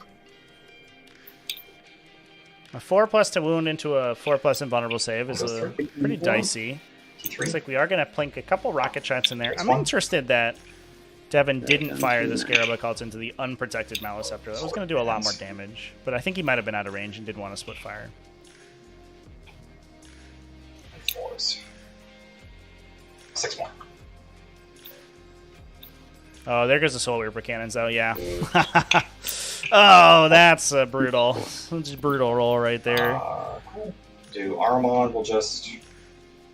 Speaker 1: A 4+ to wound into a 4+ invulnerable save is pretty dicey.
Speaker 2: T3.
Speaker 1: Looks like we are going to plink a couple rocket shots in there.
Speaker 2: Next
Speaker 1: I'm
Speaker 2: one.
Speaker 1: interested that Devin didn't fire the Scarab Cults into the unprotected Malesceptor. That was going to do a lot more damage, but I think he might have been out of range and didn't want to split fire.
Speaker 2: And 4s. 6 more.
Speaker 1: Oh, there goes the Soul Reaper Cannons, though, yeah. Oh, that's brutal. That's a brutal roll right there.
Speaker 2: Cool. Do Aramon will just...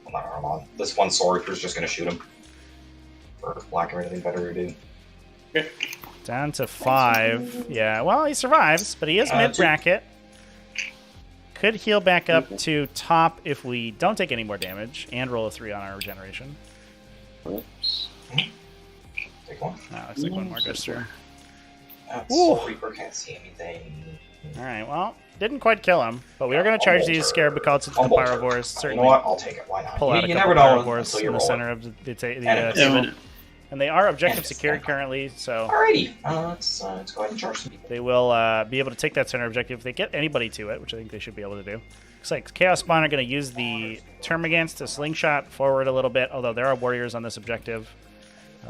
Speaker 2: Well, not Aramon. This one Sword Reaper's just going to shoot him. For lack of anything better to do.
Speaker 3: Okay.
Speaker 1: Down to 5. Yeah, well, he survives, but he is mid-bracket. Could heal back up to top if we don't take any more damage, and roll a 3 on our regeneration.
Speaker 3: Oops.
Speaker 2: Take 1.
Speaker 1: Looks like one more goes through.
Speaker 2: Soul Reaper can't see anything.
Speaker 1: Alright, well, didn't quite kill him, but we are going to charge these Scarab Cults into the Pyrovores.
Speaker 2: You know
Speaker 1: Certainly
Speaker 2: what? I'll take it. Why not?
Speaker 1: pull out a
Speaker 2: you
Speaker 1: couple
Speaker 2: never know
Speaker 1: Pyrovores
Speaker 2: until you
Speaker 1: in the
Speaker 2: roll
Speaker 1: center
Speaker 2: it.
Speaker 1: of the table.
Speaker 3: Yeah,
Speaker 1: And they are objective
Speaker 2: Yes.
Speaker 1: secured currently, so
Speaker 2: Alrighty. Let's go ahead and charge some people.
Speaker 1: they will be able to take that center objective if they get anybody to it, which I think they should be able to do. Looks like Chaos Spawn are going to use the Termagants to slingshot forward a little bit, although there are warriors on this objective.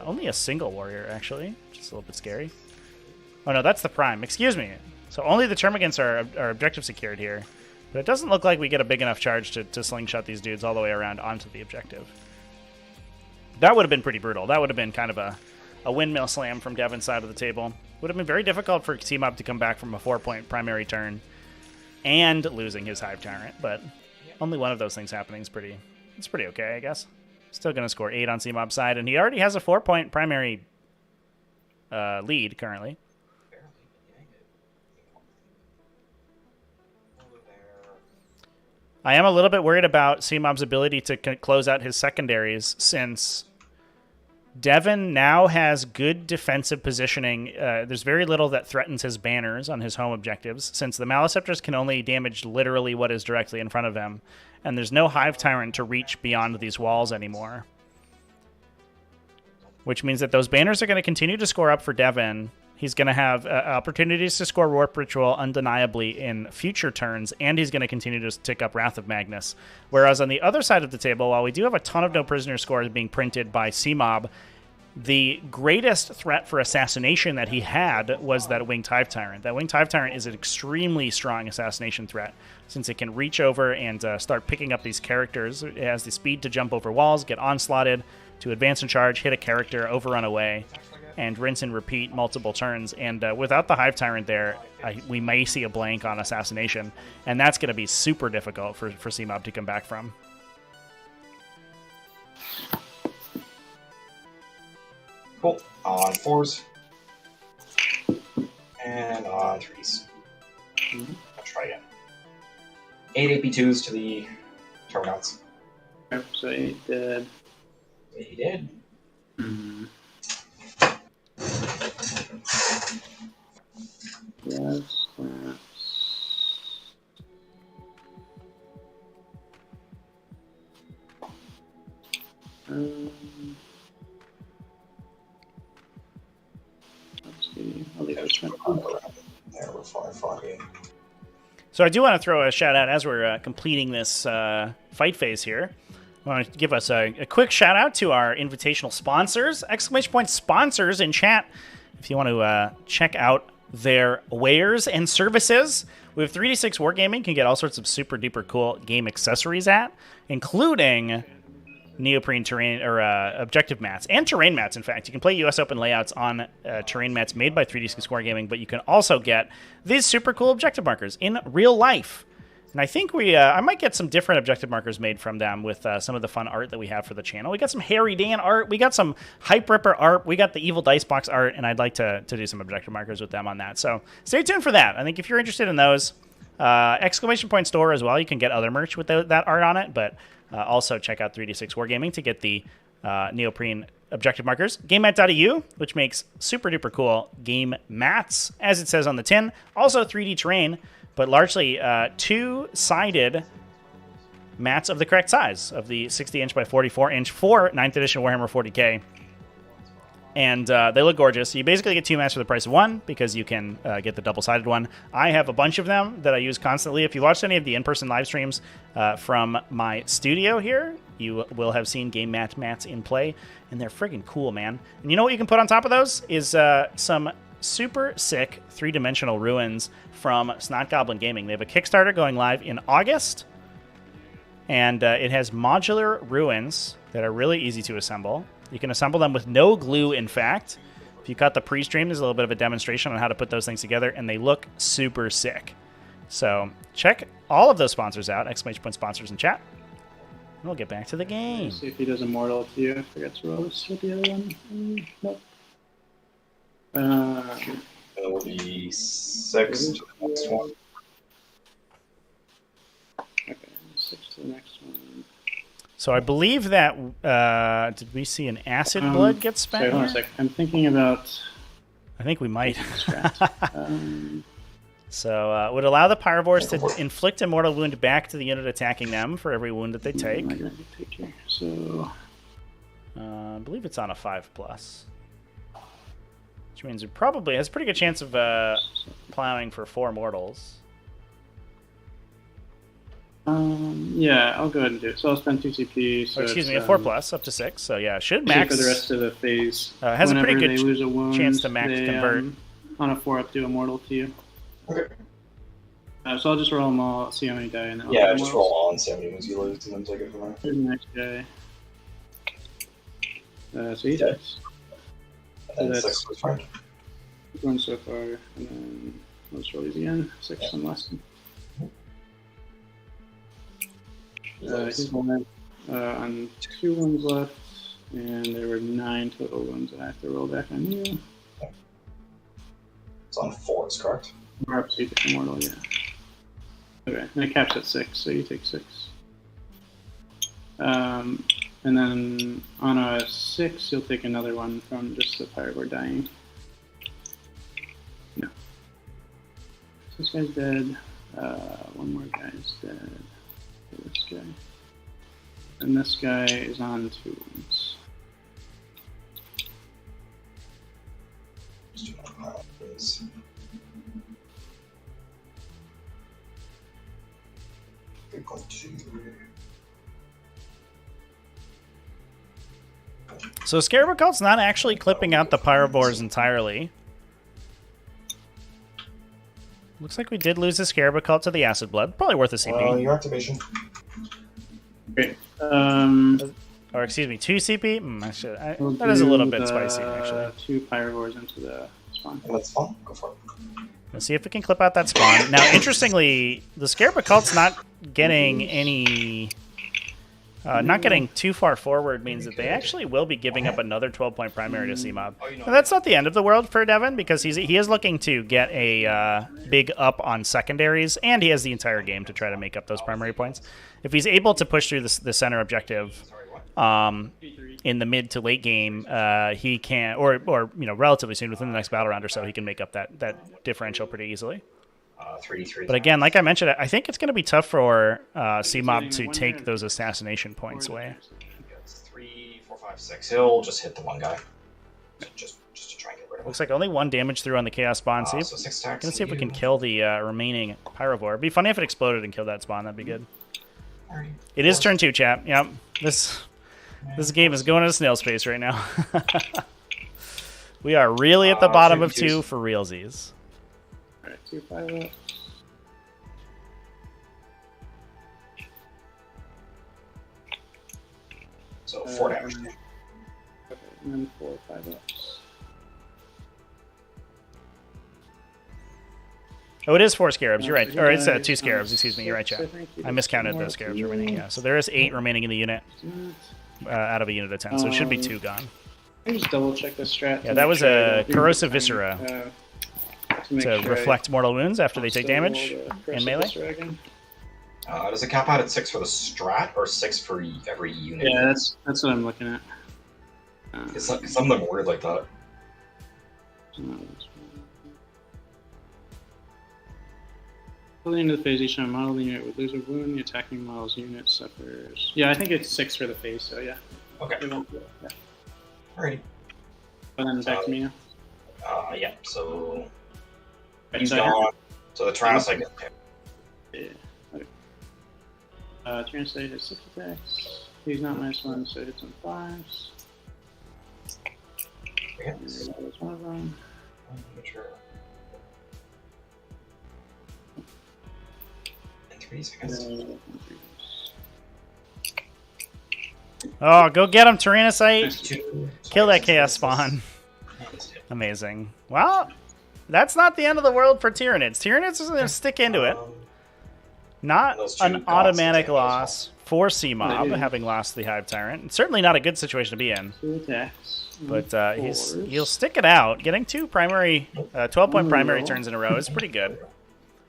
Speaker 1: Only a single warrior, actually, which is a little bit scary. Oh, no, that's the Prime. Excuse me. So only the Termagants are objective secured here. But it doesn't look like we get a big enough charge to slingshot these dudes all the way around onto the objective. That would have been pretty brutal. That would have been kind of a windmill slam from Devin's side of the table. Would have been very difficult for T-Mob to come back from a 4-point primary turn and losing his Hive Tyrant. But only one of those things happening is pretty okay, I guess. Still going to score 8 on C-Mob's side, and he already has a 4-point primary lead currently. I am a little bit worried about C-Mob's ability to close out his secondaries, since Devin now has good defensive positioning. There's very little that threatens his banners on his home objectives, since the Malesceptors can only damage literally what is directly in front of him, and there's no Hive Tyrant to reach beyond these walls anymore. Which means that those banners are going to continue to score up for Devin. He's going to have opportunities to score Warp Ritual undeniably in future turns, and he's going to continue to tick up Wrath of Magnus. Whereas on the other side of the table, while we do have a ton of no prisoner scores being printed by C-Mob, the greatest threat for assassination that he had was that Winged Hive Tyrant. That Winged Hive Tyrant is an extremely strong assassination threat, since it can reach over and start picking up these characters. It has the speed to jump over walls, get onslaughted, to advance and charge, hit a character, overrun away, and rinse and repeat multiple turns. And without the Hive Tyrant there, we may see a blank on assassination, and that's going to be super difficult for C-Mob to come back from.
Speaker 2: Cool. On 4s. And on 3s. Let's try again. 8 AP2s to the Tyranids.
Speaker 3: So 8 dead.
Speaker 2: He did.
Speaker 3: Yes, let's see. I'll leave this one.
Speaker 2: There, we're far in.
Speaker 1: So I do want to throw a shout out as we're completing this fight phase here. I want to give us a quick shout out to our invitational sponsors! Exclamation point sponsors in chat. if you want to check out their wares and services. We have 3D6 Wargaming. You can get all sorts of super duper cool game accessories at, including neoprene terrain or objective mats and terrain mats. In fact, you can play US Open layouts on terrain mats made by 3D6 Wargaming, but you can also get these super cool objective markers in real life. And I think I might get some different objective markers made from them with some of the fun art that we have for the channel. We got some Harry Dan art, we got some Hype Ripper art, we got the Evil Dice Box art, and I'd like to do some objective markers with them on that. So stay tuned for that. I think if you're interested in those, exclamation point store as well, you can get other merch with that art on it, but also check out 3D6 Wargaming to get the neoprene objective markers. GameMat.eu, which makes super duper cool game mats, as it says on the tin. Also 3D terrain, but largely two-sided mats of the correct size, of the 60-inch by 44-inch for 9th edition Warhammer 40k. And they look gorgeous. You basically get two mats for the price of one because you can get the double-sided one. I have a bunch of them that I use constantly. If you watched any of the in-person live streams from my studio here, you will have seen game mats in play, and they're friggin' cool, man. And you know what you can put on top of those is some super sick three-dimensional ruins from Snot Goblin Gaming. They have a Kickstarter going live in August, and it has modular ruins that are really easy to assemble. You can assemble them with no glue, in fact. If you caught the pre-stream, there's a little bit of a demonstration on how to put those things together, and they look super sick. So check all of those sponsors out, exclamation point sponsors in chat. And we'll get back to the game.
Speaker 3: See if he does Immortal to you. I forgot to roll this with the other one. Nope.
Speaker 2: It will be 6 to the next one.
Speaker 3: Okay, 6 to the next one.
Speaker 1: So I believe that, did we see an acid blood get spent?
Speaker 3: Sorry, hold on a sec. I'm thinking about...
Speaker 1: I think we might.
Speaker 3: um,
Speaker 1: So would allow the Pyrovores to inflict a mortal wound back to the unit attacking them for every wound that they take.
Speaker 3: So,
Speaker 1: I believe it's on a 5+. Which means it probably has a pretty good chance of plowing for 4 mortals.
Speaker 3: yeah, I'll go ahead and do it. So I'll spend 2 CP. So
Speaker 1: excuse me, a 4+, up to 6. So yeah, should max.
Speaker 3: For the rest of the phase.
Speaker 1: Has a pretty good
Speaker 3: they lose a wound,
Speaker 1: chance to max convert.
Speaker 3: On a 4 up to Immortal to you.
Speaker 2: Okay.
Speaker 3: So I'll just roll them all, see how many die. And
Speaker 2: Yeah, just roll all and see how many moves you lose, and then take it from there.
Speaker 3: Here's the next guy. So he dies.
Speaker 2: And
Speaker 3: So
Speaker 2: 6 was fine.
Speaker 3: One so far, and then let's roll these again. 6 on last one. He's one on 2 ones left, and there were 9 total ones that I have to roll back on you.
Speaker 2: It's on 4s, correct?
Speaker 3: Or up to you take Immortal, yeah. Okay, and it caps at 6, so you take 6. And then on a 6, you'll take another one from just the Pyrovore dying. No. This guy's dead. One more guy's dead. This guy. And this guy is on 2 wounds.
Speaker 2: Just do my pile, please.
Speaker 1: So Scarab Cult's not actually clipping out the Pyrovores entirely. Looks like we did lose the Scarab Cult to the Acid Blood. Probably worth a CP.
Speaker 2: Your activation.
Speaker 3: Great.
Speaker 1: Or excuse me, 2 CP?
Speaker 3: We'll
Speaker 1: that is a little bit
Speaker 3: do
Speaker 1: spicy, actually.
Speaker 3: 2 Pyrovores into the spawn.
Speaker 2: That's fun. Go for it.
Speaker 1: Let's see if we can clip out that spawn. Now, interestingly, the Scarab Cult's not getting any... not getting too far forward means that they actually will be giving up another 12-point primary to CMOB. Now, that's not the end of the world for Devin, because he is looking to get a big up on secondaries, and he has the entire game to try to make up those primary points. If he's able to push through the center objective in the mid to late game, he can, or relatively soon within the next battle round or so, he can make up that differential pretty easily.
Speaker 2: 3d3.
Speaker 1: But again, like I mentioned, I think it's going to be tough for CMOB to take those assassination points away.
Speaker 2: 3, 4, 5, 6. He'll just hit the one guy. Just to try and get rid of him.
Speaker 1: Looks like only 1 damage through on the Chaos Spawn.
Speaker 2: So 6 attacks.
Speaker 1: Gonna see if we can kill the remaining Pyrovore. It'd be funny if it exploded and killed that spawn. That'd be good. It is turn 2, chat. Yep. This game is going at a snail's pace right now. We are really at the bottom of 2
Speaker 2: 2.
Speaker 1: for realsies.
Speaker 3: Alright, 2 5-ups.
Speaker 2: So 4 damage.
Speaker 3: Okay, and then 4 5-ups.
Speaker 1: Oh, it is 4 scarabs. You're right.
Speaker 3: So
Speaker 1: Or it's
Speaker 3: you
Speaker 1: 2
Speaker 3: guys,
Speaker 1: scarabs. Excuse me. You're right,
Speaker 3: 6,
Speaker 1: Chad.
Speaker 3: think. You
Speaker 1: I
Speaker 3: did
Speaker 1: miscounted
Speaker 3: more
Speaker 1: the scarabs
Speaker 3: too.
Speaker 1: remaining. Yeah. So there is 8 remaining in the unit out of a unit of 10. So it should be 2 gone.
Speaker 3: Let me just double check the strat.
Speaker 1: Yeah,
Speaker 3: to
Speaker 1: that
Speaker 3: make
Speaker 1: was
Speaker 3: sure I
Speaker 1: a
Speaker 3: don't do
Speaker 1: corrosive
Speaker 3: anything,
Speaker 1: viscera
Speaker 3: make
Speaker 1: to
Speaker 3: sure
Speaker 1: reflect mortal wounds after they take
Speaker 3: I
Speaker 1: damage
Speaker 3: roll the
Speaker 1: in
Speaker 3: corrosive
Speaker 1: melee.
Speaker 3: viscera again.
Speaker 2: Does it cap out at 6 for the strat or 6 for every unit?
Speaker 3: Yeah, that's what I'm looking at.
Speaker 2: Some of them are weird like that.
Speaker 3: Until the end of the phase, each time a model unit would lose a wound. The attacking model's unit suffers. Yeah, I think it's 6 for the phase, so yeah.
Speaker 2: Okay.
Speaker 3: It won't do it, yeah.
Speaker 2: Alrighty.
Speaker 3: And then back to me now.
Speaker 2: Yeah, so
Speaker 3: Right,
Speaker 2: he's
Speaker 3: so
Speaker 2: gone. So the Tyranids I get
Speaker 3: Yeah. Okay. Translate has 6 attacks. He's not -1, so it hits on 5s.
Speaker 2: Yeah.
Speaker 3: And that was one of them.
Speaker 2: Sure. And 3s, I guess.
Speaker 1: Oh, go get him, Tyrannocyte.
Speaker 2: 2.
Speaker 1: Kill that chaos spawn. Amazing. Well, that's not the end of the world for Tyranids. Tyranids is going to stick into it. Not
Speaker 2: those two
Speaker 1: an
Speaker 2: gods
Speaker 1: automatic
Speaker 2: take those
Speaker 1: loss for C-Mob,
Speaker 3: Yeah.
Speaker 1: having lost the Hive Tyrant. It's certainly not a good situation to be in.
Speaker 3: 2 attacks.
Speaker 1: But
Speaker 3: Fours.
Speaker 1: he'll stick it out. Getting 2 primary, 12-point primary turns in a row is pretty good.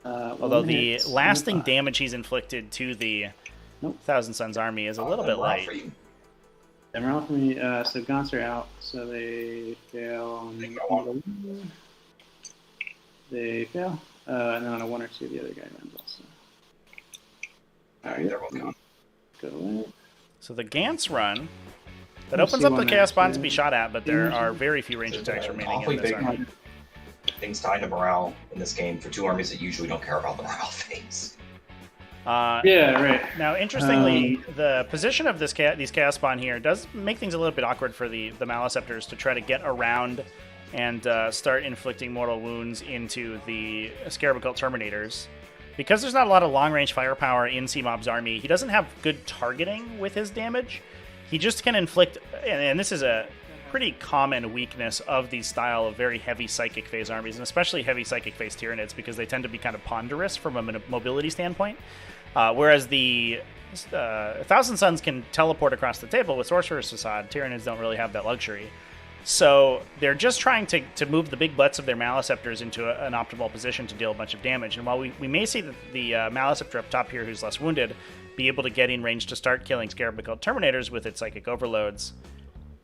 Speaker 1: Although the lasting damage he's inflicted to the Thousand Suns army is a little bit light.
Speaker 3: They roll for me. So Gaunts are out, so they fail. They fail. And then on a 1 or 2, the other guy runs also.
Speaker 2: Alright, they're both gone.
Speaker 3: Go away.
Speaker 1: So the Gantz run, that
Speaker 3: Let's
Speaker 1: opens
Speaker 3: see
Speaker 1: up the
Speaker 3: one
Speaker 1: Chaos
Speaker 3: next,
Speaker 1: Spawn to
Speaker 3: yeah.
Speaker 1: be shot at, but there are very few range attacks remaining
Speaker 2: Awfully
Speaker 1: in this
Speaker 2: big
Speaker 1: army.
Speaker 2: things tied to morale in this game for 2 armies that usually don't care about the morale things.
Speaker 3: Yeah, right.
Speaker 1: Now, interestingly, the position of these Chaos Spawn here does make things a little bit awkward for the Maliceptors to try to get around and start inflicting mortal wounds into the Scarab Occult Terminators. Because there's not a lot of long-range firepower in C-Mob's army, he doesn't have good targeting with his damage. He just can inflict, and this is a pretty common weakness of these style of very heavy Psychic Phase armies, and especially heavy Psychic Phase Tyranids, because they tend to be kind of ponderous from a mobility standpoint. Whereas the Thousand Suns can teleport across the table with Sorcerer's Facade, Tyranids don't really have that luxury. So they're just trying to move the big butts of their Maliceptors into an optimal position to deal a bunch of damage. And while we may see the Maliceptor up top here, who's less wounded, be able to get in range to start killing Scarab Occult Terminators with its Psychic Overloads,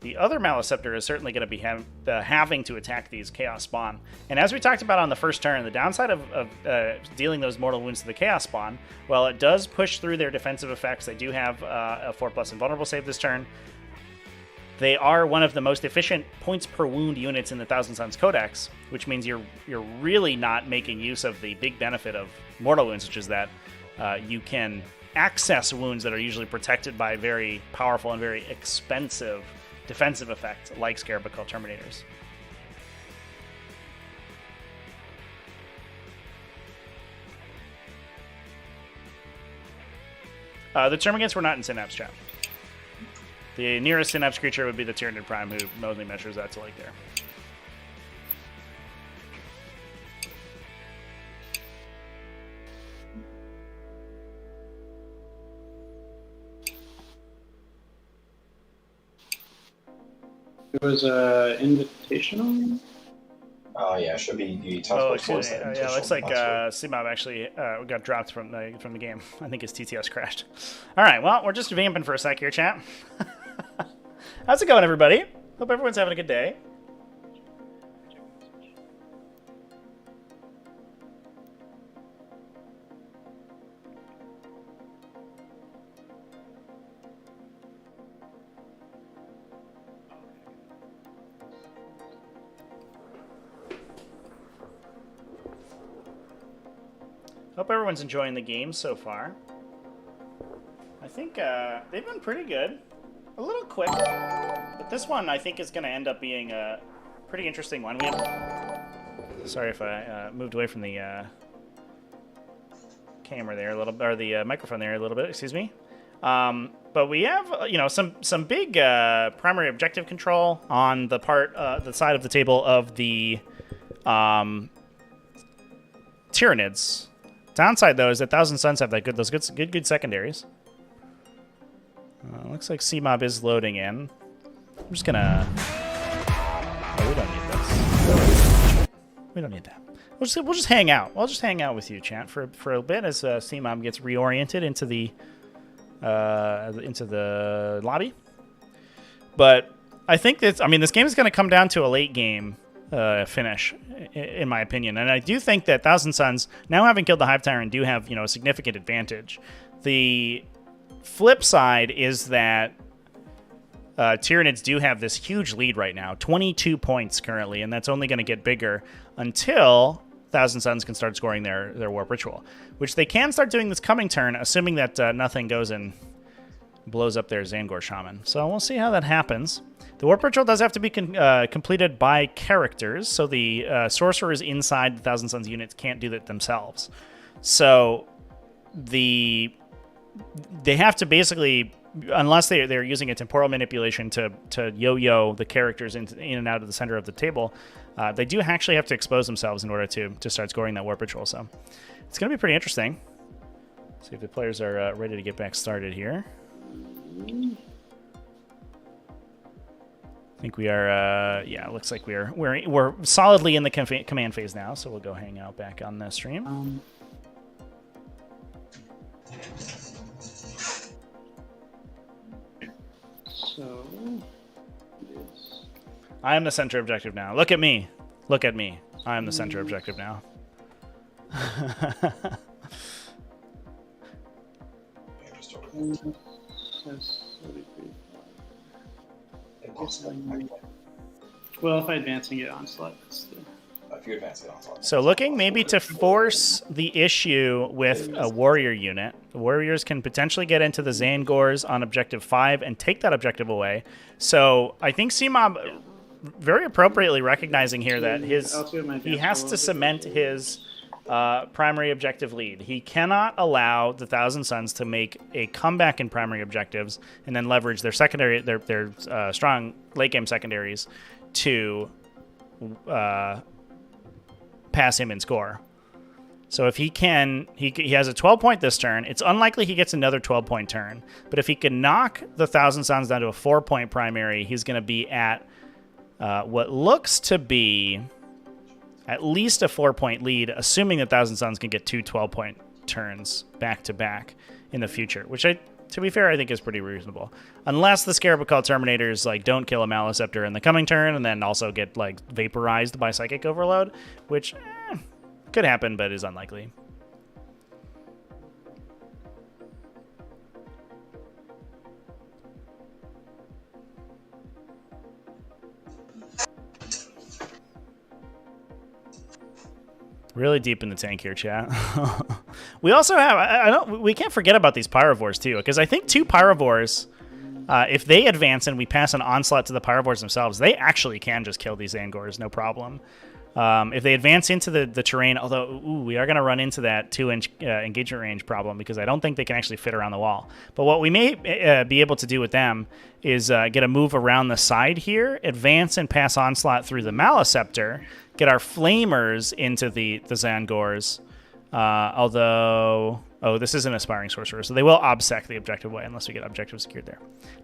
Speaker 1: the other Maliceptor is certainly going to be having to attack these Chaos Spawn. And as we talked about on the first turn, the downside of dealing those mortal wounds to the Chaos Spawn, while it does push through their defensive effects, they do have a 4+ invulnerable save this turn. They are one of the most efficient points per wound units in the Thousand Suns Codex, which means you're really not making use of the big benefit of mortal wounds, which is that you can access wounds that are usually protected by very powerful and very expensive defensive effects like Scarab Occult Terminators. The Termagants were not in Synapse chat. The nearest Synapse creature would be the Tyranid Prime, who mostly measures that to like there.
Speaker 3: It was Invitational?
Speaker 2: Yeah, it should be the
Speaker 1: Oh,
Speaker 2: Task Force.
Speaker 1: yeah, it looks like C-Mob actually got dropped from the game. I think his TTS crashed. All right, well, we're just vamping for a sec here, chat. How's it going, everybody? Hope everyone's having a good day. Hope everyone's enjoying the game so far. I think they've been pretty good. A little quick, but this one I think is going to end up being a pretty interesting one. We have... Sorry if I moved away from the camera there a little, or the microphone there a little bit. Excuse me. But we have, you know, some big primary objective control on the the side of the table of the Tyranids. Downside though is that Thousand Suns have that those good secondaries. Looks like CMOB is loading in. I'm just gonna. Oh, we don't need this. We don't need that. We'll just hang out. I'll just hang out with you, chat, for a bit as CMOB gets reoriented into the lobby. But I think this game is going to come down to a late game finish, in my opinion. And I do think that Thousand Suns, now having killed the Hive Tyrant, do have, you know, a significant advantage. The flip side is that Tyranids do have this huge lead right now, 22 points currently, and that's only going to get bigger until Thousand Suns can start scoring their Warp Ritual, which they can start doing this coming turn, assuming that nothing goes and blows up their Zangor Shaman. So we'll see how that happens. The Warp Ritual does have to be completed by characters, so the sorcerers inside the Thousand Suns units can't do that themselves. So they have to basically, unless they're using a temporal manipulation to yo-yo the characters in and out of the center of the table, they do actually have to expose themselves in order to start scoring that Warp Ritual. So it's going to be pretty interesting. See if the players are ready to get back started here. I think we are, yeah, it looks like we're solidly in the command phase now, so we'll go hang out back on the stream.
Speaker 3: So, yes.
Speaker 1: I am the center objective now. Look at me. Look at me. I am the center objective now.
Speaker 3: Well, if I advance and get onslaught, that's the...
Speaker 2: If you advance it onslaught.
Speaker 1: So looking maybe to force the issue with a warrior unit. The warriors can potentially get into the Zangors on objective 5 and take that objective away. So I think CMOB very appropriately recognizing here that he has to cement his primary objective lead. He cannot allow the Thousand Suns to make a comeback in primary objectives and then leverage their secondary, their strong late game secondaries to pass him and score. So if he can, he has a 12-point this turn. It's unlikely he gets another 12-point turn. But if he can knock the Thousand Suns down to a 4-point primary, he's going to be at what looks to be at least a 4-point lead, assuming that Thousand Suns can get two 12-point turns back-to-back in the future, which, to be fair, I think is pretty reasonable. Unless the Scarabocol Terminators don't kill a Maliceptor in the coming turn and then also get vaporized by Psychic Overload, which could happen but is unlikely. Really deep in the tank here, chat. We also have, we can't forget about these Pyrovores too, because I think 2 Pyrovores, if they advance and we pass an onslaught to the Pyrovores themselves, they actually can just kill these Zangors, no problem. If they advance into the terrain, although we are going to run into that 2-inch engagement range problem because I don't think they can actually fit around the wall. But what we may be able to do with them is get a move around the side here, advance and pass onslaught through the Maliceptor, get our Flamers into the Zangors. Although, this is an Aspiring Sorcerer, so they will obsec the objective away unless we get objective secured there.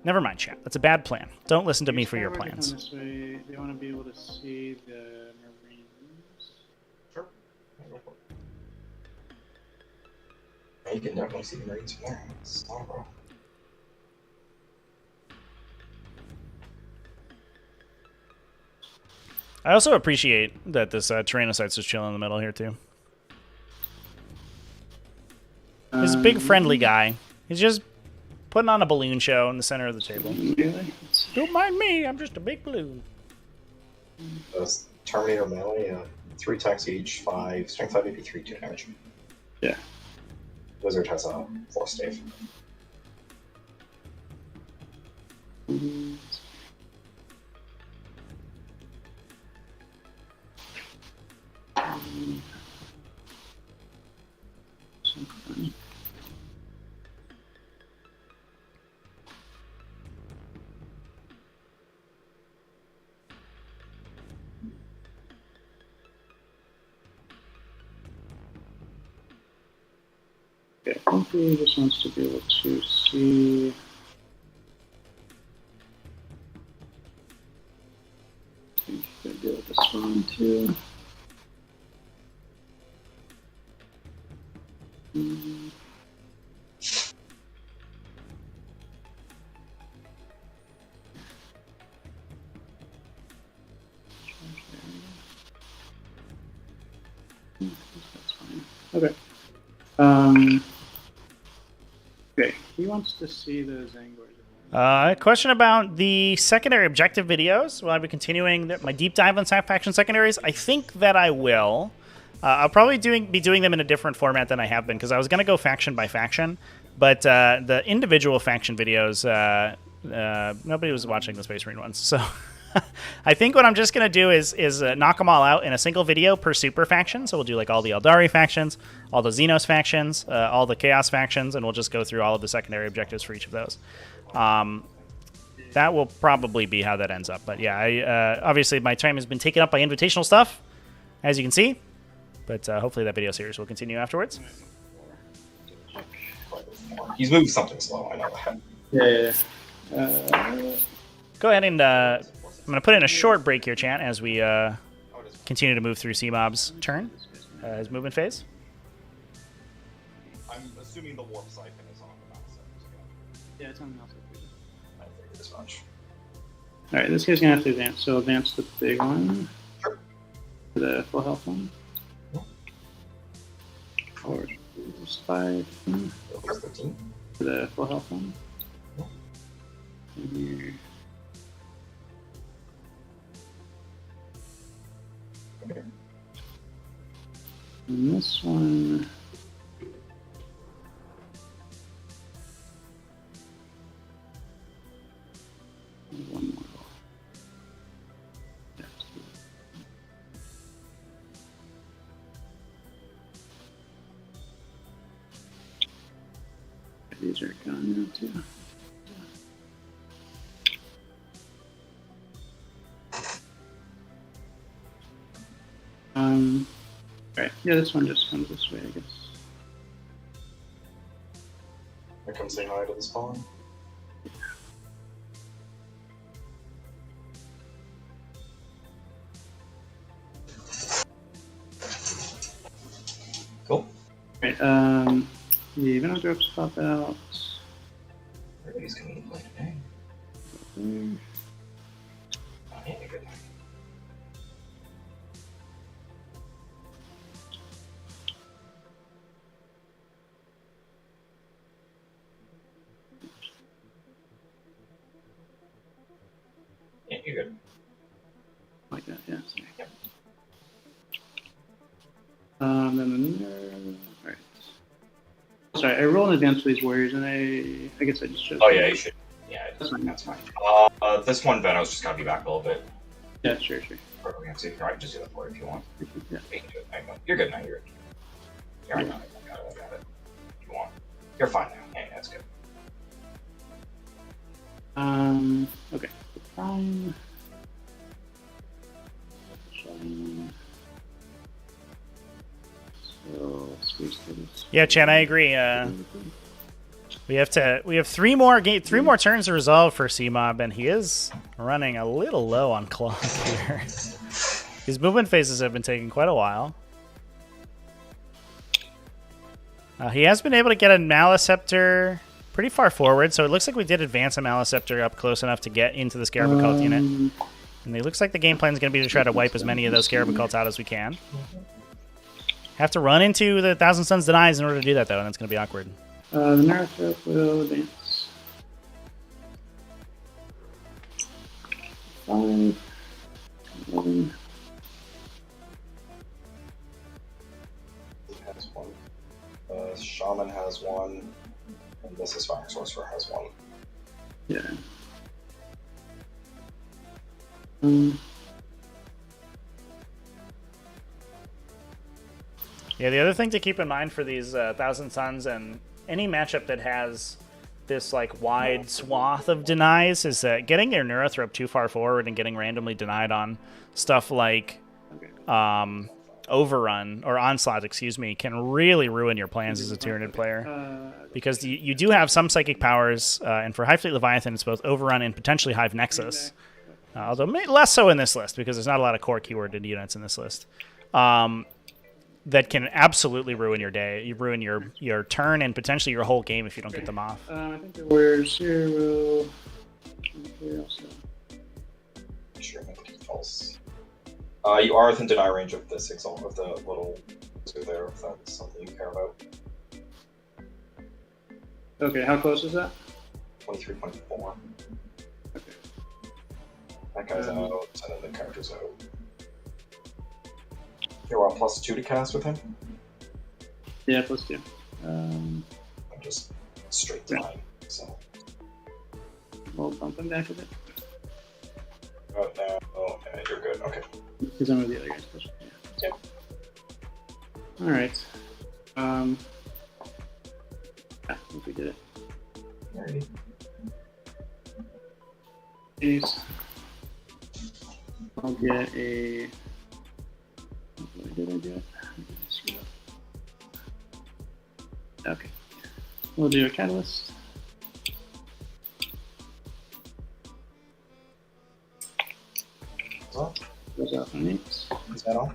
Speaker 1: Never mind, chat. That's a bad plan. Don't listen to me for your plans.
Speaker 3: This way, they want to be able to see the Marines.
Speaker 2: Sure. You can definitely see the Marines from there. It's not a problem.
Speaker 1: I also appreciate that this Tyrannocyte's just chilling in the middle here, too. He's a big, friendly guy. He's just putting on a balloon show in the center of the table.
Speaker 3: Really?
Speaker 1: Don't mind me, I'm just a big balloon.
Speaker 2: Terminator melee, 3 attacks each, 5, strength 5, AP 3, 2 damage.
Speaker 3: Yeah.
Speaker 2: Wizard has a 4 stave.
Speaker 3: Okay, I think he just wants to be able to see. I think he could deal with the spawn too. That's fine. Okay. Okay, he wants to see those angles.
Speaker 1: Question about the secondary objective videos. Will I be continuing my deep dive on faction secondaries? I think that I will. I'll probably be doing them in a different format than I have been, because I was going to go faction by faction, but the individual faction videos, nobody was watching the Space Marine ones, so I think what I'm just going to do is knock them all out in a single video per super faction. So we'll do like all the Eldari factions, all the Xenos factions, all the Chaos factions, and we'll just go through all of the secondary objectives for each of those. That will probably be how that ends up. But yeah, obviously my time has been taken up by invitational stuff, as you can see. But hopefully that video series will continue afterwards.
Speaker 2: He's moving something slow, I know that.
Speaker 3: Yeah.
Speaker 1: Go ahead and I'm going to put in a short break here, chat, as we continue to move through C-Mob's turn, his movement phase.
Speaker 2: I'm assuming the warp siphon is on the mouse.
Speaker 3: Yeah, it's on the mouse.
Speaker 2: I figured as much.
Speaker 3: Alright, this guy's gonna have to advance, so advance the big one.
Speaker 2: Sure.
Speaker 3: The full health one. Or 5.
Speaker 2: There's 13.
Speaker 3: The full health one. And here.
Speaker 2: Okay.
Speaker 3: And this one. One more. Yeah. These are gone now too. Right. Yeah, this one just comes this way, I guess.
Speaker 2: I come say hi to the spawn. Cool.
Speaker 3: Right. The Venom drops pop out.
Speaker 2: Everybody's coming to play today.
Speaker 3: There.
Speaker 2: Oh, yeah, good. Yeah, you're good.
Speaker 3: Like that, yeah. Sorry.
Speaker 2: Yep.
Speaker 3: Then the nerve. Alright. Sorry, I roll in advance for these warriors, and I guess I just chose.
Speaker 2: Oh, yeah, you should. Yeah,
Speaker 3: That's fine.
Speaker 2: that's fine. This one, Venom's just gotta be back a little bit.
Speaker 3: Yeah, sure.
Speaker 2: We're going to see. Alright, just do that for it if you want.
Speaker 3: Yeah.
Speaker 2: You can do it. I know. You're good now. You're good. Yeah, I got it. I got it. If you want. You're fine now. Yeah, that's good.
Speaker 3: Okay. The prime. So, space cadence.
Speaker 1: Yeah, Chan, I agree. We have three more turns to resolve for C-Mob, and he is running a little low on clock here. His movement phases have been taking quite a while. He has been able to get a Maliceptor pretty far forward, so it looks like we did advance a Maliceptor up close enough to get into the Scarab Occult unit. And it looks like the game plan is going to be to try to wipe as many of those Scarab Occults out as we can. Have to run into the 1,000 Suns Denies in order to do that, though, and it's going to be awkward.
Speaker 3: The Naruto will advance. 5. 11.
Speaker 2: He has one. Shaman has one. And this is Fire Sorcerer has one.
Speaker 3: Yeah.
Speaker 1: Yeah, the other thing to keep in mind for these 1,000 Suns and any matchup that has this like wide swath of denies is that getting your Neurothrop too far forward and getting randomly denied on stuff like Overrun, or Onslaught, excuse me, can really ruin your plans as a Tyranid player. Because you do have some psychic powers, and for Hive Fleet Leviathan, it's both Overrun and potentially Hive Nexus. Although less so in this list, because there's not a lot of core keyworded units in this list. That can absolutely ruin your day. You ruin your turn and potentially your whole game if you don't get them off.
Speaker 3: I think the Warriors here will...
Speaker 2: Sure, false. You are within deny range of this exalt of the little two there, if that's something you care about.
Speaker 3: Okay, how close is that?
Speaker 2: 23.4.
Speaker 3: Okay.
Speaker 2: That guy's out, and then the character's out. You're on +2 to cast with him?
Speaker 3: Yeah, +2.
Speaker 2: I'm just straight deny, so.
Speaker 3: We'll bump him back a bit.
Speaker 2: Oh, no. Oh, okay, you're good. Okay.
Speaker 3: Because I'm with the other guys.
Speaker 2: Yeah.
Speaker 3: Alright. I think we did it.
Speaker 2: Alrighty.
Speaker 3: Please. I'll get a... What did I do? Okay. We'll do a catalyst.
Speaker 2: Well,
Speaker 3: Goes out on 8.
Speaker 2: is that all?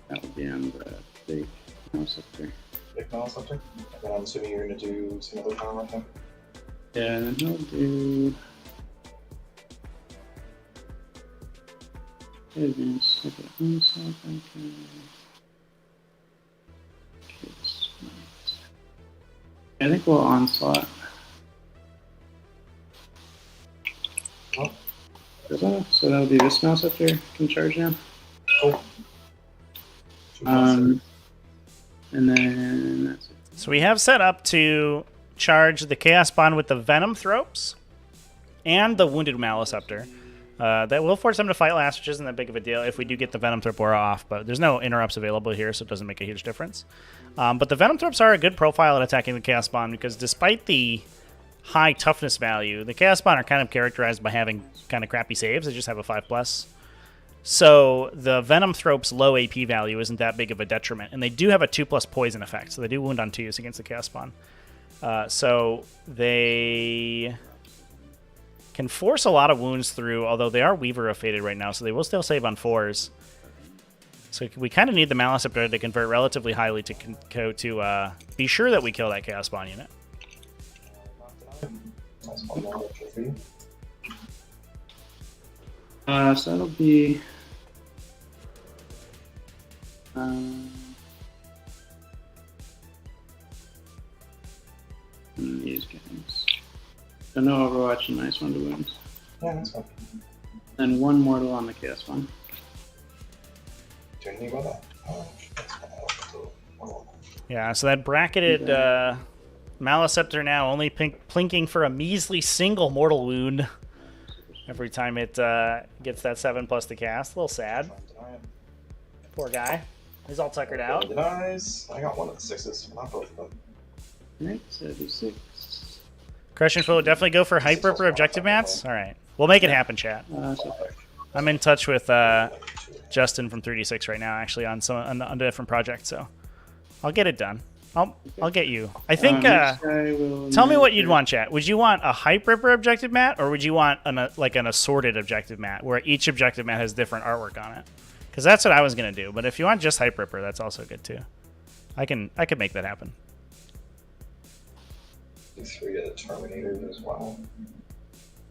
Speaker 3: That would be on the big mouse up there.
Speaker 2: Big mouse up there? And then I'm assuming you're going to do some other power with him?
Speaker 3: Yeah, and then he'll do... Advance, okay, onslaught, okay. I think we'll onslaught.
Speaker 2: Oh.
Speaker 3: So that'll be this mouse up there can charge now.
Speaker 2: Oh.
Speaker 3: And then that's it.
Speaker 1: So we have set up to charge the Chaos Bond with the Venom Thropes and the Wounded Maliceptor. That will force them to fight last, which isn't that big of a deal if we do get the Venom Thrope aura off, but there's no interrupts available here, so it doesn't make a huge difference. But the Venom Thropes are a good profile at attacking the Chaos Bond, because despite the high toughness value, the Chaos Bond are kind of characterized by having kind of crappy saves. They just have a 5+. So the Venom Thrope's low AP value isn't that big of a detriment, and they do have a 2+ poison effect, so they do wound on 2s against the Chaos Bond. So they can force a lot of wounds through, although they are Weaver Fated right now, so they will still save on 4s. So we kind of need the Maliceptor to convert relatively highly to be sure that we kill that Chaos Bond unit.
Speaker 3: So that'll be... these games. So no Overwatch and nice one to wounds.
Speaker 2: Yeah, that's fine.
Speaker 3: And one mortal on the Chaos one.
Speaker 2: Do anything about that?
Speaker 1: Yeah, so that bracketed Maliceptor now only plinking for a measly single mortal wound every time it gets that 7+ to cast. A little sad. Poor guy. He's all tuckered out.
Speaker 2: Denies. I got one of the 6s, not both of them.
Speaker 3: Alright, so do 6.
Speaker 1: Crushing Foe, definitely go for Hype Ripper objective mats. All right, we'll make it happen, chat.
Speaker 3: So
Speaker 1: I'm in touch with Justin from 3D6 right now, actually, on a different project, so I'll get it done. I'll get you. I think. Tell me what you'd want, chat. Would you want a Hype Ripper objective mat, or would you want an assorted objective mat where each objective mat has different artwork on it? Because that's what I was gonna do. But if you want just Hype Ripper, that's also good too. I could make that happen.
Speaker 2: 3 of the Terminators as well.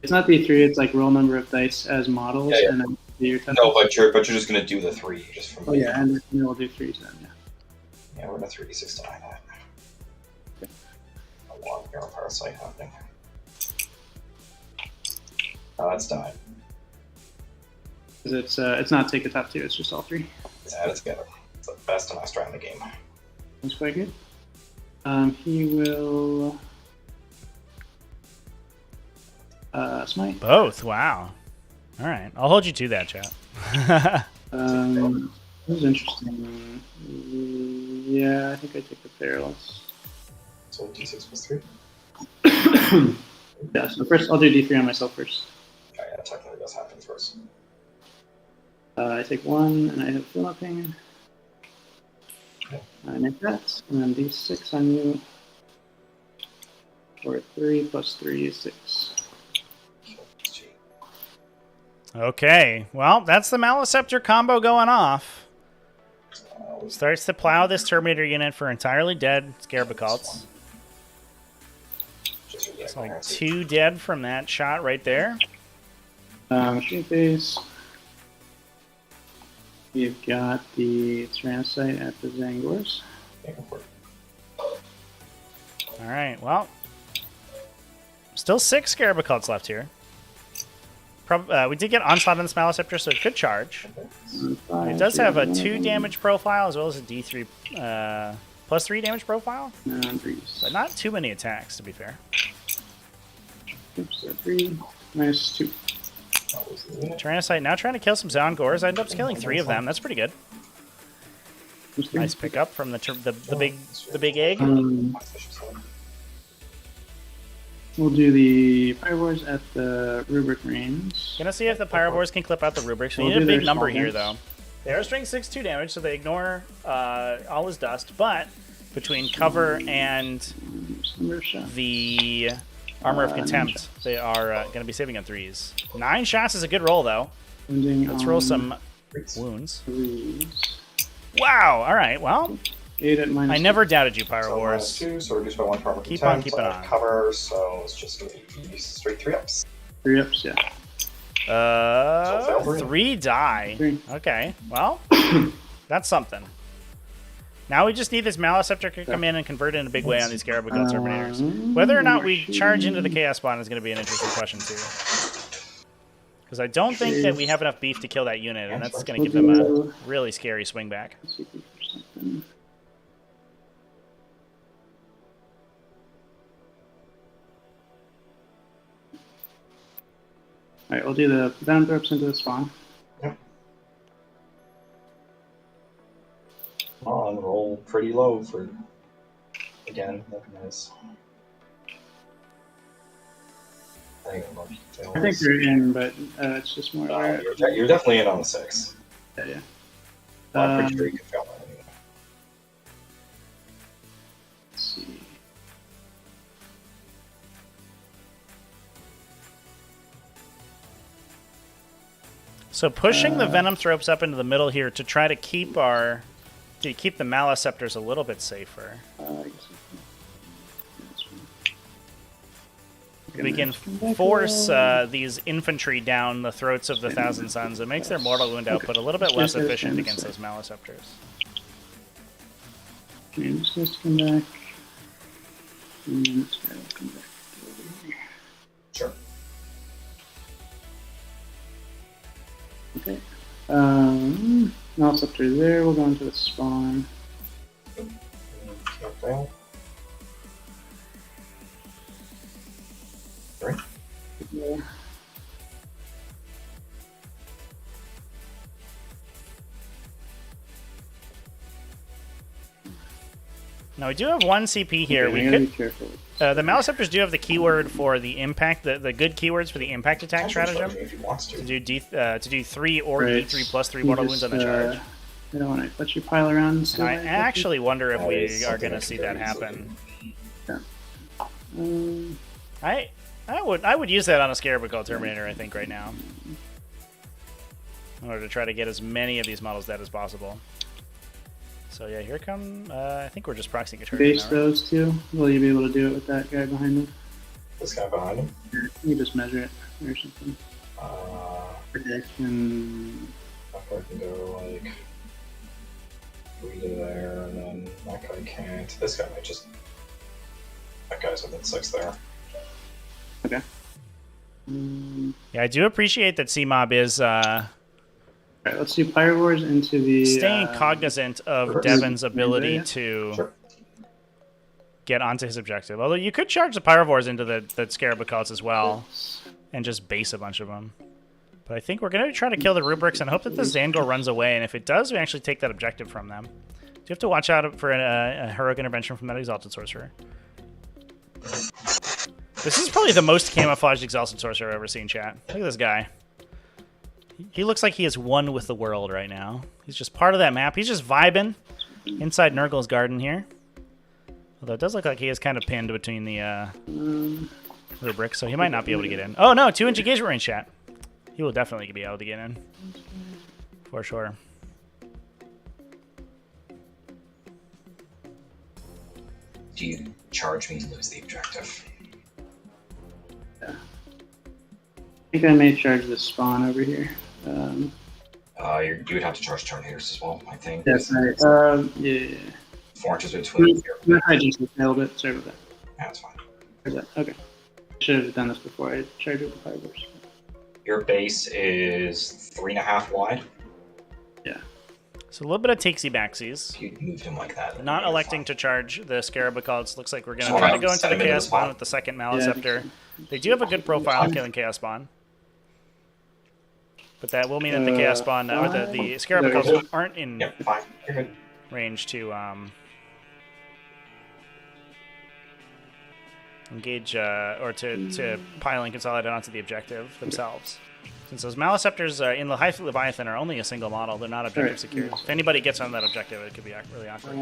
Speaker 3: it's not D3, it's like roll number of dice as models,
Speaker 2: Yeah.
Speaker 3: and then your
Speaker 2: No, but you're just gonna do the 3 just from.
Speaker 3: Oh yeah, and then we'll do 3s then, yeah.
Speaker 2: Yeah, we're gonna 3d6 deny that. A long barrel parasite happening. Oh, that's died.
Speaker 3: Because it's not take the top 2, it's just all 3.
Speaker 2: It's added together. It's the best and last strat in the game.
Speaker 3: That's quite good. He will smite.
Speaker 1: Both. Wow. All right, I'll hold you to that, chat.
Speaker 3: That was interesting. Yeah, I think I take the perilous.
Speaker 2: So d6 plus 3?
Speaker 3: Yeah, so first I'll do D3 on myself first.
Speaker 2: Oh, yeah, technically this happens first.
Speaker 3: I take 1, and I have Feel Pain. I make that, and then D6 on you. Or 3 plus 3 is 6.
Speaker 1: Okay, well, that's the Maliceptor combo going off. Starts to plow this Terminator unit for entirely dead Scarabacults. It's like 2 dead from that shot right there.
Speaker 3: Machine Phase. We've got the Tyrannocyte at the Zangors.
Speaker 1: Alright, well. Still 6 Scarabacults left here. We did get Onslaught on this Maliceptor, so it could charge. It does have a 2 damage profile as well as a D3 plus 3 damage profile. But not too many attacks, to be fair.
Speaker 3: Oops, so 3 minus 2.
Speaker 1: Tyrannocyte now trying to kill some Zangors. I ended up killing 3 of them. That's pretty good. Nice pickup from the big egg.
Speaker 3: We'll do the Pyrowars at the Rubric range.
Speaker 1: Gonna see if the Pyrowars can clip out the Rubrics. We need a big number here, though. They are string 6-2 damage, so they ignore all his dust. But between cover and the Armor of Contempt, they are going to be saving on 3s. 9 shots is a good roll, though. Let's roll some wounds. Wow! All right, well,
Speaker 3: 8 at minus
Speaker 1: I never doubted you, Pyro
Speaker 2: So
Speaker 1: Wars.
Speaker 2: -2, so reduced by 1 power.
Speaker 1: Keep on keeping on.
Speaker 2: Cover, so it's just going to be straight 3-ups.
Speaker 3: 3-ups, yeah.
Speaker 1: 3 die.
Speaker 3: 3.
Speaker 1: Okay, well, that's something. Now we just need this Maliceptor to come in and convert in a big way on these Scarabacle Terminators. Whether or not we charge into the Chaos Spawn is going to be an interesting question, too. Because I don't think that we have enough beef to kill that unit, and that's going to give them a really scary swing back.
Speaker 3: Alright, we'll do the Venom Throps into the spawn.
Speaker 2: Yep. On roll pretty low for again. Nice.
Speaker 3: I think they're in, but it's just more.
Speaker 2: You're definitely in on the 6.
Speaker 3: Yeah.
Speaker 2: I'm pretty sure you can fail that anyway.
Speaker 3: Let's see.
Speaker 1: So pushing the Venom Thropes up into the middle here to try to keep the Maliceptors a little bit safer. We can force these infantry down the throats of the Thousand Suns. It makes their mortal wound output a little bit less efficient against those Maliceptors.
Speaker 3: Okay, I'm just going to come back. And then this guy will come back.
Speaker 2: Sure.
Speaker 3: Okay. Maliceptor there. We'll go into the spawn.
Speaker 2: Fail. Right.
Speaker 3: Yeah.
Speaker 1: Now we do have 1 CP here.
Speaker 3: Okay,
Speaker 1: We
Speaker 3: gotta
Speaker 1: could.
Speaker 3: be careful.
Speaker 1: The Maliceptors do have the keyword for the impact, the good keywords for the impact attack stratagem.
Speaker 2: If he wants to.
Speaker 1: To do 3 or
Speaker 3: Right.
Speaker 1: D3 plus 3
Speaker 3: You
Speaker 1: mortal
Speaker 3: just,
Speaker 1: wounds on the charge.
Speaker 3: I don't want to let you pile around and stuff.
Speaker 1: I actually wonder if we
Speaker 2: is
Speaker 1: are going to
Speaker 2: something
Speaker 1: see
Speaker 2: I
Speaker 1: that
Speaker 2: can
Speaker 1: happen. I would use that on a Scarabacle Terminator, I think, right now. In order to try to get as many of these models dead as possible. So yeah, here come... I think we're just proxying a charge
Speaker 3: Base
Speaker 1: now, right?
Speaker 3: those two. Will you be able to do it with that guy behind him?
Speaker 2: This guy behind him.
Speaker 3: You just measure it or something. Projection.
Speaker 2: I can go like 3 to there, and then that guy can't. This guy might just. That guy's within 6 there.
Speaker 3: Okay.
Speaker 1: Yeah, I do appreciate that CMOB is
Speaker 3: Alright, let's do Pyrowars into the...
Speaker 1: staying cognizant of Devin's ability to
Speaker 2: Sure.
Speaker 1: get onto his objective. Although you could charge the Pyrowars into the Scarabacults as well and just base a bunch of them. But I think we're going to try to kill the Rubrics and hope that the Zangor runs away, and if it does, we actually take that objective from them. Do you have to watch out for a heroic intervention from that Exalted Sorcerer? This is probably the most camouflaged Exalted Sorcerer I've ever seen, chat. Look at this guy. He looks like he is one with the world right now. He's just part of that map. He's just vibing inside Nurgle's garden here. Although it does look like he is kind of pinned between the rubrics, so he might not be able to get in. Oh no, 2-inch engagement range, chat. He will definitely be able to get in. For sure.
Speaker 2: Do you charge me to lose the objective?
Speaker 3: Yeah. I think I may charge the spawn over here.
Speaker 2: You would have to charge turn haters as well, I think.
Speaker 3: Yes, yeah.
Speaker 2: 4 inches between here.
Speaker 3: I just a little bit. Sorry about that.
Speaker 2: Yeah, that's fine.
Speaker 3: Okay. Should have done this before I charged with the fibers.
Speaker 2: Your base is 3.5 wide.
Speaker 3: Yeah.
Speaker 1: So a little bit of takesy backsies.
Speaker 2: If you moved him like that.
Speaker 1: Not electing to charge the Scarabacals. Looks like we're going to
Speaker 2: So
Speaker 1: try to
Speaker 2: I'll
Speaker 1: go into
Speaker 2: set
Speaker 1: the
Speaker 2: him into
Speaker 1: Chaos
Speaker 2: the
Speaker 1: Spawn
Speaker 2: spot.
Speaker 1: with the second Maliceptor. They do have a good profile on killing Chaos Spawn. But that will mean that the Chaos Spawn, or the Scarabacals aren't in
Speaker 2: Yep, fine. You're good.
Speaker 1: range to engage or to pile and consolidate onto the objective themselves. Since those Maliceptors in the High Fleet Leviathan are only a single model, they're not objective secure. If anybody gets on that objective, it could be really awkward.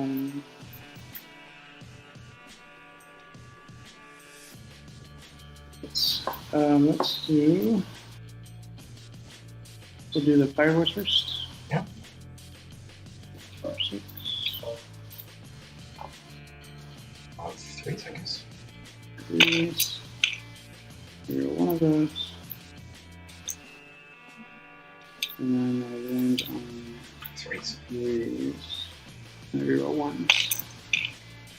Speaker 3: Let's do. We'll do the Fire Horse first.
Speaker 2: Yeah.
Speaker 3: 5, 6.
Speaker 2: 3 seconds.
Speaker 3: These. Reroll one of those. And then I land on
Speaker 2: 3s.
Speaker 3: these. And I reroll one.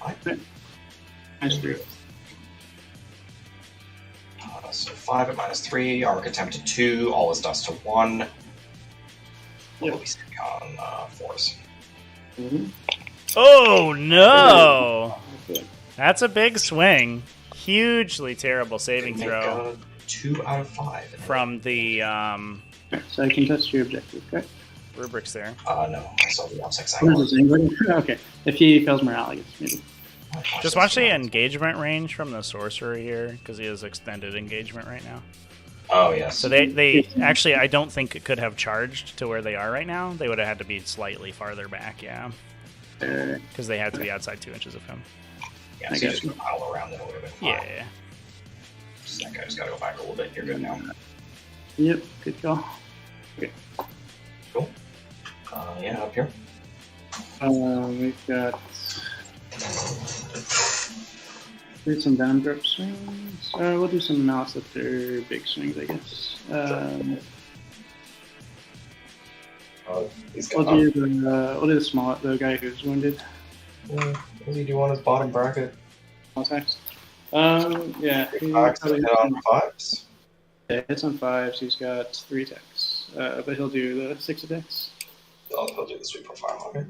Speaker 2: 5.
Speaker 3: Okay. Nice reroll.
Speaker 2: So 5 at -3. Arc attempt to 2. All is dust to 1. What
Speaker 3: Yep.
Speaker 2: will we see on 4s?
Speaker 1: Oh no!
Speaker 3: Okay.
Speaker 1: That's a big swing. Hugely terrible saving throw
Speaker 2: 2 out of 5.
Speaker 1: from the
Speaker 3: So I can test your objective, okay?
Speaker 1: rubrics there.
Speaker 2: No, I saw the opposite side.
Speaker 3: What is this, anybody? Okay. If he fails morale, I guess maybe.
Speaker 1: Just watch the engagement range from the sorcerer here, because he has extended engagement right now.
Speaker 2: Oh, yes.
Speaker 1: So they actually, I don't think it could have charged to where they are right now. They would have had to be slightly farther back, yeah. Because they had to be outside 2 inches of him.
Speaker 2: Yeah, so you just pile around it a little bit.
Speaker 1: Yeah.
Speaker 2: Just that guy just gotta go back a little bit. You're good now.
Speaker 3: Yep, good call. Okay.
Speaker 2: Cool. Yeah, up here.
Speaker 3: We've got do some down drop swings. We'll do some Maliceptor big swings, I guess.
Speaker 2: He's
Speaker 3: We'll
Speaker 2: got
Speaker 3: do the small, the guy who's wounded.
Speaker 2: What does he do on his bottom bracket?
Speaker 3: Small attacks. Yeah. he
Speaker 2: Attacks
Speaker 3: probably
Speaker 2: hit on 5s.
Speaker 3: Yeah, hits on 5s. He's got 3 attacks, but he'll do the 6 attacks.
Speaker 2: He'll do the sweep profile, okay?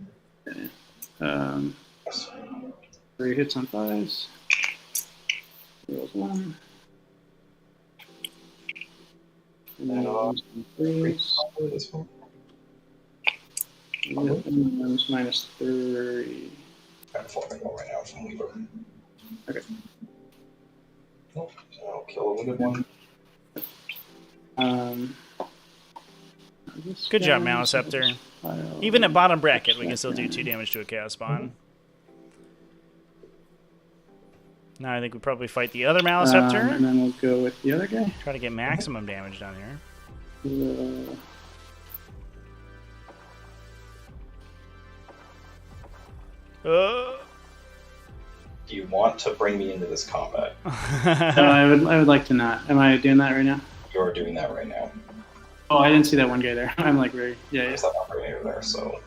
Speaker 3: Yeah.
Speaker 2: Yes.
Speaker 3: 3 hits on 5s. Rolls 1. And then rolls 3s.
Speaker 2: This one.
Speaker 3: Yep, and then it's -3.
Speaker 2: I'm falling right now from Weaver.
Speaker 3: Okay.
Speaker 2: Nope. So I'll kill a good one.
Speaker 1: Good job, Maliceptor. Even at bottom bracket, we can still do 2 damage to a Chaos Spawn. Now I think we probably fight the other Maliceptor.
Speaker 3: And then we'll go with the other guy.
Speaker 1: Try to get maximum damage down here.
Speaker 2: Do you want to bring me into this combat?
Speaker 3: No, I would like to not. Am I doing that right now?
Speaker 2: You're doing that right now.
Speaker 3: Oh, I didn't see that one guy there. I'm like very yeah.
Speaker 2: There's that operator there, so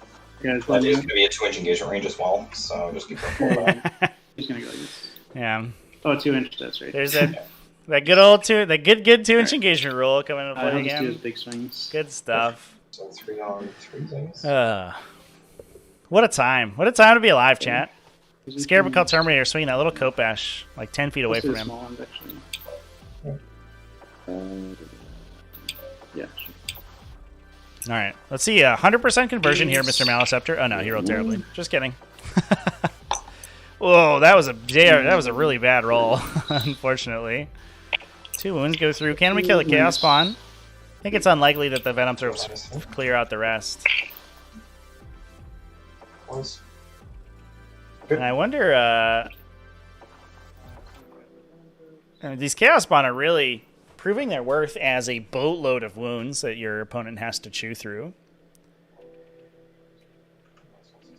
Speaker 3: Yeah,
Speaker 2: that is going to be a 2-inch engagement range as well. So just be careful of that.
Speaker 3: he's gonna go like this.
Speaker 1: Yeah.
Speaker 3: Oh, 2 inch. That's right.
Speaker 1: There's that good old that good 2-inch engagement rule coming into play
Speaker 3: I'll just do his
Speaker 1: again.
Speaker 3: big swings.
Speaker 1: Good stuff.
Speaker 2: So 3 on 3 things.
Speaker 1: What a time! What a time to be alive, chat. Scarabaccal Terminator swinging that little Kopesh like 10 feet away from him.
Speaker 3: Small ones, actually. Yeah. Sure.
Speaker 1: All right, let's see. 100% conversion here, Mr. Maliceptor. Oh no, he rolled terribly. Just kidding. Whoa, that was a really bad roll. Unfortunately, 2 wounds go through. Can we kill a Chaos Spawn? think it's unlikely that the Venom Throats clear out the rest. And I wonder, these Chaos Spawn are really proving their worth as a boatload of wounds that your opponent has to chew through.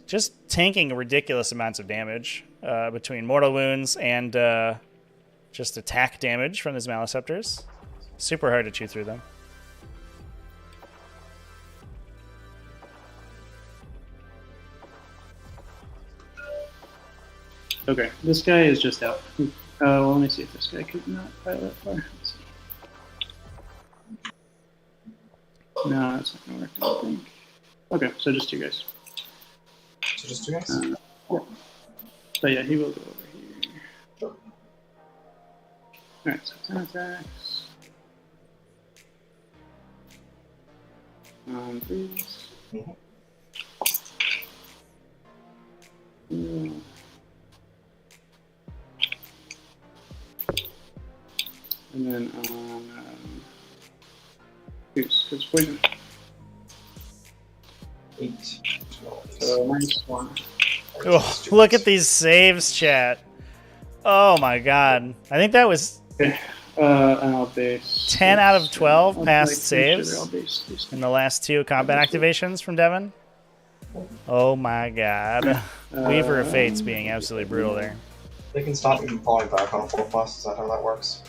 Speaker 1: Just tanking ridiculous amounts of damage between mortal wounds and just attack damage from these Maleceptors. Super hard to chew through them.
Speaker 3: Okay, this guy is just out. Well, let me see if this guy could not pilot that far. Let's see. No, that's not gonna work, I don't think. Okay, so just 2 guys.
Speaker 2: So just 2 guys?
Speaker 3: Yeah. So yeah, he will go over here.
Speaker 2: Sure.
Speaker 3: Alright, so 10 attacks. 3s.
Speaker 2: Mm-hmm.
Speaker 3: Yeah. And then on Goose, because poison.
Speaker 2: 8, 12.
Speaker 3: So -1.
Speaker 1: Oh, look at these saves, chat. Oh my god. I think that was
Speaker 3: Okay. And I'll base
Speaker 1: 10 out of 12
Speaker 3: I'll
Speaker 1: past
Speaker 3: make
Speaker 1: saves
Speaker 3: sure I'll base these
Speaker 1: in the last 2 combat activations from Devin. Oh my god. Weaver of Fates being absolutely brutal there.
Speaker 2: They can stop me from falling back on a 4+. Is that how that works?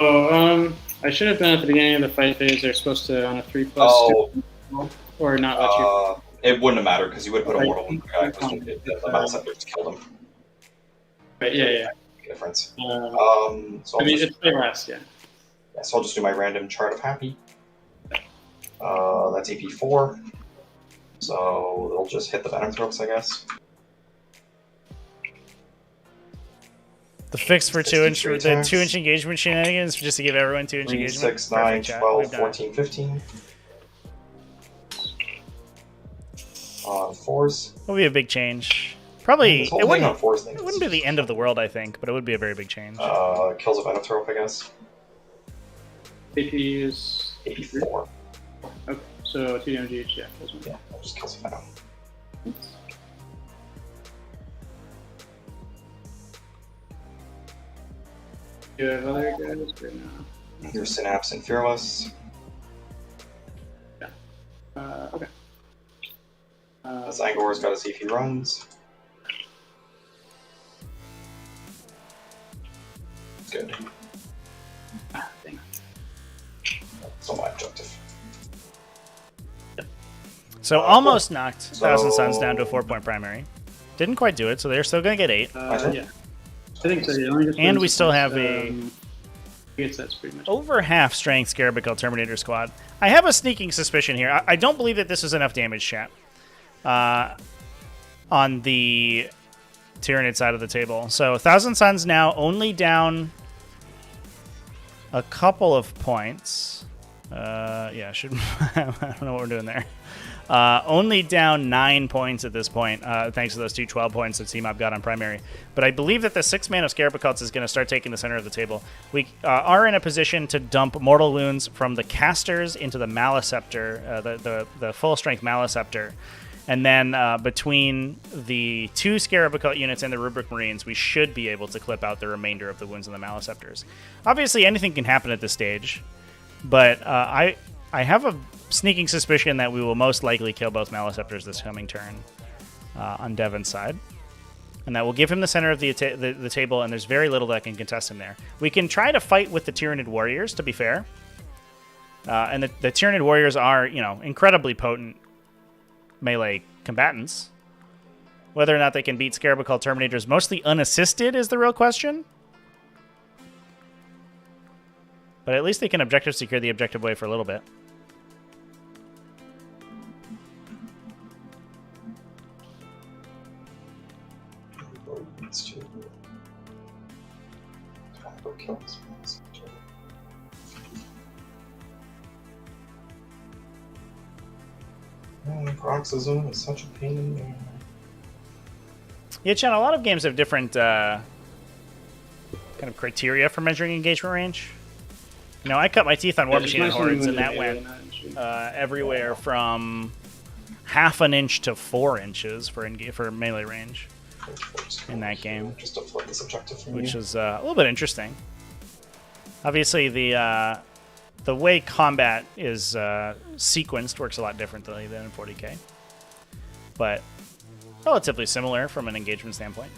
Speaker 3: Oh, I should have been at the beginning of the fight phase. They're supposed to on a 3+,
Speaker 2: Oh.
Speaker 3: or not let you.
Speaker 2: It wouldn't have mattered because you would have put a mortal wound on the guy because the Maleceptor just killed him.
Speaker 3: Right, yeah.
Speaker 2: Difference. So
Speaker 3: I mean, it's the last, yeah.
Speaker 2: Yeah, so I'll just do my random chart of happy. That's AP 4. So they'll just hit the Venom Throats, I guess.
Speaker 1: The fix for 2-inch, the
Speaker 2: attacks.
Speaker 1: 2-inch engagement shenanigans, just to give everyone 2-inch
Speaker 2: 3,
Speaker 1: engagement.
Speaker 2: 6, 9,
Speaker 1: Perfect, chat.
Speaker 2: 12,
Speaker 1: We've done it.
Speaker 2: 14, 15. 4s.
Speaker 1: It'll be a big change. Probably,
Speaker 2: This whole
Speaker 1: it
Speaker 2: thing
Speaker 1: wouldn't,
Speaker 2: on 4s thing
Speaker 1: it wouldn't be the end of the world, I think, but it would be a very big change.
Speaker 2: Kills a Venom Throat, I guess.
Speaker 3: AP is
Speaker 2: AP 4.
Speaker 3: okay. So 2 damage each, yeah.
Speaker 2: Yeah, that just kills a Venom.
Speaker 3: Do you have other guys right now?
Speaker 2: Here's Synapse and Fearless.
Speaker 3: Okay.
Speaker 2: Zangor's got to see if he runs. Good.
Speaker 3: Dang.
Speaker 2: That's not my objective.
Speaker 1: So almost knocked
Speaker 2: So-
Speaker 1: Thousand Suns down to a 4-point primary. Didn't quite do it, so they're still going to get 8.
Speaker 3: Yeah. I think so, yeah. Let me just
Speaker 1: And
Speaker 3: run
Speaker 1: we
Speaker 3: some
Speaker 1: still
Speaker 3: points.
Speaker 1: have a-
Speaker 3: I guess that's pretty much
Speaker 1: Over half strength Scarabickel Terminator squad. I have a sneaking suspicion here. I don't believe that this is enough damage, chat. On the Tyranid side of the table. So Thousand Suns now only down a couple of points. Yeah, should I don't know what we're doing there. Only down 9 points at this point, thanks to those 2 12 points that T-Mob got on primary. But I believe that the 6-man of Scarabiccults is going to start taking the center of the table. We are in a position to dump Mortal Wounds from the Casters into the Maleceptor, the full-strength Maleceptor. And then between the 2 Scarabicult units and the Rubric Marines, we should be able to clip out the remainder of the wounds on the Maleceptors. Obviously, anything can happen at this stage, but I have a sneaking suspicion that we will most likely kill both Maleceptors this coming turn on Devin's side. And that will give him the center of the table, and there's very little that can contest him there. We can try to fight with the Tyranid Warriors, to be fair. And the Tyranid Warriors are, incredibly potent melee combatants. Whether or not they can beat Scarabicult Terminators mostly unassisted is the real question. But at least they can objective secure the objective way for a little bit.
Speaker 2: Paroxysm is such a pain in the ass.
Speaker 1: Yeah, Chan, a lot of games have different kind of criteria for measuring engagement range. You know, I cut my teeth on War
Speaker 3: Yeah, just
Speaker 1: Machine and
Speaker 3: nice and
Speaker 1: Hordes, and that
Speaker 3: limited
Speaker 1: went
Speaker 3: area, not in shooting.
Speaker 1: everywhere from half an inch to 4 inches for melee range in that game,
Speaker 2: Just to flip this objective from
Speaker 1: which
Speaker 2: you.
Speaker 1: is a little bit interesting. Obviously, the way combat is sequenced works a lot differently than in 40k, but relatively similar from an engagement standpoint.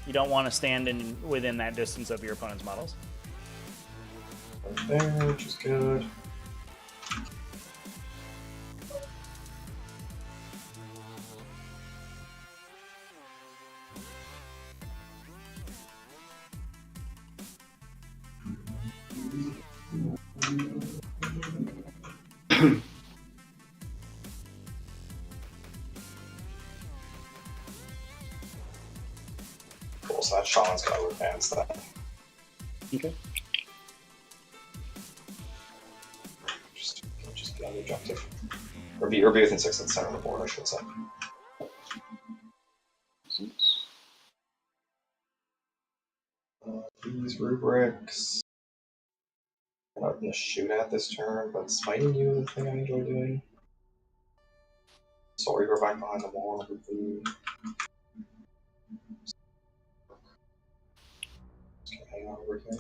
Speaker 1: You don't want to stand within that distance of your opponent's models.
Speaker 2: Right there, which is good. Cool, so that Shaman's got to advance that.
Speaker 3: Okay.
Speaker 2: Just get on the objective. Or be within 6 at the center of the board, I should say. These rubrics. I'm not going to shoot at this turn, but smiting you is the thing I enjoy doing. Sorry, we're back behind the wall. Just gonna hang out over here.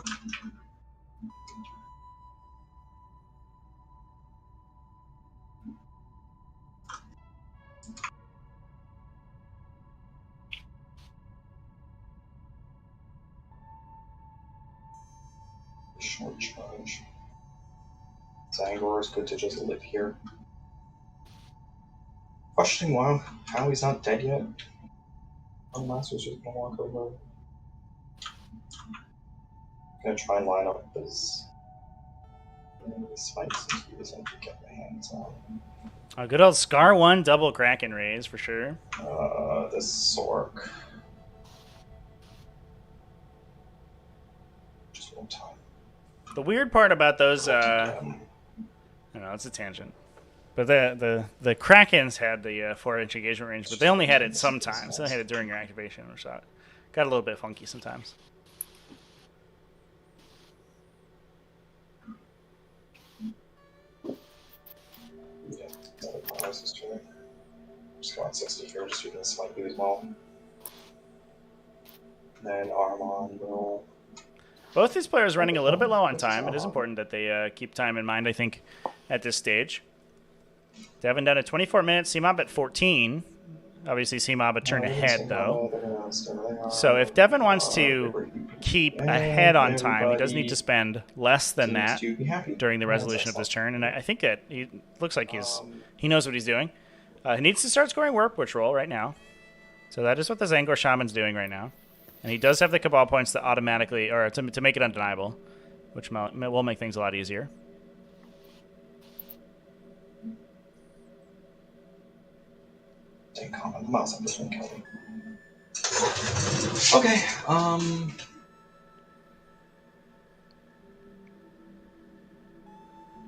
Speaker 2: Short charge. Zangor is good to just live here. Questioning how he's not dead yet. Oh, Master's just gonna walk over. Gonna try and line up his spikes and he doesn't get my hands on.
Speaker 1: A good old Scar 1 double Kraken raise for sure.
Speaker 2: This Sork. Just one time.
Speaker 1: The weird part about those, I
Speaker 2: Get him.
Speaker 1: don't know, it's a tangent. But the Krakens had the 4-inch engagement range, but they only had it sometimes. They only had it during your activation, which got a little bit funky sometimes.
Speaker 2: Yeah, that was his turn. Just go on 60 here, just so you can smite you as well. Then Armon will.
Speaker 1: Both these players running a little bit low on time. It is important that they keep time in mind, I think, at this stage. Devin down at 24 minutes, C-Mob at 14. Obviously, C-Mob a turn ahead, though. So if Devin wants to keep ahead on time, he does need to spend less than that during the resolution of this turn. And I think that he looks like he knows what he's doing. He needs to start scoring Warp Witch roll right now. So that is what the Zangor Shaman's doing right now. And he does have the Cabal points to automatically, or to make it undeniable, which will make things a lot easier.
Speaker 2: Dang, come on, the mouse up this one, Kelly. Okay,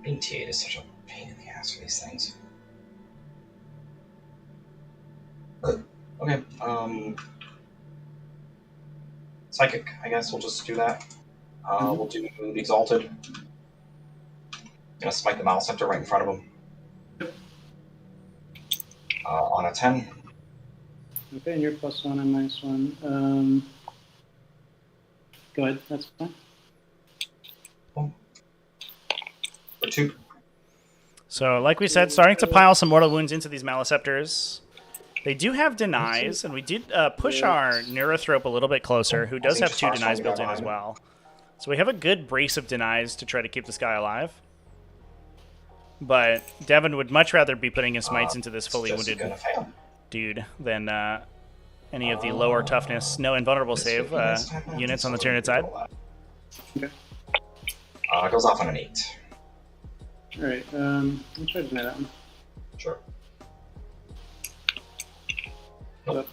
Speaker 2: being T8 is such a pain in the ass for these things. Okay, Psychic, I guess we'll just do that. We'll do the Exalted. Gonna smite the Malceptor right in front of him. On a 10.
Speaker 3: Okay, and you're +1 and -1. Go ahead, that's fine.
Speaker 2: For 2.
Speaker 1: So, like we said, starting to pile some mortal wounds into these Maliceptors. They do have denies, and we did push our Neurothrope a little bit closer, who does have 2 denies built in as well. So we have a good brace of denies to try to keep this guy alive. But Devin would much rather be putting his smites into this fully wounded dude than any of the lower toughness, no invulnerable save units on the Tyranid side.
Speaker 3: Okay.
Speaker 2: It goes off on an 8.
Speaker 3: Alright, I'll try to deny that one.
Speaker 2: Sure.
Speaker 3: Nope.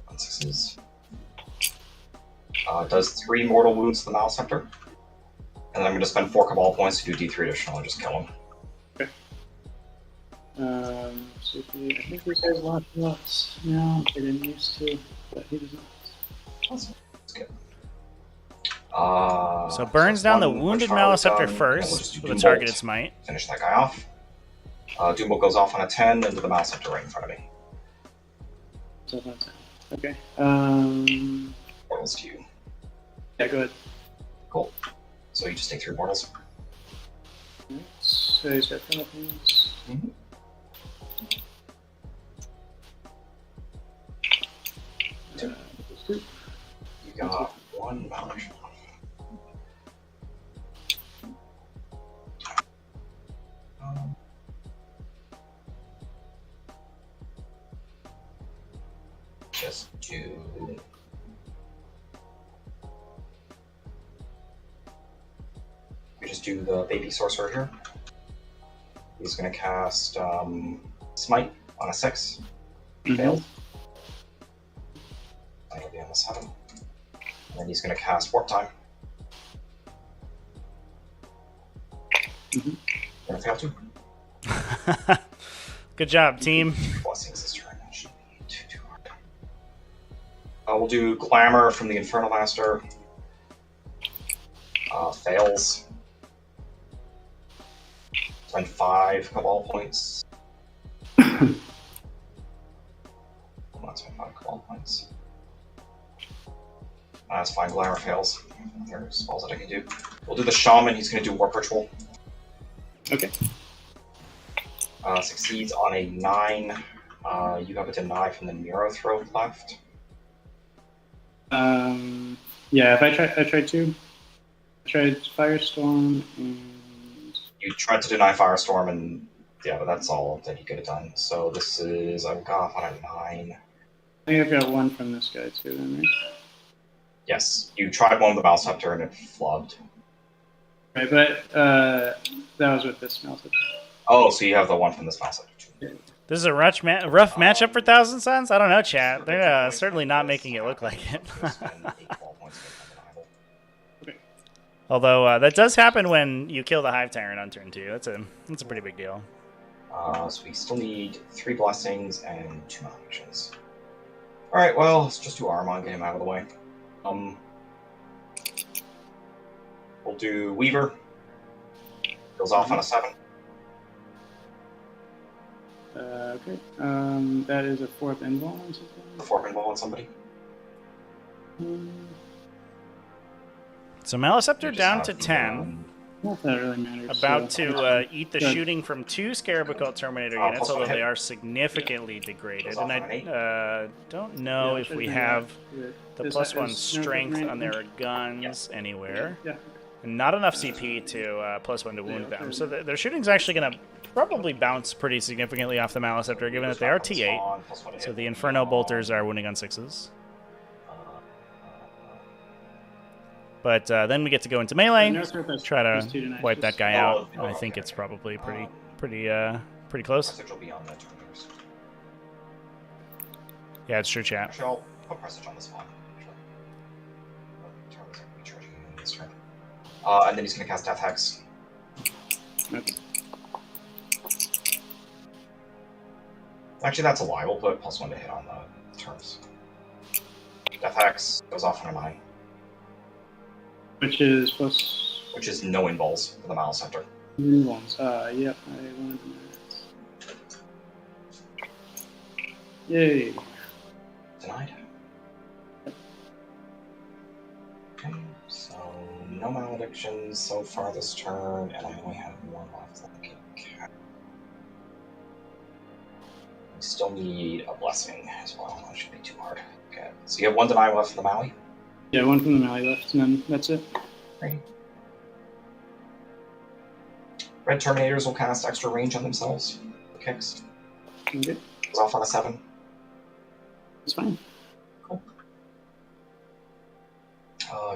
Speaker 2: On 6s. Does 3 mortal wounds to the Malceptor. And then I'm going to spend 4 Cabal points to do D3 additional and just kill him.
Speaker 3: Okay. So I think he says lots now. He didn't used to, but he doesn't.
Speaker 2: That's good.
Speaker 1: So burns down the
Speaker 2: one
Speaker 1: wounded
Speaker 2: charge
Speaker 1: Maliceptor
Speaker 2: done,
Speaker 1: first
Speaker 2: we'll just do
Speaker 1: with a
Speaker 2: Doombolt.
Speaker 1: targeted smite.
Speaker 2: Finish that guy off. Doombolt goes off on a 10 into the Maliceptor right in front of me.
Speaker 3: So that's it. Okay.
Speaker 2: Mortals to you.
Speaker 3: Yeah, go ahead.
Speaker 2: Cool. So you just take 3 mortals.
Speaker 3: Alright, so he's got Philippines.
Speaker 2: Mm-hmm. You got 1 malediction. Just do. We just do the baby sorcerer here. He's going to cast Smite on a 6. Failed. That'll be on the 7. And then he's going to cast Warp Time. Gonna fail too.
Speaker 1: Good job, team.
Speaker 2: Blessings this turn. That shouldn't be too hard. We'll do Glamour from the Infernal Master. Fails. Spend 5 Cabal points. Let's spend 5 Cabal points. That's fine. Glamour fails. There's spells that I can do. We'll do the Shaman. He's going to do Warp Ritual.
Speaker 3: Okay.
Speaker 2: Succeeds on a 9. You have a deny from the Nero throw left.
Speaker 3: Yeah, if I tried 2. I tried Firestorm and...
Speaker 2: You tried to deny Firestorm, and yeah, but that's all that you could have done. So this is, I've got on a 9.
Speaker 3: I think I've got 1 from this guy too, then, right?
Speaker 2: Yes, you tried one with the Maliceptor and it flubbed.
Speaker 3: Right, but that was with this Maliceptor.
Speaker 2: Oh, so you have the 1 from this Maliceptor too.
Speaker 1: This is a rough matchup for Thousand Suns? I don't know, chat. They're certainly not making it look like it. Although, that does happen when you kill the Hive Tyrant on turn 2. That's a pretty big deal.
Speaker 2: So we still need 3 blessings and 2 maledictions. Alright, well, let's just do Armon, get him out of the way. We'll do Weaver. Goes off on a 7.
Speaker 3: Okay. That is a 4th invul on something.
Speaker 2: 4th invul on somebody.
Speaker 1: So Maliceptor down to 10.
Speaker 3: Not that really matters.
Speaker 1: About
Speaker 3: so.
Speaker 1: to eat the shooting from 2 Scarab Occult Terminator units, although they are significantly degraded. And I don't know if we have the +1 strength on their guns anywhere.
Speaker 3: Yeah.
Speaker 1: And not enough CP to +1 to wound them. So their shooting's actually going to probably bounce pretty significantly off the Maliceptor, given that they are T8. So the Inferno Bolters are wounding on 6s. But then we get to go into melee, try to wipe that guy out. I think it's probably pretty close. Yeah, it's true, chat.
Speaker 2: Actually, I'll put Presage on the spot. And then he's going to cast Death Hex.
Speaker 3: Okay.
Speaker 2: Actually, that's a lie. We'll put +1 to hit on the turns. Death Hex goes off on a 9.
Speaker 3: Which is plus...
Speaker 2: Which is no involves for the Maliceptor.
Speaker 3: Involves. Yep, I wanted to know. Yay.
Speaker 2: Denied. Okay, so no maledictions so far this turn, and I only have 1 left that I can cast. We still need a blessing as well. That shouldn't be too hard. Okay, so you have 1 deny left for the Maui?
Speaker 3: Yeah, 1 from the Mali left, and then that's it.
Speaker 2: Great. Red Terminators will cast extra range on themselves. Kicks.
Speaker 3: Okay.
Speaker 2: Goes off on a 7.
Speaker 3: It's fine.
Speaker 2: Cool.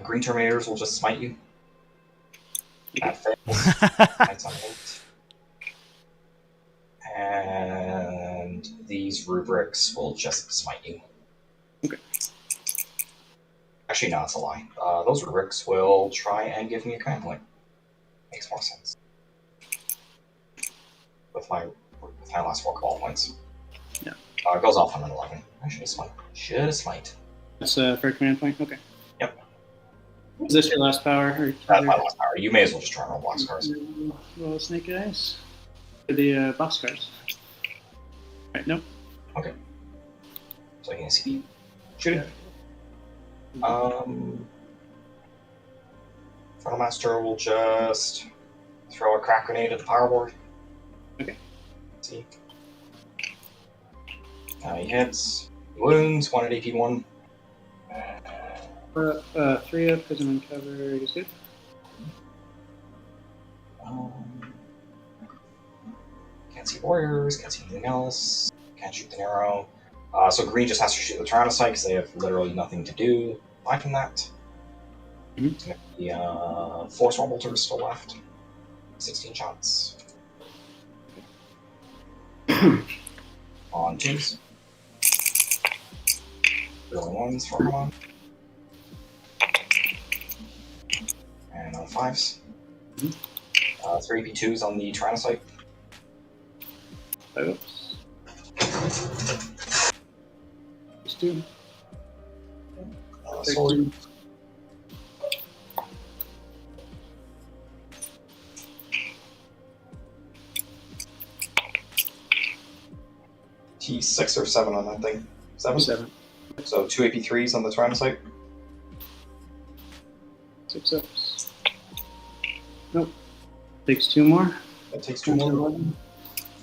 Speaker 2: Green Terminators will just smite you. That fails. That's on 8. And these rubrics will just smite you.
Speaker 3: Okay.
Speaker 2: Actually, no, it's a lie. Those rubrics will try and give me a command point. Makes more sense. With my last 4 call points.
Speaker 3: Yeah.
Speaker 2: It goes off on an 11. I should have smite.
Speaker 3: That's for a command point? Okay.
Speaker 2: Yep.
Speaker 3: Is this your last power? Or
Speaker 2: That's my last power. You may as well just try and roll box cards.
Speaker 3: Roll snake eyes. For the box cards. Alright, nope.
Speaker 2: Okay. So I can see. Shooting. Frontal Master will just throw a crack grenade at the power board.
Speaker 3: Okay.
Speaker 2: See. He hits. Wounds, 1 at AP 1.
Speaker 3: 3 up because I'm in cover. Is good.
Speaker 2: Can't see warriors, can't see anything else. Can't shoot the arrow. So green just has to shoot the Tyrannocyte because they have literally nothing to do. Aside from that, it's going to be 4 Storm Bolters still left. 16 shots. On 2s. Rolling 1s for one. And on 5s. 3 AP2s on the Tyrannocyte.
Speaker 3: 5 ups. Just 2.
Speaker 2: Sword. T6 or 7 on that thing? 7?
Speaker 3: 7.
Speaker 2: So 2 AP3s on the Tyrannocyte.
Speaker 3: 6 ups. Nope. Takes 2 more.
Speaker 2: That takes 2 more.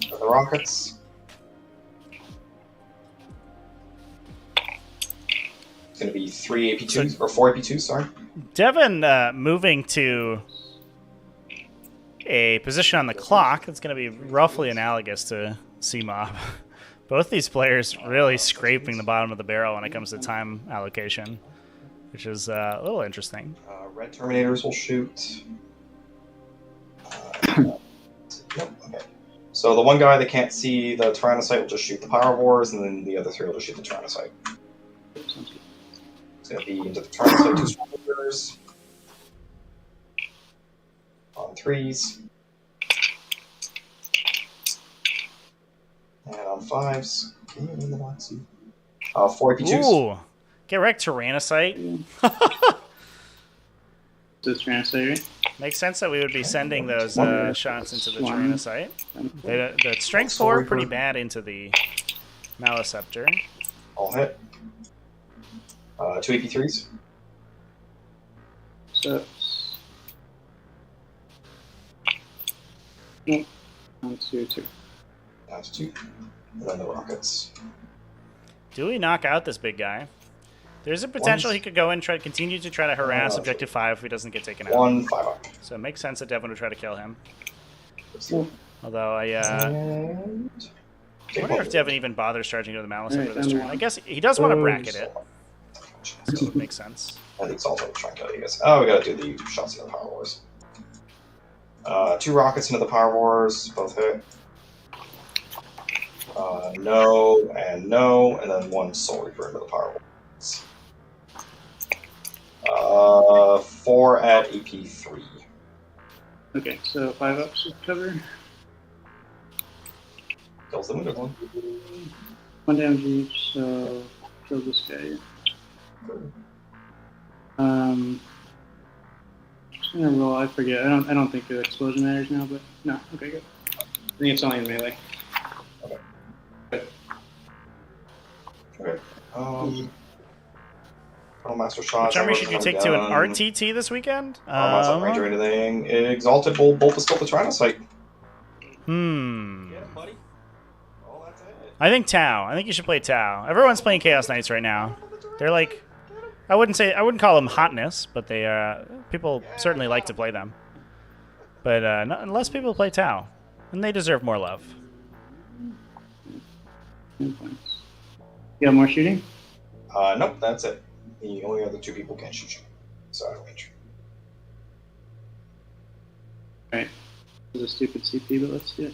Speaker 2: For the rockets. It's going to be 3 AP2s, or 4 AP2s, sorry.
Speaker 1: Devin moving to a position on the clock that's going to be roughly analogous to C-Mob. Both these players really scraping the bottom of the barrel when it comes to time allocation, which is a little interesting.
Speaker 2: Red Terminators will shoot. Nope, okay. So the one guy that can't see the Tyrannocyte will just shoot the Power Wars, and then the other 3 will just shoot the Tyrannocyte. It's going to be into the Tyrannocyte, 2 Stormtroopers. On 3s. And on 5s. In the box. 4 AP2s.
Speaker 1: Ooh! Get wrecked, Tyrannocyte.
Speaker 3: So it's Tyrannocyte, right?
Speaker 1: Makes sense that we would be sending those shots into the Tyrannocyte. The strength 4 pretty bad into the Maliceptor.
Speaker 2: All hit. 2 AP3s.
Speaker 3: So. Nope. 1, 2, 2.
Speaker 2: That's 2. And then the rockets.
Speaker 1: Do we knock out this big guy? There's a potential he could go in and continue to try to harass Objective 5 if he doesn't get taken out.
Speaker 2: 1 5 up.
Speaker 1: So it makes sense that Devin would try to kill him.
Speaker 3: Cool.
Speaker 1: Although I wonder if Devin even bothers charging to the Malice this turn. I guess he does want to bracket it, so it would make sense.
Speaker 2: I think it's also trying to kill you guys. Oh, we gotta do the shots into the Power Wars. 2 rockets into the Power Wars, both hit. No, and then 1 Soul Reaper into the Power Wars. 4 at AP3.
Speaker 3: Okay, so 5 ups with cover.
Speaker 2: Kills the wounded one.
Speaker 3: 1 damage each, so kill this guy. Just gonna roll. I forget. I don't think the explosion matters now, but no. Okay, good. I think it's only in melee.
Speaker 2: Okay. Master Shot.
Speaker 1: Which army should you take to an RTT this weekend?
Speaker 2: That's not range or anything. Exalted will bolt the Scope of Tyrannocyte.
Speaker 1: Hmm.
Speaker 2: Get him, buddy. Oh, that's it.
Speaker 1: I think Tau. I think you should play Tau. Everyone's playing Chaos Knights right now. They're like, I wouldn't call them hotness, but they people certainly like to play them. But unless people play Tau, and they deserve more love.
Speaker 3: You got more shooting?
Speaker 2: Nope, that's it. The only other 2 people can shoot you. So out of range.
Speaker 3: Alright. This is a stupid CP, but let's do it.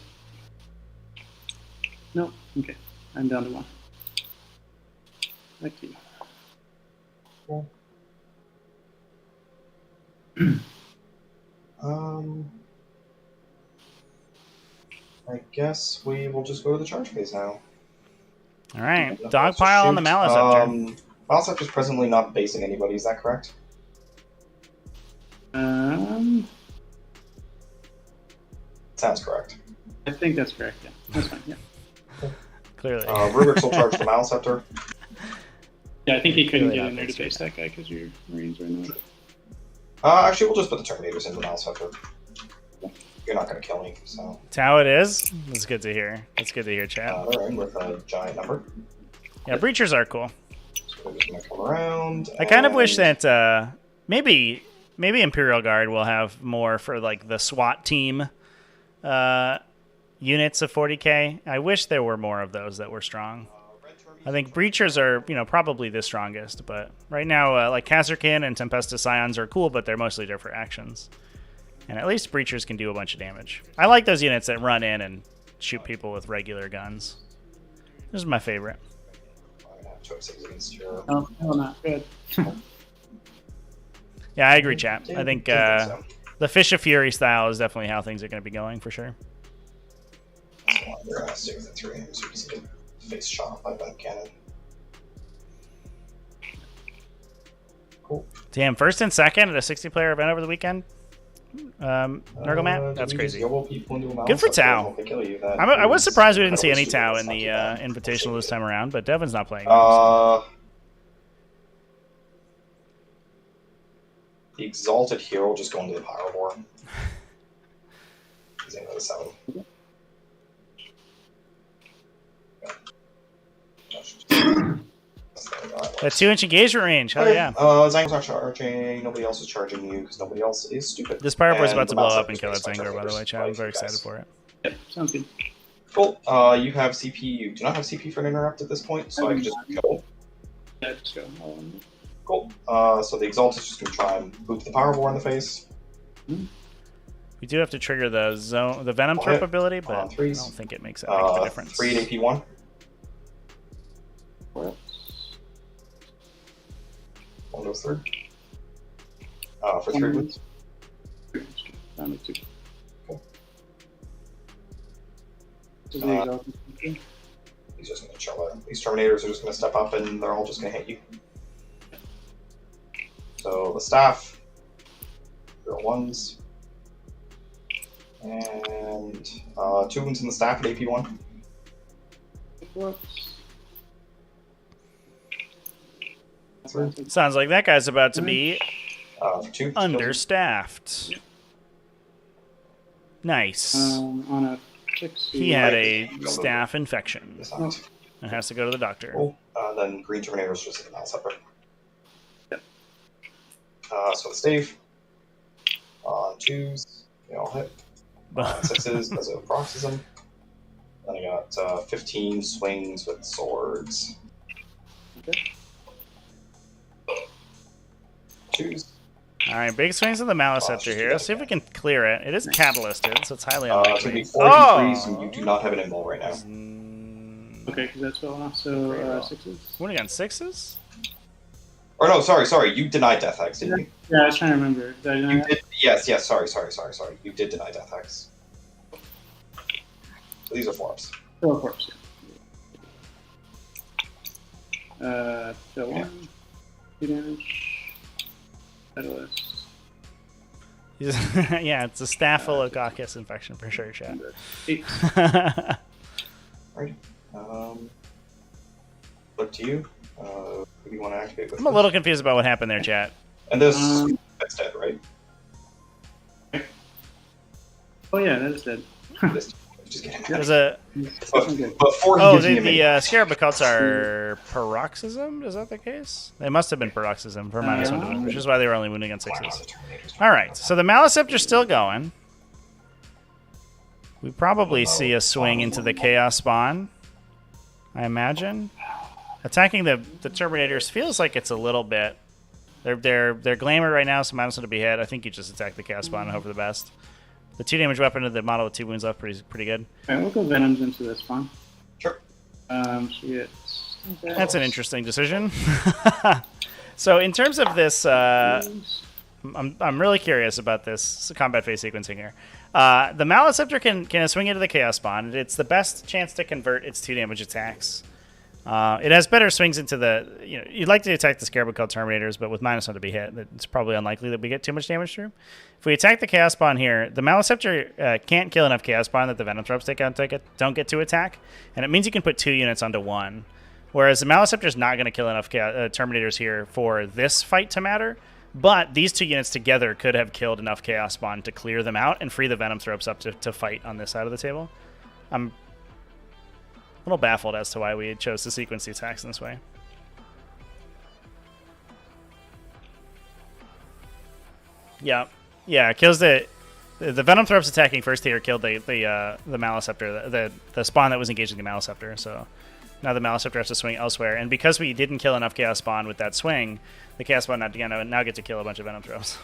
Speaker 3: Nope. Okay. I'm down to 1. Back to you.
Speaker 2: Cool. I guess we will just go to the charge phase now.
Speaker 1: All right. Dogpile on the Maliceptor.
Speaker 2: Maliceptor is presently not basing anybody, is that correct? Sounds correct.
Speaker 3: I think that's correct. Yeah, that's fine. Yeah.
Speaker 1: Clearly.
Speaker 2: Rubrix will charge the Maliceptor.
Speaker 3: Yeah, I think he couldn't
Speaker 1: Clearly
Speaker 3: get
Speaker 1: not
Speaker 3: in there to
Speaker 1: face
Speaker 3: face that guy because your Marines are not.
Speaker 2: Actually, we'll just put the Terminators into the Maliceptor. You're not going to kill me, so.
Speaker 1: That's how it is. That's good to hear. That's good to hear, chat.
Speaker 2: They're in with a giant number.
Speaker 1: Yeah, breachers are cool.
Speaker 2: So we're just going to come around.
Speaker 1: I kind of wish
Speaker 2: and-
Speaker 1: that maybe Imperial Guard will have more for like the SWAT team units of 40k. I wish there were more of those that were strong. I think breachers are, probably the strongest, but right now, like Kazarkin and Tempestus Scions are cool, but they're mostly there for actions. And at least breachers can do a bunch of damage. I like those units that run in and shoot people with regular guns. This is my favorite.
Speaker 2: I'm going to have choices against your.
Speaker 3: Oh, hell not good.
Speaker 1: Yeah, I agree, chat. I think
Speaker 2: so.
Speaker 1: the Fish of Fury style is definitely how things are going to be going for sure.
Speaker 2: So you're going to stick with the 3 so you just get face shot by that cannon. Cool.
Speaker 1: Damn, first and second at a 60-player event over the weekend. Nergomat? That's crazy. Good for Tau. I was surprised we didn't see any Tau in the Invitational this time around, but Devin's not playing.
Speaker 2: The Exalted Hero just going to the Power War. He's in with a 7.
Speaker 1: That 2-inch engagement range. Hell yeah.
Speaker 2: Zangor's not charging. Nobody else is charging you because nobody else is stupid.
Speaker 1: This Power War is
Speaker 2: And
Speaker 1: about to
Speaker 2: the
Speaker 1: blow
Speaker 2: Maliceptor's
Speaker 1: up and kill that
Speaker 2: based on
Speaker 1: Zangor, by the way,
Speaker 2: Terminators.
Speaker 1: chat. I'm very excited for it.
Speaker 3: Yep, sounds good.
Speaker 2: Cool. You have CP. You do not have CP for an interrupt at this point, so I can just go.
Speaker 3: Yeah, let's go.
Speaker 2: Cool. So the Exalt is just going to try and boot the Power War in the face.
Speaker 1: We do have to trigger the Venom Thrope ability, but I don't think it makes that big of a difference.
Speaker 2: 3 at AP1. One goes through. For 3 wounds.
Speaker 3: Down to 2.
Speaker 2: Cool.
Speaker 3: Does the exalt
Speaker 2: He's just going to chill there. These Terminators are just going to step up and they're all just going to hit you. So the staff, 0 1s, and 2 wounds in the staff at AP1.
Speaker 1: Sounds like that guy's about to be
Speaker 2: For 2.
Speaker 1: understaffed. Nice.
Speaker 3: on a 6.
Speaker 1: He had a staph infection
Speaker 2: Oh.
Speaker 1: and has to go to the doctor.
Speaker 2: Cool. Then Green Terminators just hit the Maliceptor.
Speaker 3: Yep.
Speaker 2: So the stave. On 2s, they all hit. On 6s, there's a paroxysm. Then I got 15 swings with swords.
Speaker 3: Okay.
Speaker 2: 2s.
Speaker 1: Alright, big swings of the Maliceptor here. Let's see if we can clear it. It is catalysted, so it's highly
Speaker 2: It's going to be
Speaker 1: unlikely.
Speaker 2: 4
Speaker 1: Oh!
Speaker 2: D3s, and you do not have an invul right now.
Speaker 3: Okay, because that's well off. So 6s.
Speaker 1: What, on 6s?
Speaker 2: Or no, sorry. You denied Death Hex, didn't you?
Speaker 3: Yeah, I was trying to remember. Did I deny
Speaker 2: You
Speaker 3: that?
Speaker 2: did. Yes. Sorry. You did deny Death Hex. So these are 4-ups.
Speaker 3: Oh, of course. Yeah. So 1. 2 damage. Catalyst.
Speaker 1: Yeah, it's a Staphylococcus infection for sure, chat.
Speaker 3: 8.
Speaker 2: Right. Look to you. Who do you want to activate with?
Speaker 1: I'm a little confused about what happened there, chat.
Speaker 2: And this, that's dead, right?
Speaker 3: Oh yeah, that is dead.
Speaker 2: This, just kidding.
Speaker 1: There's a...
Speaker 2: Before he
Speaker 1: Oh,
Speaker 2: gives me a
Speaker 1: the Scarab Occults are paroxysm? Is that the case? They must have been paroxysm for -1 to wound, which is why they were only wounding on 6s. Alright, so the Maliceptor's still going. We probably see a swing into the Chaos Spawn, I imagine. Attacking the Terminators feels like it's a little bit... They're Glamour right now, so Madison to be hit. I think you just attack the Chaos Spawn and hope for the best. The 2 damage weapon to the model with 2 wounds left, pretty good.
Speaker 3: Alright, we'll go Venoms into this spawn.
Speaker 2: Sure.
Speaker 3: She gets...
Speaker 1: That's an interesting decision. So in terms of this, I'm really curious about this combat phase sequencing here. The Maliceptor can swing into the Chaos Spawn. It's the best chance to convert its 2 damage attacks. It has better swings into the, you'd like to attack the Scarab called Terminators, but with -1 to be hit, it's probably unlikely that we get too much damage through. If we attack the Chaos Spawn here, the Maleceptor can't kill enough Chaos Spawn that the Venom Throps don't get to attack, and it means you can put 2 units onto 1. Whereas the Maleceptor is not going to kill enough Terminators here for this fight to matter, but these 2 units together could have killed enough Chaos Spawn to clear them out and free the Venom Throps up to fight on this side of the table. I'm a little baffled as to why we chose to sequence the attacks in this way. Yeah, kills the Venom Throps attacking first here killed the Maleceptor, the spawn that was engaging the Maleceptor. So now the Maleceptor has to swing elsewhere, and because we didn't kill enough Chaos Spawn with that swing, the Chaos Spawn now get to kill a bunch of Venom Throps.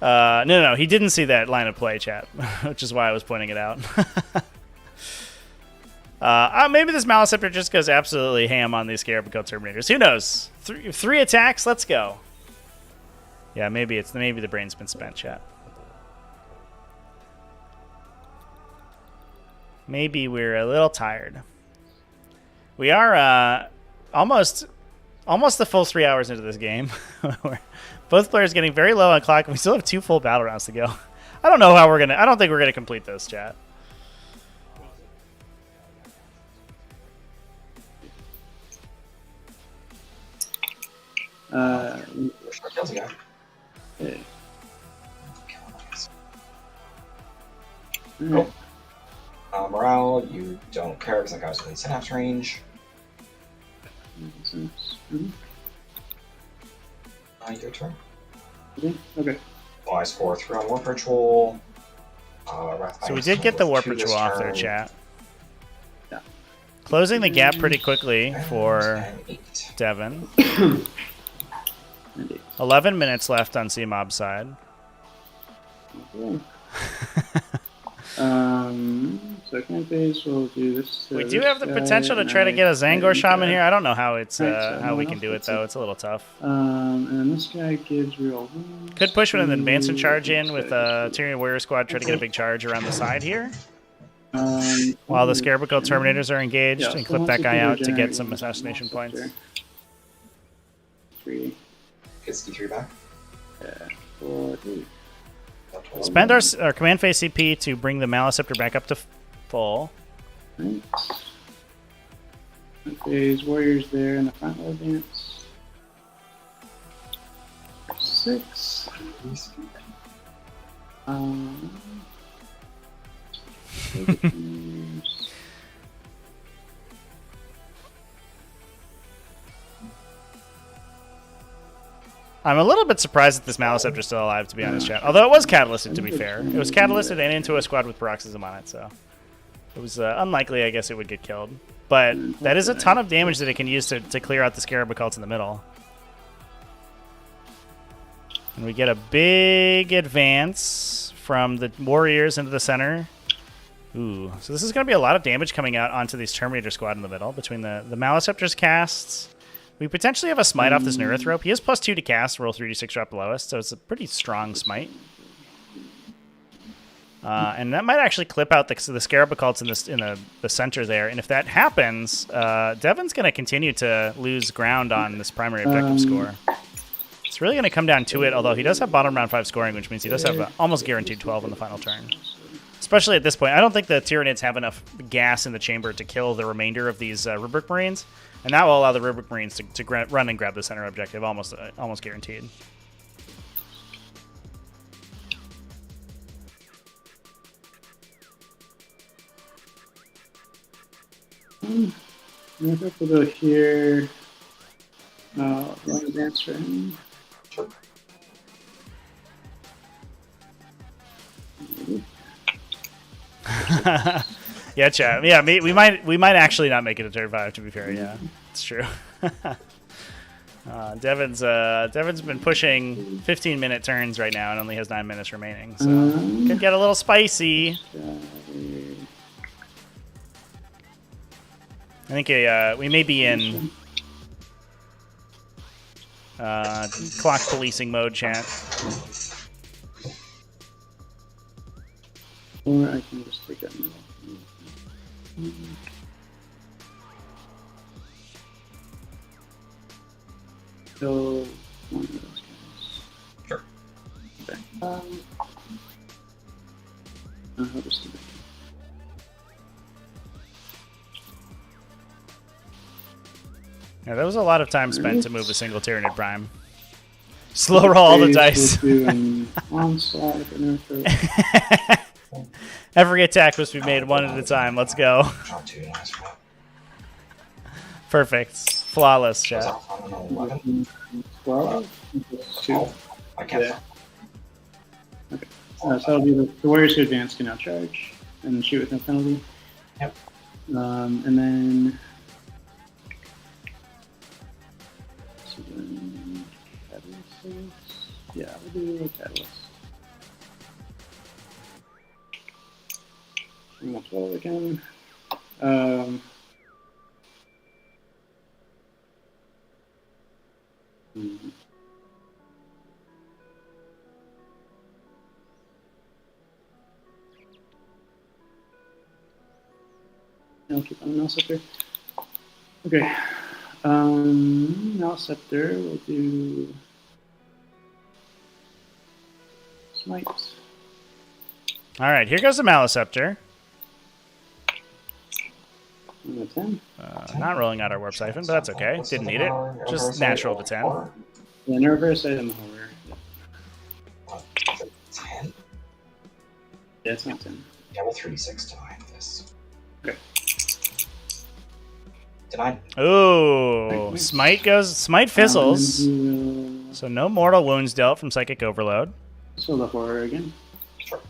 Speaker 1: No, he didn't see that line of play, chat, which is why I was pointing it out. Maybe this Maleceptor just goes absolutely ham on these Scarab Terminators. Who knows? Three attacks. Let's go. Yeah, maybe the brain's been spent, chat. Maybe we're a little tired. We are almost the full 3 hours into this game. Both players getting very low on clock, and we still have 2 full battle rounds to go. I don't know how we're gonna. I don't think we're gonna complete this, chat.
Speaker 3: Yeah.
Speaker 2: Cool. Morale, you don't care because I was in synapse range. Your turn.
Speaker 3: Okay.
Speaker 2: Well, I score 3 on Warp Ritual.
Speaker 1: So we did get the Warp Ritual off there, chat.
Speaker 3: Yeah.
Speaker 1: Closing the gap pretty quickly for Devin. 11 minutes left on C-Mob's side.
Speaker 3: Okay. Second phase, we'll do this.
Speaker 1: We do have the potential to try to get a Zangor Shaman here. I don't know how it's how we can do it though. It's a little tough.
Speaker 3: And then this guy gives real wounds.
Speaker 1: Could push with an advance and charge in with Tyrian Warrior Squad. Try to get a big charge around the side here. While the Scarab Terminators are engaged, and clip that guy out to get some assassination points.
Speaker 3: 3.
Speaker 2: Gets D3 back.
Speaker 3: 4, 3.
Speaker 1: Spend our command phase CP to bring the Maleceptor back up to full.
Speaker 3: Right. Phase warriors there in the front row advance. 6.
Speaker 1: I'm a little bit surprised that this Maleceptor is still alive, to be honest, chat. Although it was catalysted, to be fair. It was catalysted and into a squad with Paroxysm on it, so it was unlikely, I guess, it would get killed. But that is a ton of damage that it can use to clear out the Scarab Occults in the middle. And we get a big advance from the Warriors into the center. Ooh, so this is going to be a lot of damage coming out onto these Terminator squad in the middle between the Maleceptor's casts. We potentially have a smite off this Neurothrope. He has +2 to cast, roll 3d6 drop lowest, so it's a pretty strong smite. And that might actually clip out the Scarab Occults in the center there. And if that happens, Devin's going to continue to lose ground on this primary objective score. It's really going to come down to it, although he does have bottom round 5 scoring, which means he does have almost guaranteed 12 on the final turn. Especially at this point. I don't think the Tyranids have enough gas in the chamber to kill the remainder of these Rubric Marines. And that will allow the Rubric Marines to run and grab the center objective, almost guaranteed.
Speaker 3: I think we'll go here. Run advance for him.
Speaker 2: Sure.
Speaker 1: Yeah, chat. Yeah, we might actually not make it to turn 5. To be fair, yeah, it's true. Devin's been pushing 15-minute turns right now and only has 9 minutes remaining, so could get a little spicy. I think we may be in clock policing mode, chat.
Speaker 3: Or I can just take that middle. kill one of those guys.
Speaker 2: Sure.
Speaker 3: Okay. I'll just do that.
Speaker 1: Yeah, that was a lot of time spent to move a single Tyranid Prime. Slow roll all the dice. Every attack must be made one at a time. Let's go.
Speaker 2: Not too nice for that.
Speaker 1: Perfect. Flawless,
Speaker 2: Was
Speaker 1: chat.
Speaker 2: that on an 11?
Speaker 3: 12?
Speaker 2: Oh, I can't.
Speaker 3: Yeah. Okay. So that'll be the warriors who advance can now charge and shoot with no penalty.
Speaker 2: Yep.
Speaker 3: And then. Yeah, we'll do Catalyst. And that's all again. I'll keep on the mouse scepter. Okay. Mouse scepter, we'll do smite.
Speaker 1: All right, here goes the Maliceptor.
Speaker 3: And a 10.
Speaker 1: Not rolling out our Warp Siphon, but that's okay. Didn't need it. Just natural to 10.
Speaker 3: Yeah, no reverse item horror.
Speaker 2: Is it 10?
Speaker 3: Yeah, it's not 10.
Speaker 2: Yeah, we'll 3d6 tonight this.
Speaker 3: Okay.
Speaker 2: Did I?
Speaker 1: Ooh, Smite fizzles.
Speaker 3: And then
Speaker 1: So no mortal wounds dealt from Psychic Overload.
Speaker 3: so the horror again.
Speaker 2: Sure.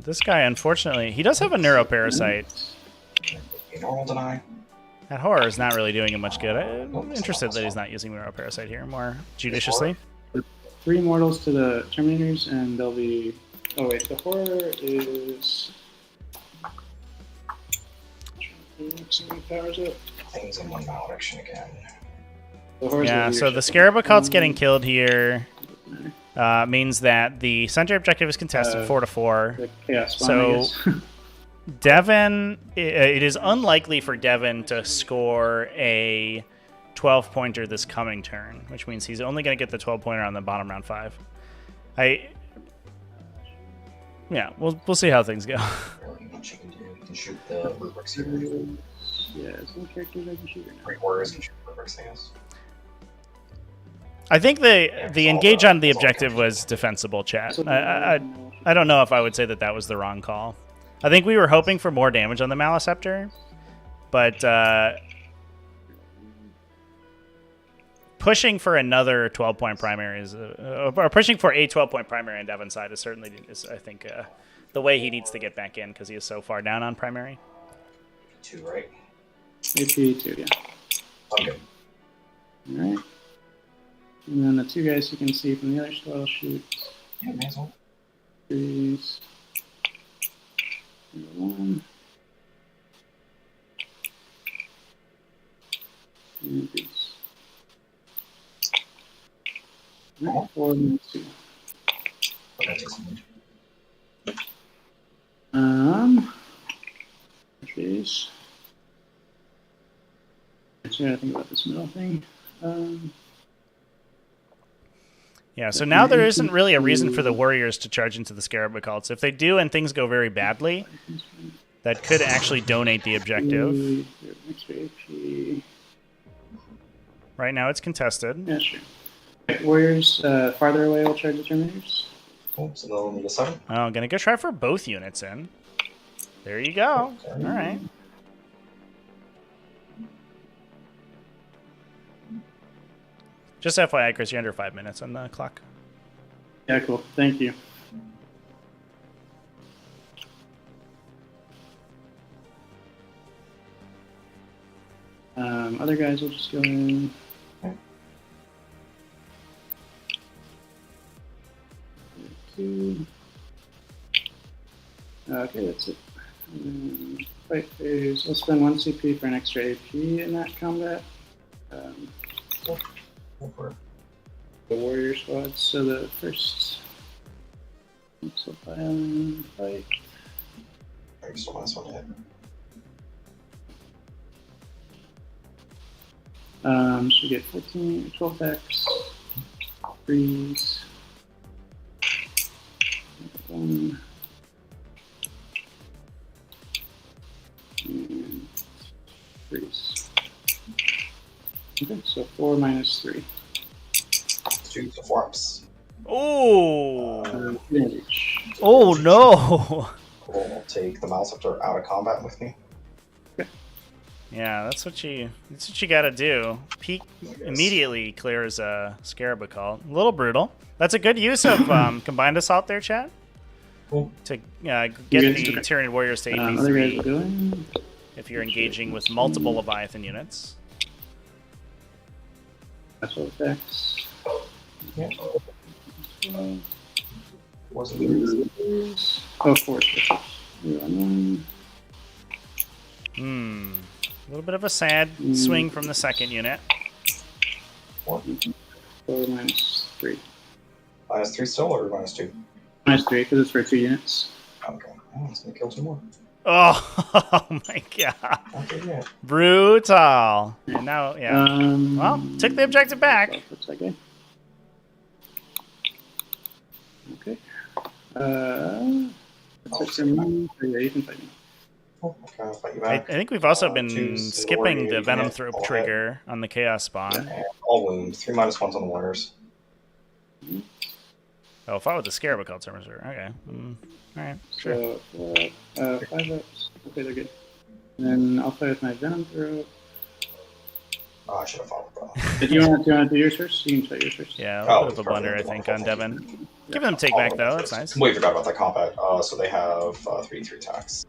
Speaker 1: This guy, unfortunately, he does have a Neuroparasite.
Speaker 2: A normal deny.
Speaker 1: That horror is not really doing him much good. I'm interested that he's not using Neuroparasite here more judiciously.
Speaker 3: 3 mortals to the Terminators, and they'll be. Oh wait, the horror is. Powers up.
Speaker 2: Things in one malediction again.
Speaker 3: The horror's
Speaker 1: Yeah, so the
Speaker 3: leadership.
Speaker 1: Scarab Occult's getting killed here. Means that the center objective is contested 4-4.
Speaker 3: The chaos bomb,
Speaker 1: So-
Speaker 3: I guess.
Speaker 1: Devin, it is unlikely for Devin to score a 12-pointer this coming turn, which means he's only going to get the 12-pointer on the bottom round 5. Yeah, we'll see how things go.
Speaker 2: Really much you can do. You can shoot the rubrics here.
Speaker 3: Yeah, it's no characters I can shoot right now.
Speaker 2: Great warriors can shoot rubrics, I guess.
Speaker 1: I think the engage on the objective was defensible, chat. I don't know if I would say that was the wrong call. I think we were hoping for more damage on the Maliceptor, but pushing for another 12-point primary is, or pushing for a 12-point primary on Devin's side is certainly, I think, the way he needs to get back in because he is so far down on primary.
Speaker 2: 2, right?
Speaker 3: AP 2, yeah.
Speaker 2: Okay.
Speaker 3: Alright. And then the 2 guys you can see from the other squad will shoot.
Speaker 2: Yeah, may as well.
Speaker 3: 3s. 1. And 3s. Alright, 4 and 2.
Speaker 2: Okay, takes some.
Speaker 3: Jeez. Actually, I gotta think about this middle thing.
Speaker 1: Yeah, so now there isn't really a reason for the Warriors to charge into the Scarab Occults. If they do and things go very badly, that could actually donate the objective.
Speaker 3: Extra AP.
Speaker 1: Right now it's contested.
Speaker 3: Yeah, sure. Okay, Warriors farther away will charge the Terminators.
Speaker 2: Cool, so they'll need a 7.
Speaker 1: Oh, I'm going to go try for both units in. There you go. All right. Just FYI, Chris, you're under 5 minutes on the clock.
Speaker 3: Yeah, cool. Thank you. Other guys will just go in. Okay, that's it. Fight phase. I'll spend 1 CP for an extra AP in that combat.
Speaker 2: Go for it.
Speaker 3: The warrior squad. So the first. So fight.
Speaker 2: Alright, still last one to hit.
Speaker 3: So we get 14, 12 attacks, freeze, 1, and freeze. Okay, so 4 minus 3.
Speaker 2: 2 to 4 ups.
Speaker 1: Oh.
Speaker 3: Damage.
Speaker 1: Oh no.
Speaker 2: Cool. I'll take the Malceptor out of combat with me.
Speaker 1: Yeah, that's what you gotta do. Peek immediately clears a Scarabacol. A little brutal. That's a good use of Combined Assault there, chat.
Speaker 2: Cool.
Speaker 1: To get the Tyranid Warriors to
Speaker 3: Other guys are
Speaker 1: 8v3
Speaker 3: going.
Speaker 1: if you're engaging with multiple Leviathan units.
Speaker 3: Special effects.
Speaker 2: Yeah.
Speaker 3: Uh,
Speaker 2: Wasn't easy.
Speaker 3: Oh, 4 specials. 1.
Speaker 1: A little bit of a sad swing from the second unit.
Speaker 3: 4 minus 3.
Speaker 2: Minus 3 still, or minus 2?
Speaker 3: Minus 3, because it's for 2 units.
Speaker 2: Okay. Oh, it's gonna kill 2 more.
Speaker 1: Oh my god.
Speaker 2: Okay, yeah.
Speaker 1: Brutal. And now, yeah. Well, took the objective back.
Speaker 3: Looks like it. Okay. That's your money. Yeah, you can fight me.
Speaker 2: Oh, okay, I'll fight you
Speaker 1: I
Speaker 2: back.
Speaker 1: think we've also been
Speaker 2: two
Speaker 1: skipping the
Speaker 2: Sororitas,
Speaker 1: Venom
Speaker 2: yeah,
Speaker 1: Throat
Speaker 2: all hit.
Speaker 1: trigger on the Chaos Spawn.
Speaker 2: And all wound. 3 minus 1s on the Warriors.
Speaker 1: Oh, fought with the Scarabacol Terminator. Okay. Alright, sure.
Speaker 3: So, 5 ups. Okay, they're good. And then I'll fight with my Venom Throat.
Speaker 2: Oh, I should have followed that.
Speaker 3: Do you want to do yours first? You can fight yours first.
Speaker 1: Yeah, a
Speaker 2: Oh,
Speaker 1: little bit of a blunder, I think, on Devin. Give them take back, though. That's nice.
Speaker 2: Wait, forgot about that combat. So they have 3 attacks.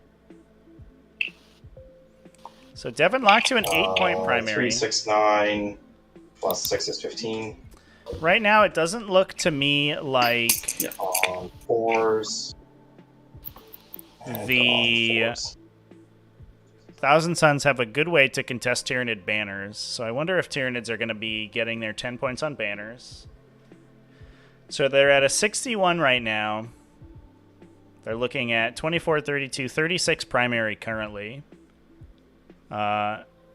Speaker 1: So Devin locked to an 8-point primary.
Speaker 2: 3, 6, 9, plus 6 is 15.
Speaker 1: Right now, it doesn't look to me like
Speaker 2: 4s. And,
Speaker 1: the
Speaker 2: 4s.
Speaker 1: Thousand Suns have a good way to contest Tyranid banners. So I wonder if Tyranids are going to be getting their 10 points on banners. So they're at a 61 right now. They're looking at 24, 32, 36 primary currently.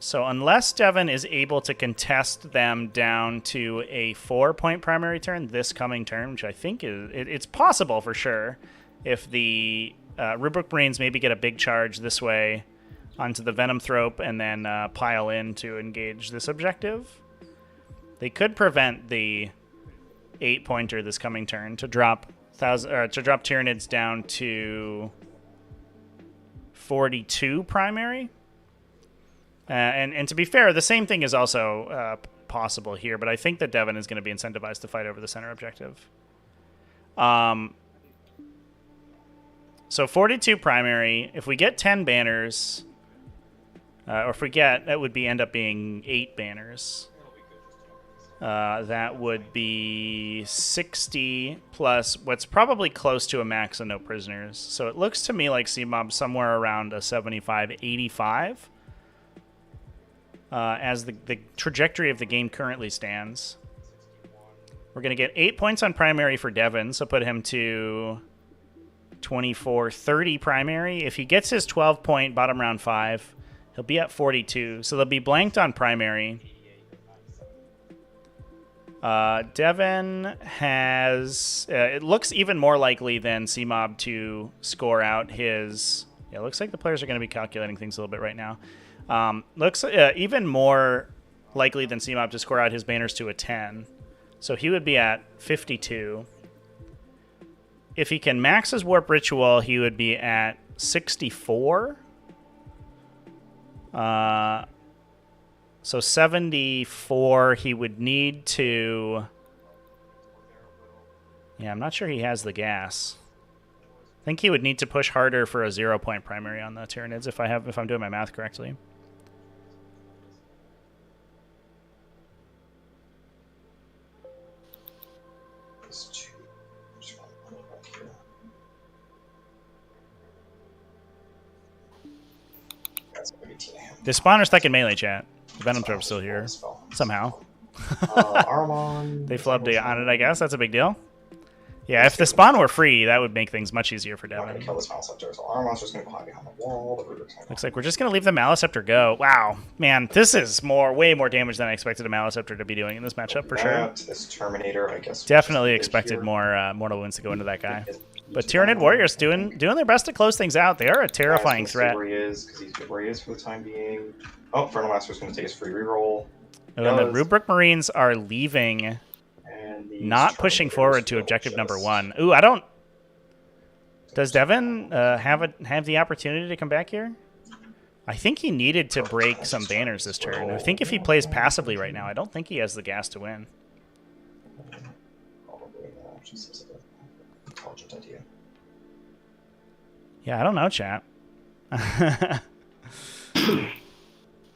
Speaker 1: So unless Devin is able to contest them down to a 4-point primary turn this coming turn, which I think it's possible for sure, if the Rubric Marines maybe get a big charge this way onto the Venom Thrope and then pile in to engage this objective, they could prevent the 8-pointer this coming turn to drop Tyranids down to 42 primary. And to be fair, the same thing is also possible here, but I think that Devin is going to be incentivized to fight over the center objective. So 42 primary. If we get 10 banners, or if we get, that would end up being 8 banners. That would be 60 plus what's probably close to a max of no prisoners. So it looks to me like CMOB somewhere around a 75, 85. As the trajectory of the game currently stands. We're going to get 8 points on primary for Devin, so put him to 24, 30 primary. If he gets his 12-point bottom round 5, he'll be at 42, so they'll be blanked on primary. Devin has... it looks even more likely than CMOB to score out his... Yeah, it looks like the players are going to be calculating things a little bit right now. Looks even more likely than CMOB to score out his banners to a 10. So he would be at 52. If he can max his Warp Ritual, he would be at 64. So 74, he would need to... Yeah, I'm not sure he has the gas. I think he would need to push harder for a 0-point primary on the Tyranids if I'm doing my math correctly. The spawner's stuck in melee, chat. The Venom Trope's still here. Somehow.
Speaker 2: Armon.
Speaker 1: They flubbed on it, I guess. That's a big deal. Yeah, if the spawn were free, that would make things much easier for
Speaker 2: I'm not going
Speaker 1: Devin.
Speaker 2: to kill this Maliceptor, so our monster's going to climb behind the wall. The Rubric's gonna
Speaker 1: Looks like we're just going to leave the Maliceptor go. Wow. Man, this is way more damage than I expected a Maliceptor to be doing in this matchup, for sure.
Speaker 2: This Terminator, I guess.
Speaker 1: Definitely expected more mortal wounds to go into that guy. But Tyranid Warriors doing their best to close things out. They are a terrifying threat.
Speaker 2: Where he is, because he's good where he is for the time being. Oh, Infernal Master's going to take his free reroll.
Speaker 1: And then the Rubric Marines are leaving, not pushing forward to objective number 1. Ooh, I don't... Does Devin have the opportunity to come back here? I think he needed to break some banners this turn. I think if he plays passively right now, I don't think he has the gas to win.
Speaker 2: Probably not. Just seems like an intelligent idea.
Speaker 1: Yeah, I don't know, chat.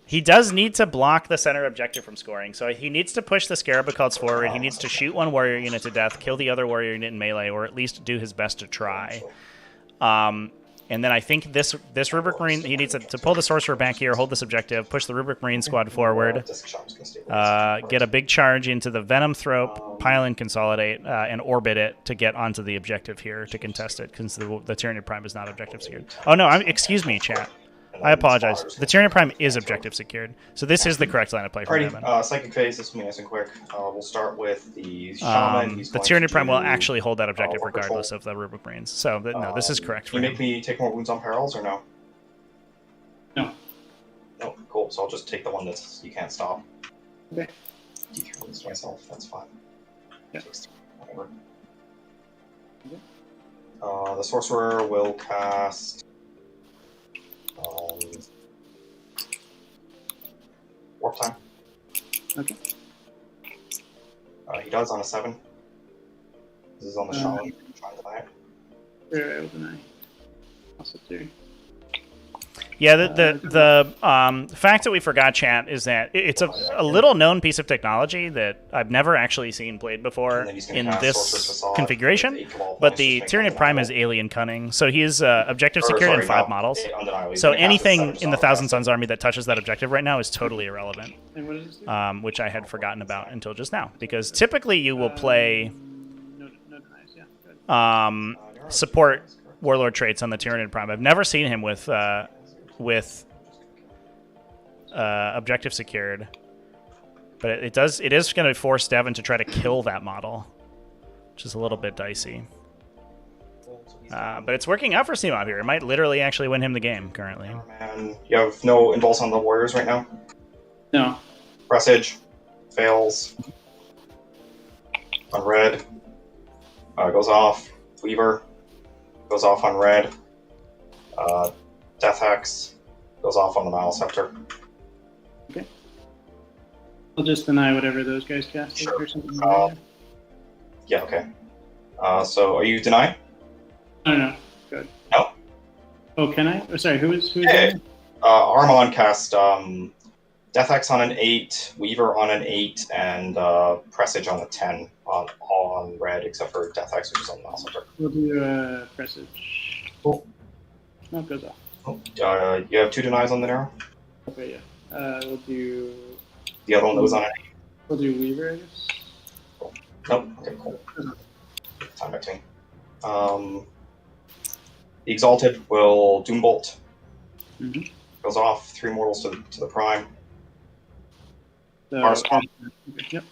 Speaker 1: He does need to block the center objective from scoring, so he needs to push the Scarab cults forward. He needs to shoot one warrior unit to death, kill the other warrior unit in melee, or at least do his best to try. And then I think this Rubric Marine, he needs to pull the Sorcerer back here, hold this objective, push the Rubric Marine squad forward, get a big charge into the Venom Thrope, pile and consolidate, and orbit it to get onto the objective here to contest it, because the Tyranid Prime is not objective secured. Oh no, excuse me, chat. I apologize. The Tyranid Prime is objective secured, so this is the correct line of play for Devin.
Speaker 2: Psychic phase, this will be nice and quick. We'll start with the Shaman.
Speaker 1: The Tyranid Prime will actually hold that objective regardless of the Rubric Marines. So, no, this is correct for
Speaker 2: Can you
Speaker 1: him.
Speaker 2: make me take more wounds on perils, or no?
Speaker 3: No.
Speaker 2: No, cool. So I'll just take the one that you can't stop.
Speaker 3: Okay.
Speaker 2: Decrease myself, that's fine.
Speaker 3: Yeah.
Speaker 2: Whatever.
Speaker 3: Okay.
Speaker 2: The Sorcerer will cast... Warp time.
Speaker 3: Okay.
Speaker 2: He does on a 7. This is on the Shaman. Trying to deny it.
Speaker 3: Sure, I will deny. Also 3.
Speaker 1: Yeah, the fact that we forgot, chat, is that it's a little known piece of technology that I've never actually seen played before in this configuration, but the Tyranid Prime has alien cunning, so he is objective secured in 5 models. So anything in the Thousand Suns army that touches that objective right now is totally irrelevant,
Speaker 3: And what does this do?
Speaker 1: which I had forgotten about until just now, because typically you will play
Speaker 3: No denies, yeah. Good.
Speaker 1: support Warlord traits on the Tyranid Prime. I've never seen him with objective secured, but it is going to force Devin to try to kill that model, which is a little bit dicey. But it's working out for CMOB here. It might literally actually win him the game currently.
Speaker 2: And you have no indulge on the Warriors right now?
Speaker 3: No.
Speaker 2: Presage fails on red. Goes off. Weaver goes off on red. Death Hex goes off on the Maliceptor.
Speaker 3: Okay. I'll just deny whatever those guys cast
Speaker 2: Sure.
Speaker 3: or something. Like that.
Speaker 2: Yeah, okay. So are you denying?
Speaker 3: No. Good.
Speaker 2: No.
Speaker 3: Oh, can I? Oh, sorry, who's
Speaker 2: Hey.
Speaker 3: that?
Speaker 2: Armon cast Death Hex on an 8, Weaver on an 8, and Presage on a 10 on red, except for Death Hex, which is on the Maliceptor.
Speaker 3: We'll do Presage.
Speaker 2: Cool.
Speaker 3: No, it goes off.
Speaker 2: You have 2 denies on the arrow?
Speaker 3: Okay, yeah. We'll do
Speaker 2: The other one that was on an 8?
Speaker 3: We'll do Weaver, I guess.
Speaker 2: Nope. Okay, cool. Time back to me. The Exalted will Doombolt.
Speaker 3: Mm-hmm.
Speaker 2: Goes off, 3 mortals to the Prime.
Speaker 3: So,
Speaker 2: Marscom.
Speaker 3: Yep.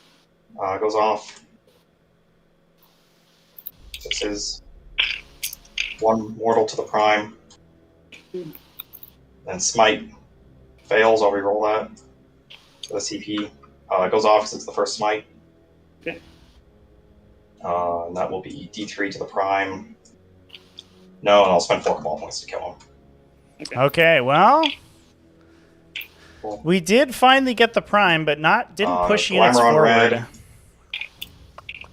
Speaker 2: Goes off. This is 1 mortal to the Prime. Then Smite fails, I'll reroll that. For the CP. Goes off because it's the first Smite.
Speaker 3: Okay.
Speaker 2: And that will be D3 to the Prime. No, and I'll spend 4 Cabal points to kill him.
Speaker 1: Okay, well,
Speaker 2: Cool.
Speaker 1: we did finally get the Prime, but didn't push units
Speaker 2: Glimmer on
Speaker 1: forward.
Speaker 2: red.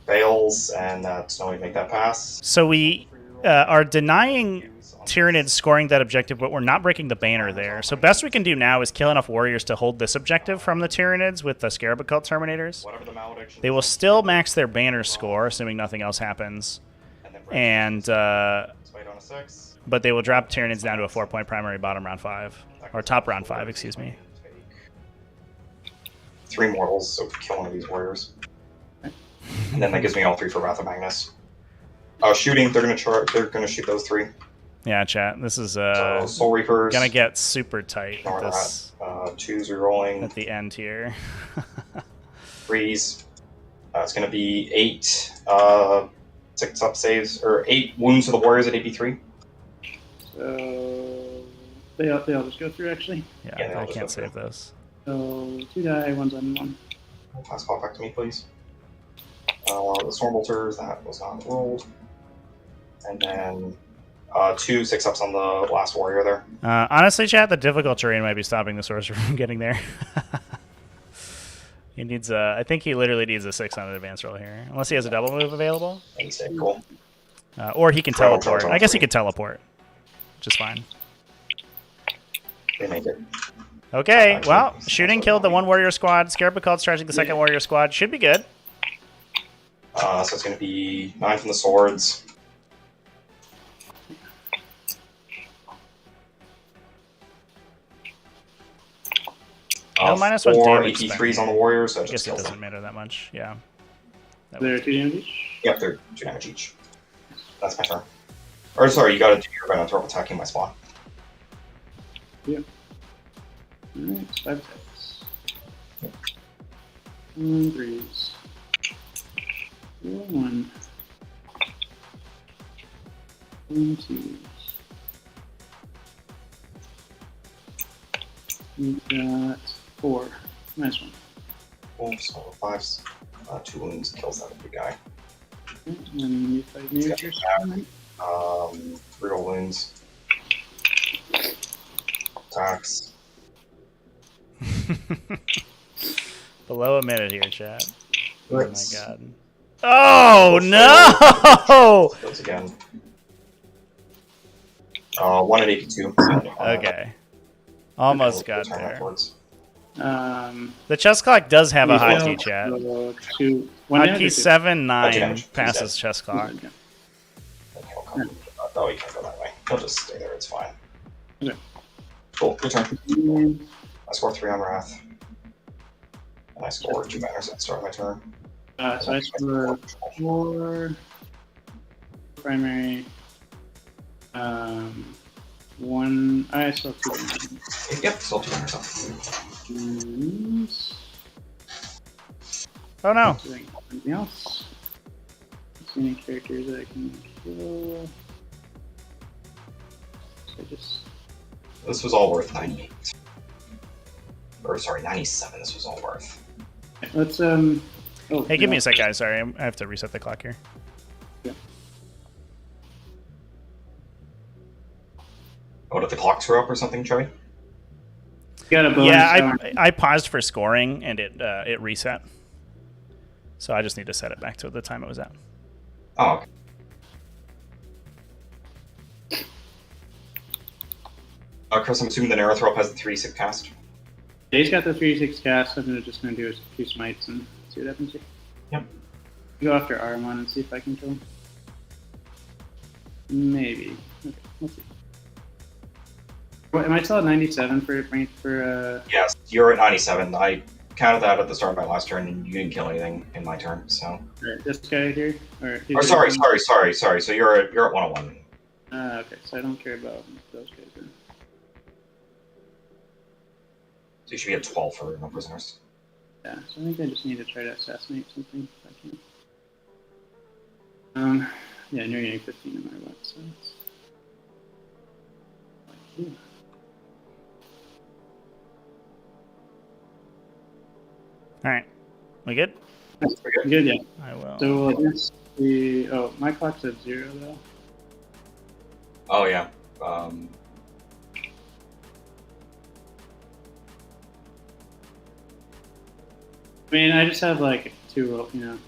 Speaker 2: Fails, and that's no way to make that pass.
Speaker 1: So we are denying Tyranids scoring that objective, but we're not breaking the banner there. So best we can do now is kill enough warriors to hold this objective from the Tyranids with the Scarab Cult Terminators.
Speaker 2: Whatever the malediction.
Speaker 1: They will still max their banner score, assuming nothing else happens. And
Speaker 2: Smite on a 6.
Speaker 1: but they will drop Tyranids down to a 4-point primary bottom round 5. Or top round 5, excuse me.
Speaker 2: 3 mortals, so kill one of these warriors. And then that gives me all 3 for Wrath of Magnus. Shooting. They're gonna shoot those 3.
Speaker 1: Yeah, chat. This is
Speaker 2: So Soul Reapers.
Speaker 1: gonna get super tight
Speaker 2: Ignore
Speaker 1: at this
Speaker 2: that. 2s rerolling.
Speaker 1: at the end here.
Speaker 2: 3s. It's gonna be 8 6 up saves or 8 wounds to the warriors at AP3.
Speaker 3: So they all just go through actually.
Speaker 1: Yeah,
Speaker 2: they
Speaker 1: I
Speaker 2: all just
Speaker 1: can't
Speaker 2: go
Speaker 1: save
Speaker 2: through.
Speaker 1: those.
Speaker 3: So 2 die, 1's on 1.
Speaker 2: Pass call back to me, please. The Storm Bolters, that was not rolled. And then 2 6-ups on the last warrior there.
Speaker 1: Honestly, chat, the difficult terrain might be stopping the sorcerer from getting there. He needs I think he literally needs a 6 on an advance roll here. Unless he has a double move available.
Speaker 2: Cool.
Speaker 1: Or he can
Speaker 2: Right, I'll
Speaker 1: teleport.
Speaker 2: charge on
Speaker 1: I guess he
Speaker 2: 3.
Speaker 1: could teleport. Which is fine.
Speaker 2: They make it.
Speaker 1: Okay,
Speaker 2: Actually,
Speaker 1: well,
Speaker 2: it's
Speaker 1: shooting
Speaker 2: also
Speaker 1: killed the
Speaker 2: annoying.
Speaker 1: 1 warrior squad. Scarab called stretching the 2nd warrior squad. Should be good.
Speaker 2: So it's going to be 9 from the swords.
Speaker 1: -1
Speaker 2: 4
Speaker 1: damage
Speaker 2: AP3s
Speaker 1: spent
Speaker 2: on the
Speaker 1: here.
Speaker 2: warriors, so
Speaker 1: I
Speaker 2: it
Speaker 1: guess
Speaker 2: just
Speaker 1: it
Speaker 2: kills
Speaker 1: doesn't
Speaker 2: them.
Speaker 1: matter that much. Yeah. That
Speaker 3: There are
Speaker 1: would-
Speaker 3: 2 damage each.
Speaker 2: Yep, they're 2 damage each. That's my turn. Or sorry, you gotta do your Venom attacking my spawn.
Speaker 3: Alright, 5 attacks. 1 3s. 1. 1 2s. We got 4. Nice one.
Speaker 2: Cool, so 5s, 2 wounds, kills that big guy.
Speaker 3: Okay, and then you fight me with your sword.
Speaker 2: 3 wounds. Attacks.
Speaker 1: Below a minute here, chat. Oh my
Speaker 2: Hits.
Speaker 1: god. Oh no!
Speaker 2: Goes again. 1 at AP2.
Speaker 1: Okay. Almost
Speaker 2: We'll
Speaker 1: got
Speaker 2: turn
Speaker 1: there.
Speaker 2: afterwards.
Speaker 1: The chess clock does have a
Speaker 3: we
Speaker 1: hotkey,
Speaker 3: failed,
Speaker 1: chat.
Speaker 3: so 2. 1 damage or
Speaker 1: Hotkey
Speaker 3: 2?
Speaker 1: 7-9
Speaker 2: damage.
Speaker 1: passes chess clock.
Speaker 3: Okay.
Speaker 2: And he'll come. Oh, he can't go that way. He'll just stay there, it's fine.
Speaker 3: Okay.
Speaker 2: Cool, your turn.
Speaker 3: Mm,
Speaker 2: I score 3 on Wrath. And I score 2 banners at the start of my turn.
Speaker 3: So I score 4 primary. 1. I still have 2 damage.
Speaker 2: Yep, still 2 banners up.
Speaker 3: And
Speaker 1: Oh no!
Speaker 3: doing anything else? See any characters that I can kill? So I just
Speaker 2: This was all worth 98. Or sorry, 97 this was all worth.
Speaker 3: let's Oh,
Speaker 1: Hey, give me a sec, guys. Sorry, I have to reset the clock here.
Speaker 2: Oh, did the clock screw up or something, Joey?
Speaker 3: Got a bonus.
Speaker 1: Yeah, I paused for scoring and it reset. So I just need to set it back to the time it was at.
Speaker 2: Oh, okay. Chris, I'm assuming the Nerathrop has the 3-6 cast.
Speaker 3: He's got the 3-6 cast. I'm just gonna do a few smites and see what happens here.
Speaker 2: Yep.
Speaker 3: Go after Armon and see if I can kill him. Maybe. Okay, let's see. What, am I still at 97 for
Speaker 2: Yes, you're at 97. I counted that at the start of my last turn, and you didn't kill anything in my turn, so...
Speaker 3: this guy here? Or
Speaker 2: sorry. So you're at 101.
Speaker 3: Okay, so I don't care about those guys then.
Speaker 2: So you should be at 12 for no prisoners.
Speaker 3: Yeah, so I think I just need to try to assassinate something if I can. Yeah, and you're getting 15 no matter what, so it's... Like,
Speaker 1: Alright. We good?
Speaker 3: good, yeah.
Speaker 1: I will.
Speaker 3: So against the... Oh, my clock's at 0 though.
Speaker 2: Oh, yeah.
Speaker 3: I mean, I just have like 2,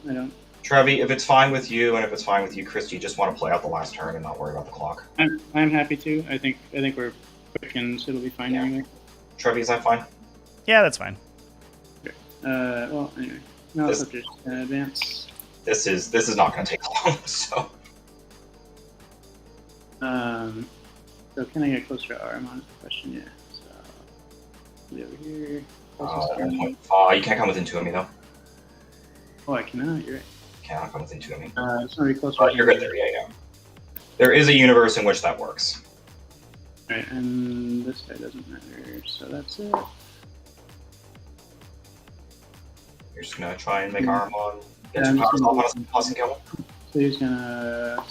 Speaker 3: I don't...
Speaker 2: Trevi, if it's fine with you, and if it's fine with you, Chris, you just want to play out the last turn and not worry about the clock.
Speaker 3: I'm happy to. I think we're quick and so it'll be fine anyway.
Speaker 2: Trevi, is that fine?
Speaker 1: Yeah, that's fine.
Speaker 3: Well, anyway. No,
Speaker 2: This-
Speaker 3: it's just advance.
Speaker 2: This is not going to take long, so...
Speaker 3: So can I get closer to Armon? Is the question, yeah. So, be over here. Closest to Armon.
Speaker 2: You can't come within 2 of me, though.
Speaker 3: Oh, I cannot. You're right.
Speaker 2: Cannot come within 2 of me.
Speaker 3: It's gonna be closer.
Speaker 2: But you're good there, yeah. There is a universe in which that works.
Speaker 3: Alright, and this guy doesn't matter, so that's it.
Speaker 2: You're just gonna try and make Armon get
Speaker 3: Yeah,
Speaker 2: your
Speaker 3: I'm
Speaker 2: powers
Speaker 3: just
Speaker 2: off
Speaker 3: gonna
Speaker 2: on a plus and kill him.
Speaker 3: So he's gonna,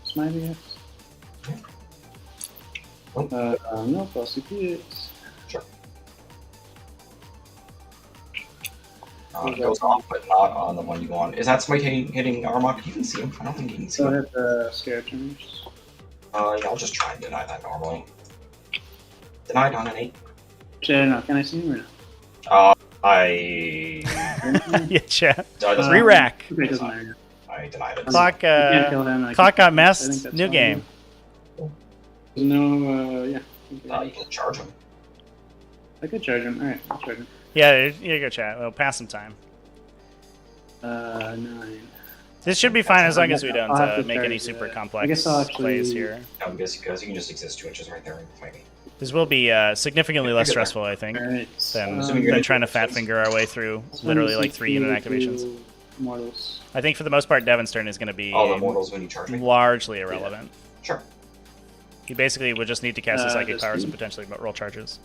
Speaker 3: smite, I guess. No, plus CP.
Speaker 2: Sure. It goes off, but not on the one you want. Is that smite hitting Armon? Can you even see him? I don't think you can see
Speaker 3: So
Speaker 2: him.
Speaker 3: hit the scare trimmers.
Speaker 2: Yeah, I'll just try and deny that normally. Denied on an 8.
Speaker 3: Actually, no, can I see him or no?
Speaker 1: Yeah, chat.
Speaker 2: Doesn't
Speaker 1: Re-rack.
Speaker 3: Okay, it doesn't matter.
Speaker 2: I denied it.
Speaker 1: Clock,
Speaker 3: I can't kill him.
Speaker 1: clock got
Speaker 3: I think
Speaker 1: messed.
Speaker 3: that's
Speaker 1: New
Speaker 3: fine.
Speaker 1: game.
Speaker 3: There's no, yeah.
Speaker 2: You can charge him.
Speaker 3: I could charge him. Alright, I'll charge him.
Speaker 1: Yeah, you go chat. We'll pass some time.
Speaker 3: 9.
Speaker 1: This should be fine as long as we don't
Speaker 3: I'll have to
Speaker 1: make any
Speaker 3: charge
Speaker 1: super
Speaker 3: it. I
Speaker 1: complex
Speaker 3: guess I'll actually-
Speaker 1: plays here.
Speaker 2: No, because you can just exist 2 inches right there and fight me.
Speaker 1: This will be significantly less stressful, I think,
Speaker 3: Alright.
Speaker 1: than,
Speaker 2: assuming you're
Speaker 1: than
Speaker 2: gonna
Speaker 1: trying to
Speaker 2: do
Speaker 1: fat
Speaker 2: this.
Speaker 1: finger our way through literally like 3 unit activations.
Speaker 3: Mortals.
Speaker 1: I think for the most part, Devin's turn is going to be
Speaker 2: All the mortals when you charge me.
Speaker 1: largely irrelevant.
Speaker 2: Sure.
Speaker 1: He basically would just need to cast his psychic
Speaker 3: just
Speaker 1: powers
Speaker 3: two.
Speaker 1: and potentially roll charges.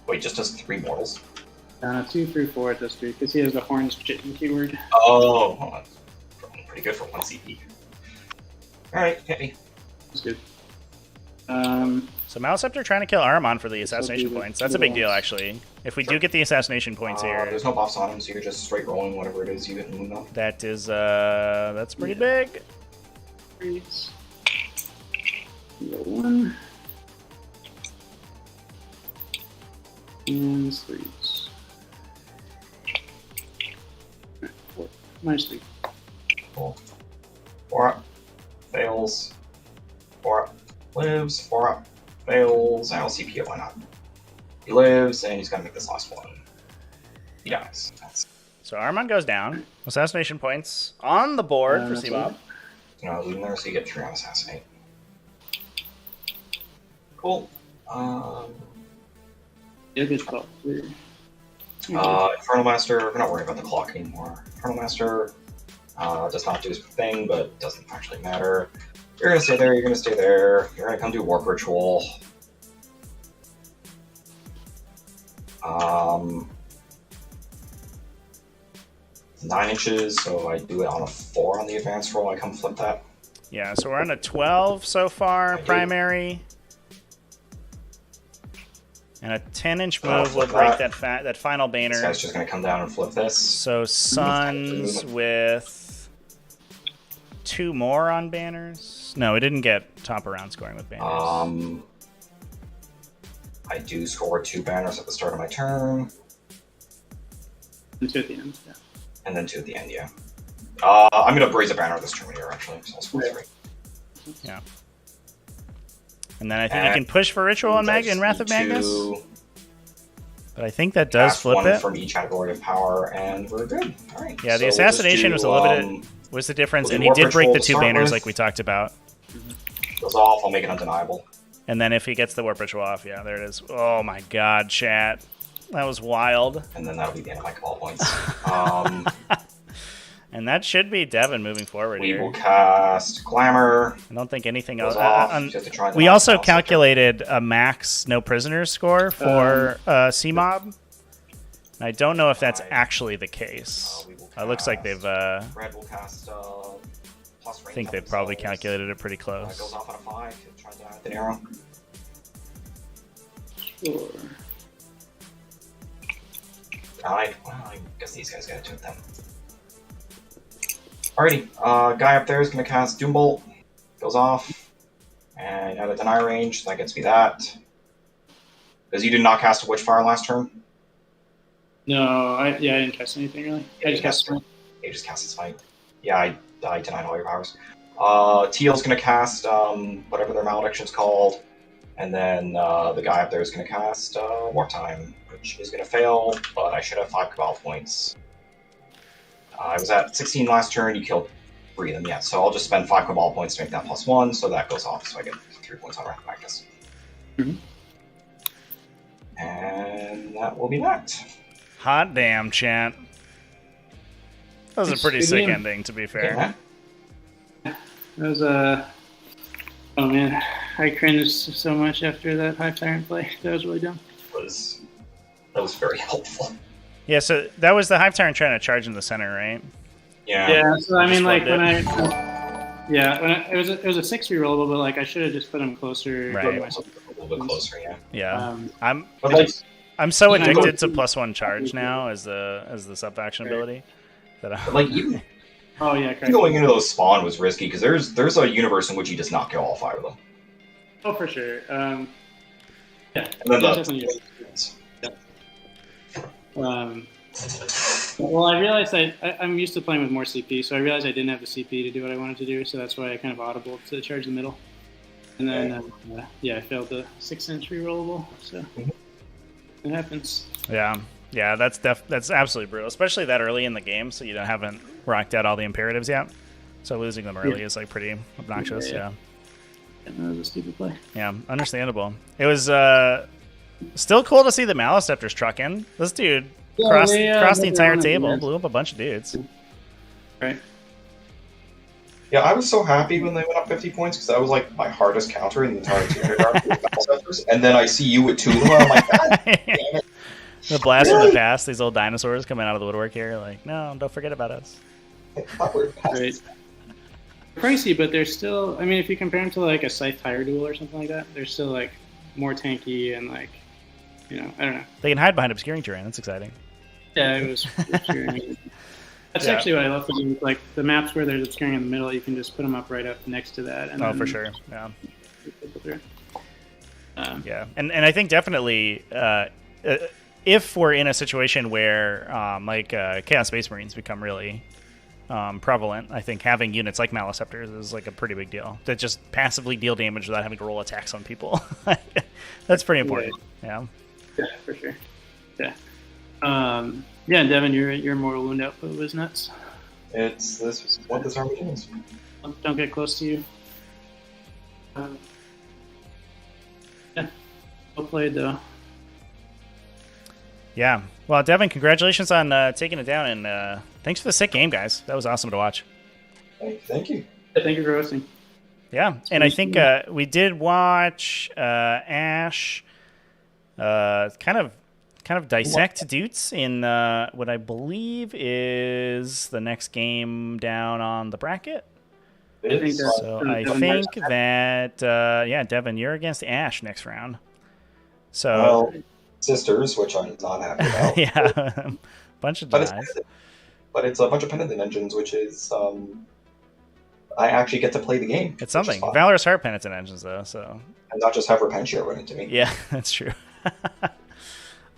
Speaker 2: Wait, just does 3 mortals?
Speaker 3: 2 through 4 at this 3, because he has the horns chitin keyword.
Speaker 2: Oh, hold on. Pretty good for 1 CP. Alright, hit me.
Speaker 3: That's good.
Speaker 1: So Maleceptor trying to kill Aramon for the
Speaker 3: This will
Speaker 1: assassination
Speaker 3: be the
Speaker 1: points. That's a big deal,
Speaker 3: ones.
Speaker 1: actually. If we do get the assassination points here,
Speaker 2: There's no buffs on him, so you're just straight rolling whatever it is you hit and move on.
Speaker 1: that is that's pretty
Speaker 3: Yeah.
Speaker 1: big.
Speaker 3: Threes. Roll 1. And 3s. Alright, 4. -3.
Speaker 2: Cool. 4 up. Fails. 4 up. Lives. 4 up. Fails. I'll CP it, why not? He lives, and he's gonna make this last one. He dies. That's,
Speaker 1: So Aramon goes down. Assassination points on the board for
Speaker 3: that's
Speaker 1: C-Mob.
Speaker 2: leaving there, so you get 3 on Assassinate. Cool.
Speaker 3: Yeah, good call. Clear.
Speaker 2: Infernal Master, we're not worried about the clock anymore. Infernal Master does not do his thing, but doesn't actually matter. You're gonna stay there, you're gonna stay there, you're gonna come do Warp Ritual. 9 inches, so I do it on a 4 on the advanced roll, I come flip that.
Speaker 1: Yeah, so we're on a 12 so far,
Speaker 2: do.
Speaker 1: primary. And a 10-inch
Speaker 2: I'll
Speaker 1: move will
Speaker 2: flip
Speaker 1: break
Speaker 2: that.
Speaker 1: that final
Speaker 2: This
Speaker 1: banner.
Speaker 2: guy's just gonna come down and flip this.
Speaker 1: So Suns with 2 more on banners. No, we didn't get top around scoring with banners.
Speaker 2: I do score 2 banners at the start of my turn,
Speaker 3: And 2 at the end, yeah.
Speaker 2: and then 2 at the end, yeah. I'm gonna braze a banner this turn here, actually, so I'll score
Speaker 3: Yeah.
Speaker 2: 3.
Speaker 1: Yeah. And then I think we can push for Ritual and Wrath of Magnus. But I think that does flip
Speaker 2: one
Speaker 1: it.
Speaker 2: from each category of power, and we're good. All right.
Speaker 1: Yeah, the
Speaker 2: so we'll just
Speaker 1: assassination
Speaker 2: do,
Speaker 1: was a little bit was the difference,
Speaker 2: we'll
Speaker 1: and
Speaker 2: do
Speaker 1: he
Speaker 2: Warp
Speaker 1: did break
Speaker 2: Ritual
Speaker 1: the
Speaker 2: to
Speaker 1: 2
Speaker 2: start
Speaker 1: banners
Speaker 2: with.
Speaker 1: like we talked about.
Speaker 2: Goes off. I'll make it undeniable.
Speaker 1: And then if he gets the Warp Ritual off, yeah, there it is. Oh my god, chat. That was wild.
Speaker 2: And then that'll be the end of my cabal points.
Speaker 1: And that should be Devin moving forward
Speaker 2: We
Speaker 1: here.
Speaker 2: will cast Glamour.
Speaker 1: I don't think anything
Speaker 2: Goes
Speaker 1: else.
Speaker 2: off. You have to try and
Speaker 1: We
Speaker 2: deny
Speaker 1: also
Speaker 2: the
Speaker 1: calculated a max no prisoners score for C-Mob. And I don't know if that's actually the case.
Speaker 2: we will
Speaker 1: It looks like they've.
Speaker 2: Red will cast plus
Speaker 1: I think they've probably calculated it pretty close.
Speaker 2: Goes off on a 5. Try to deny with an arrow.
Speaker 3: Sure.
Speaker 2: Well, I guess these guys gotta do it then. Alrighty, guy up there is gonna cast Doombolt. Goes off. And out of deny range, that gets me that. Because you did not cast a Witchfire last turn.
Speaker 3: No, I didn't cast anything really. I just cast Smite.
Speaker 2: You just cast his fight. Yeah, I denied all your powers. Teal's gonna cast whatever their malediction's called. And then the guy up there is gonna cast Wartime, which is gonna fail, but I should have 5 Cabal points. I was at 16 last turn, you killed 3 of them, yeah, so I'll just spend 5 Cabal points to make that +1, so that goes off, so I get 3 points on Wrath of Magnus.
Speaker 3: Mhm.
Speaker 2: And that will be that.
Speaker 1: Hot damn, chat. was a pretty
Speaker 3: Good
Speaker 1: sick
Speaker 3: game.
Speaker 1: ending, to be
Speaker 2: Yeah,
Speaker 1: fair.
Speaker 2: man.
Speaker 3: That was oh man, I cringed so much after that Hive Tyrant play. That was really dumb.
Speaker 2: That was very helpful.
Speaker 1: Yeah, so that was the Hive Tyrant trying to charge in the center, right?
Speaker 2: Yeah.
Speaker 3: Yeah, so I
Speaker 1: Just
Speaker 3: mean, like
Speaker 1: flipped
Speaker 3: it was a 6 rerollable, but like I should have just put him closer.
Speaker 1: Right.
Speaker 3: to my-
Speaker 2: A little bit closer, yeah.
Speaker 1: Yeah.
Speaker 3: Um,
Speaker 2: But like,
Speaker 1: I'm so
Speaker 3: Yeah, I
Speaker 1: addicted to
Speaker 3: go-
Speaker 1: +1 charge now as the sub action
Speaker 3: Right.
Speaker 1: ability that I,
Speaker 2: like even
Speaker 3: oh yeah, correct.
Speaker 2: going into those spawn was risky because there's a universe in which you just not kill all 5 of them.
Speaker 3: Oh, for sure. Yeah.
Speaker 2: And then
Speaker 3: That's
Speaker 2: the
Speaker 3: definitely well, I realized I'm used to playing with more CP, so I realized I didn't have the CP to do what I wanted to do, so that's why I kind of audible to charge the middle. And then, I failed the 6-inch rerollable, so it happens.
Speaker 1: yeah, that's absolutely brutal, especially that early in the game, so you haven't rocked out all the imperatives yet. So losing them early is like pretty obnoxious. Yeah.
Speaker 3: That was a stupid play.
Speaker 1: Yeah, understandable. It was still cool to see the Maliceptors truck in. This dude crossed the entire table, blew up a bunch of dudes.
Speaker 3: Right.
Speaker 2: Yeah, I was so happy when they went up 50 points because that was like my hardest counter in the entire 200 round with Maliceptors. And then I see you with 2 of them, and I'm like, God damn it.
Speaker 1: The blast from the past, these old dinosaurs coming out of the woodwork here, like, no, don't forget about us.
Speaker 2: I thought we were past
Speaker 3: Right. Pricey, but they're still. I mean, if you compare them to like a Scythe Tire Duel or something like that, they're still like more tanky and like, I don't know.
Speaker 1: They can hide behind obscuring terrain. That's exciting.
Speaker 3: Yeah, it was. That's
Speaker 1: Yeah.
Speaker 3: actually what I love to do. Like the maps where there's obscuring in the middle, you can just put them up right up next to that. And
Speaker 1: Oh,
Speaker 3: then
Speaker 1: for sure. Yeah. Yeah, and I think definitely if we're in a situation where Chaos Space Marines become really prevalent, I think having units like Maliceptors is like a pretty big deal that just passively deal damage without having to roll attacks on people. That's pretty important. Yeah.
Speaker 3: Yeah, for sure. Yeah. Yeah, Devin, your mortal wound output was nuts.
Speaker 2: It's this what this army is.
Speaker 3: Don't get close to you. Yeah. Well played, though.
Speaker 1: Yeah. Well, Devin, congratulations on taking it down, and thanks for the sick game, guys. That was awesome to watch.
Speaker 2: Thank you.
Speaker 3: Thank you for hosting.
Speaker 1: Yeah, and I think we did watch Ash kind of dissect Dutes in what I believe is the next game down on the bracket.
Speaker 3: I think that's
Speaker 1: So I think that Devin, you're against Ash next round. So
Speaker 2: Well, sisters, which I'm not happy about.
Speaker 1: yeah, bunch of
Speaker 2: But
Speaker 1: denies.
Speaker 2: it's a bunch of penitent engines, which is I actually get to play the game.
Speaker 1: It's something.
Speaker 2: which is fun.
Speaker 1: Valorous Heart Penitent Engines, though. So
Speaker 2: And not just have Repentia run into me.
Speaker 1: yeah, that's true.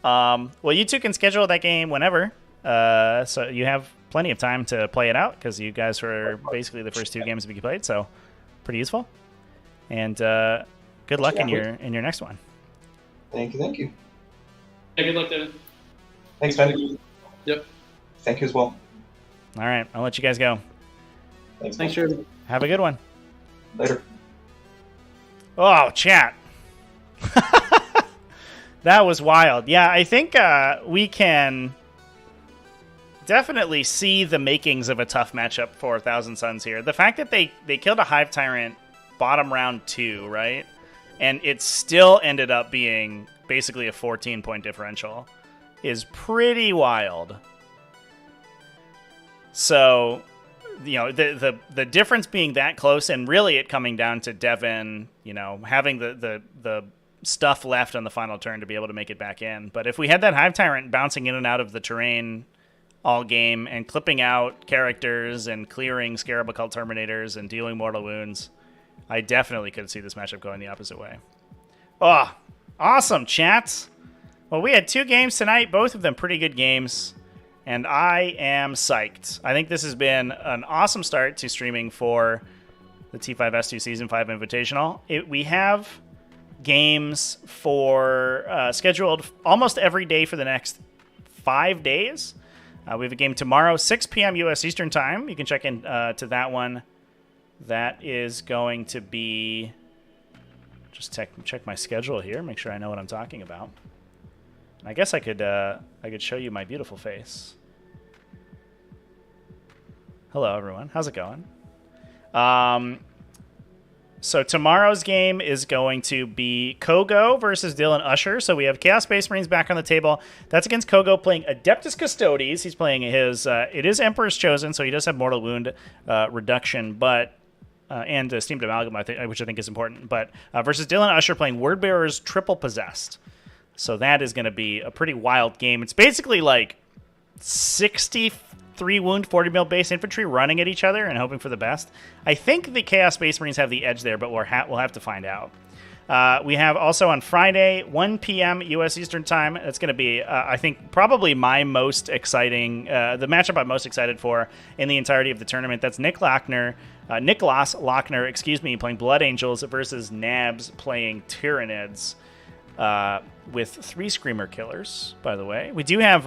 Speaker 1: Well, you two can schedule that game whenever. So you have plenty of time to play it out because you guys were basically the first 2 games to be played, so pretty useful. And good luck in your next one.
Speaker 2: Thank you.
Speaker 3: Yeah, good luck, Devin.
Speaker 2: Thanks, Ben.
Speaker 3: Yep.
Speaker 2: Thank you as well.
Speaker 1: All right, I'll let you guys go.
Speaker 2: Thanks,
Speaker 3: Thanks,
Speaker 2: Ben.
Speaker 3: Jordan.
Speaker 1: Have a good one.
Speaker 2: Later.
Speaker 1: Oh, chat. That was wild. Yeah, I think we can definitely see the makings of a tough matchup for Thousand Suns here. The fact that they killed a Hive Tyrant bottom round 2, right? And it still ended up being basically a 14-point differential is pretty wild. So, the difference being that close and really it coming down to Devin, having the stuff left on the final turn to be able to make it back in. But if we had that Hive Tyrant bouncing in and out of the terrain all game and clipping out characters and clearing Scarab Occult Terminators and dealing mortal wounds, I definitely could see this matchup going the opposite way. Oh, awesome, chat. Well, we had 2 games tonight, both of them pretty good games, and I am psyched. I think this has been an awesome start to streaming for the T5S2 Season 5 Invitational. We have games for scheduled almost every day for the next 5 days. We have a game tomorrow, 6 p.m. U.S. Eastern Time. You can check in to that one. That is going to be... Just check my schedule here, make sure I know what I'm talking about. And I guess I could show you my beautiful face. Hello, everyone. How's it going? So tomorrow's game is going to be Kogo versus Dylan Usher. So we have Chaos Space Marines back on the table. That's against Kogo playing Adeptus Custodes. He's playing his, it is Emperor's Chosen, so he does have Mortal Wound reduction, but and Steamed Amalgam, which I think is important. But versus Dylan Usher playing Wordbearer's Triple Possessed. So that is going to be a pretty wild game. It's basically like 63 wound, 40 mil base infantry running at each other and hoping for the best. I think the Chaos Space Marines have the edge there, but we'll have to find out. We have also on Friday, 1 p.m. U.S. Eastern Time. That's going to be, I think, probably my most exciting, the matchup I'm most excited for in the entirety of the tournament. That's Nicholas Lochner, playing Blood Angels versus Nabs playing Tyranids with 3 Screamer Killers, by the way. We do have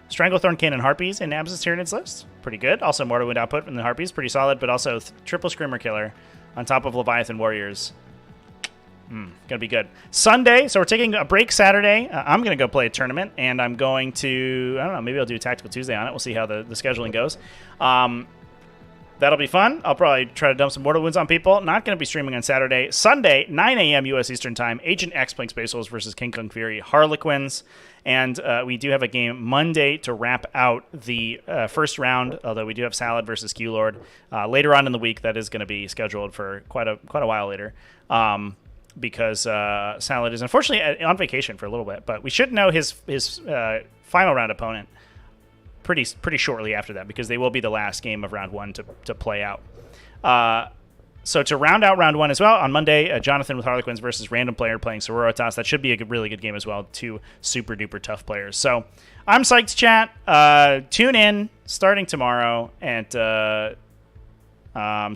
Speaker 1: Stranglethorn Cannon Harpies in Nabs' Tyranids list. Pretty good. Also, Mortal Wound output from the Harpies. Pretty solid, but also triple Screamer Killer on top of Leviathan Warriors. Gonna be good. Sunday, so we're taking a break Saturday. I'm gonna go play a tournament, and I'm going to, I don't know, maybe I'll do a Tactical Tuesday on it. We'll see how the scheduling goes. That'll be fun. I'll probably try to dump some Mortal Wounds on people. Not going to be streaming on Saturday. Sunday, 9 a.m. U.S. Eastern Time, Agent X playing Space Wolves versus King Kong Fury Harlequins. And we do have a game Monday to wrap out the first round, although we do have Salad versus Q-Lord. Later on in the week, that is going to be scheduled for quite a while later. Because Salad is unfortunately on vacation for a little bit. But we should know his final round opponent pretty shortly after that, because they will be the last game of round 1 to play out. So to round out round 1 as well, on Monday, Jonathan with Harlequins versus Random Player playing Sororitas. That should be a really good game as well. 2 super duper tough players. So I'm psyched to chat. Tune in starting tomorrow at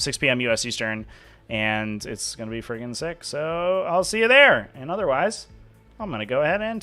Speaker 1: 6 p.m. U.S. Eastern, and it's going to be friggin' sick. So I'll see you there. And otherwise, I'm going to go ahead and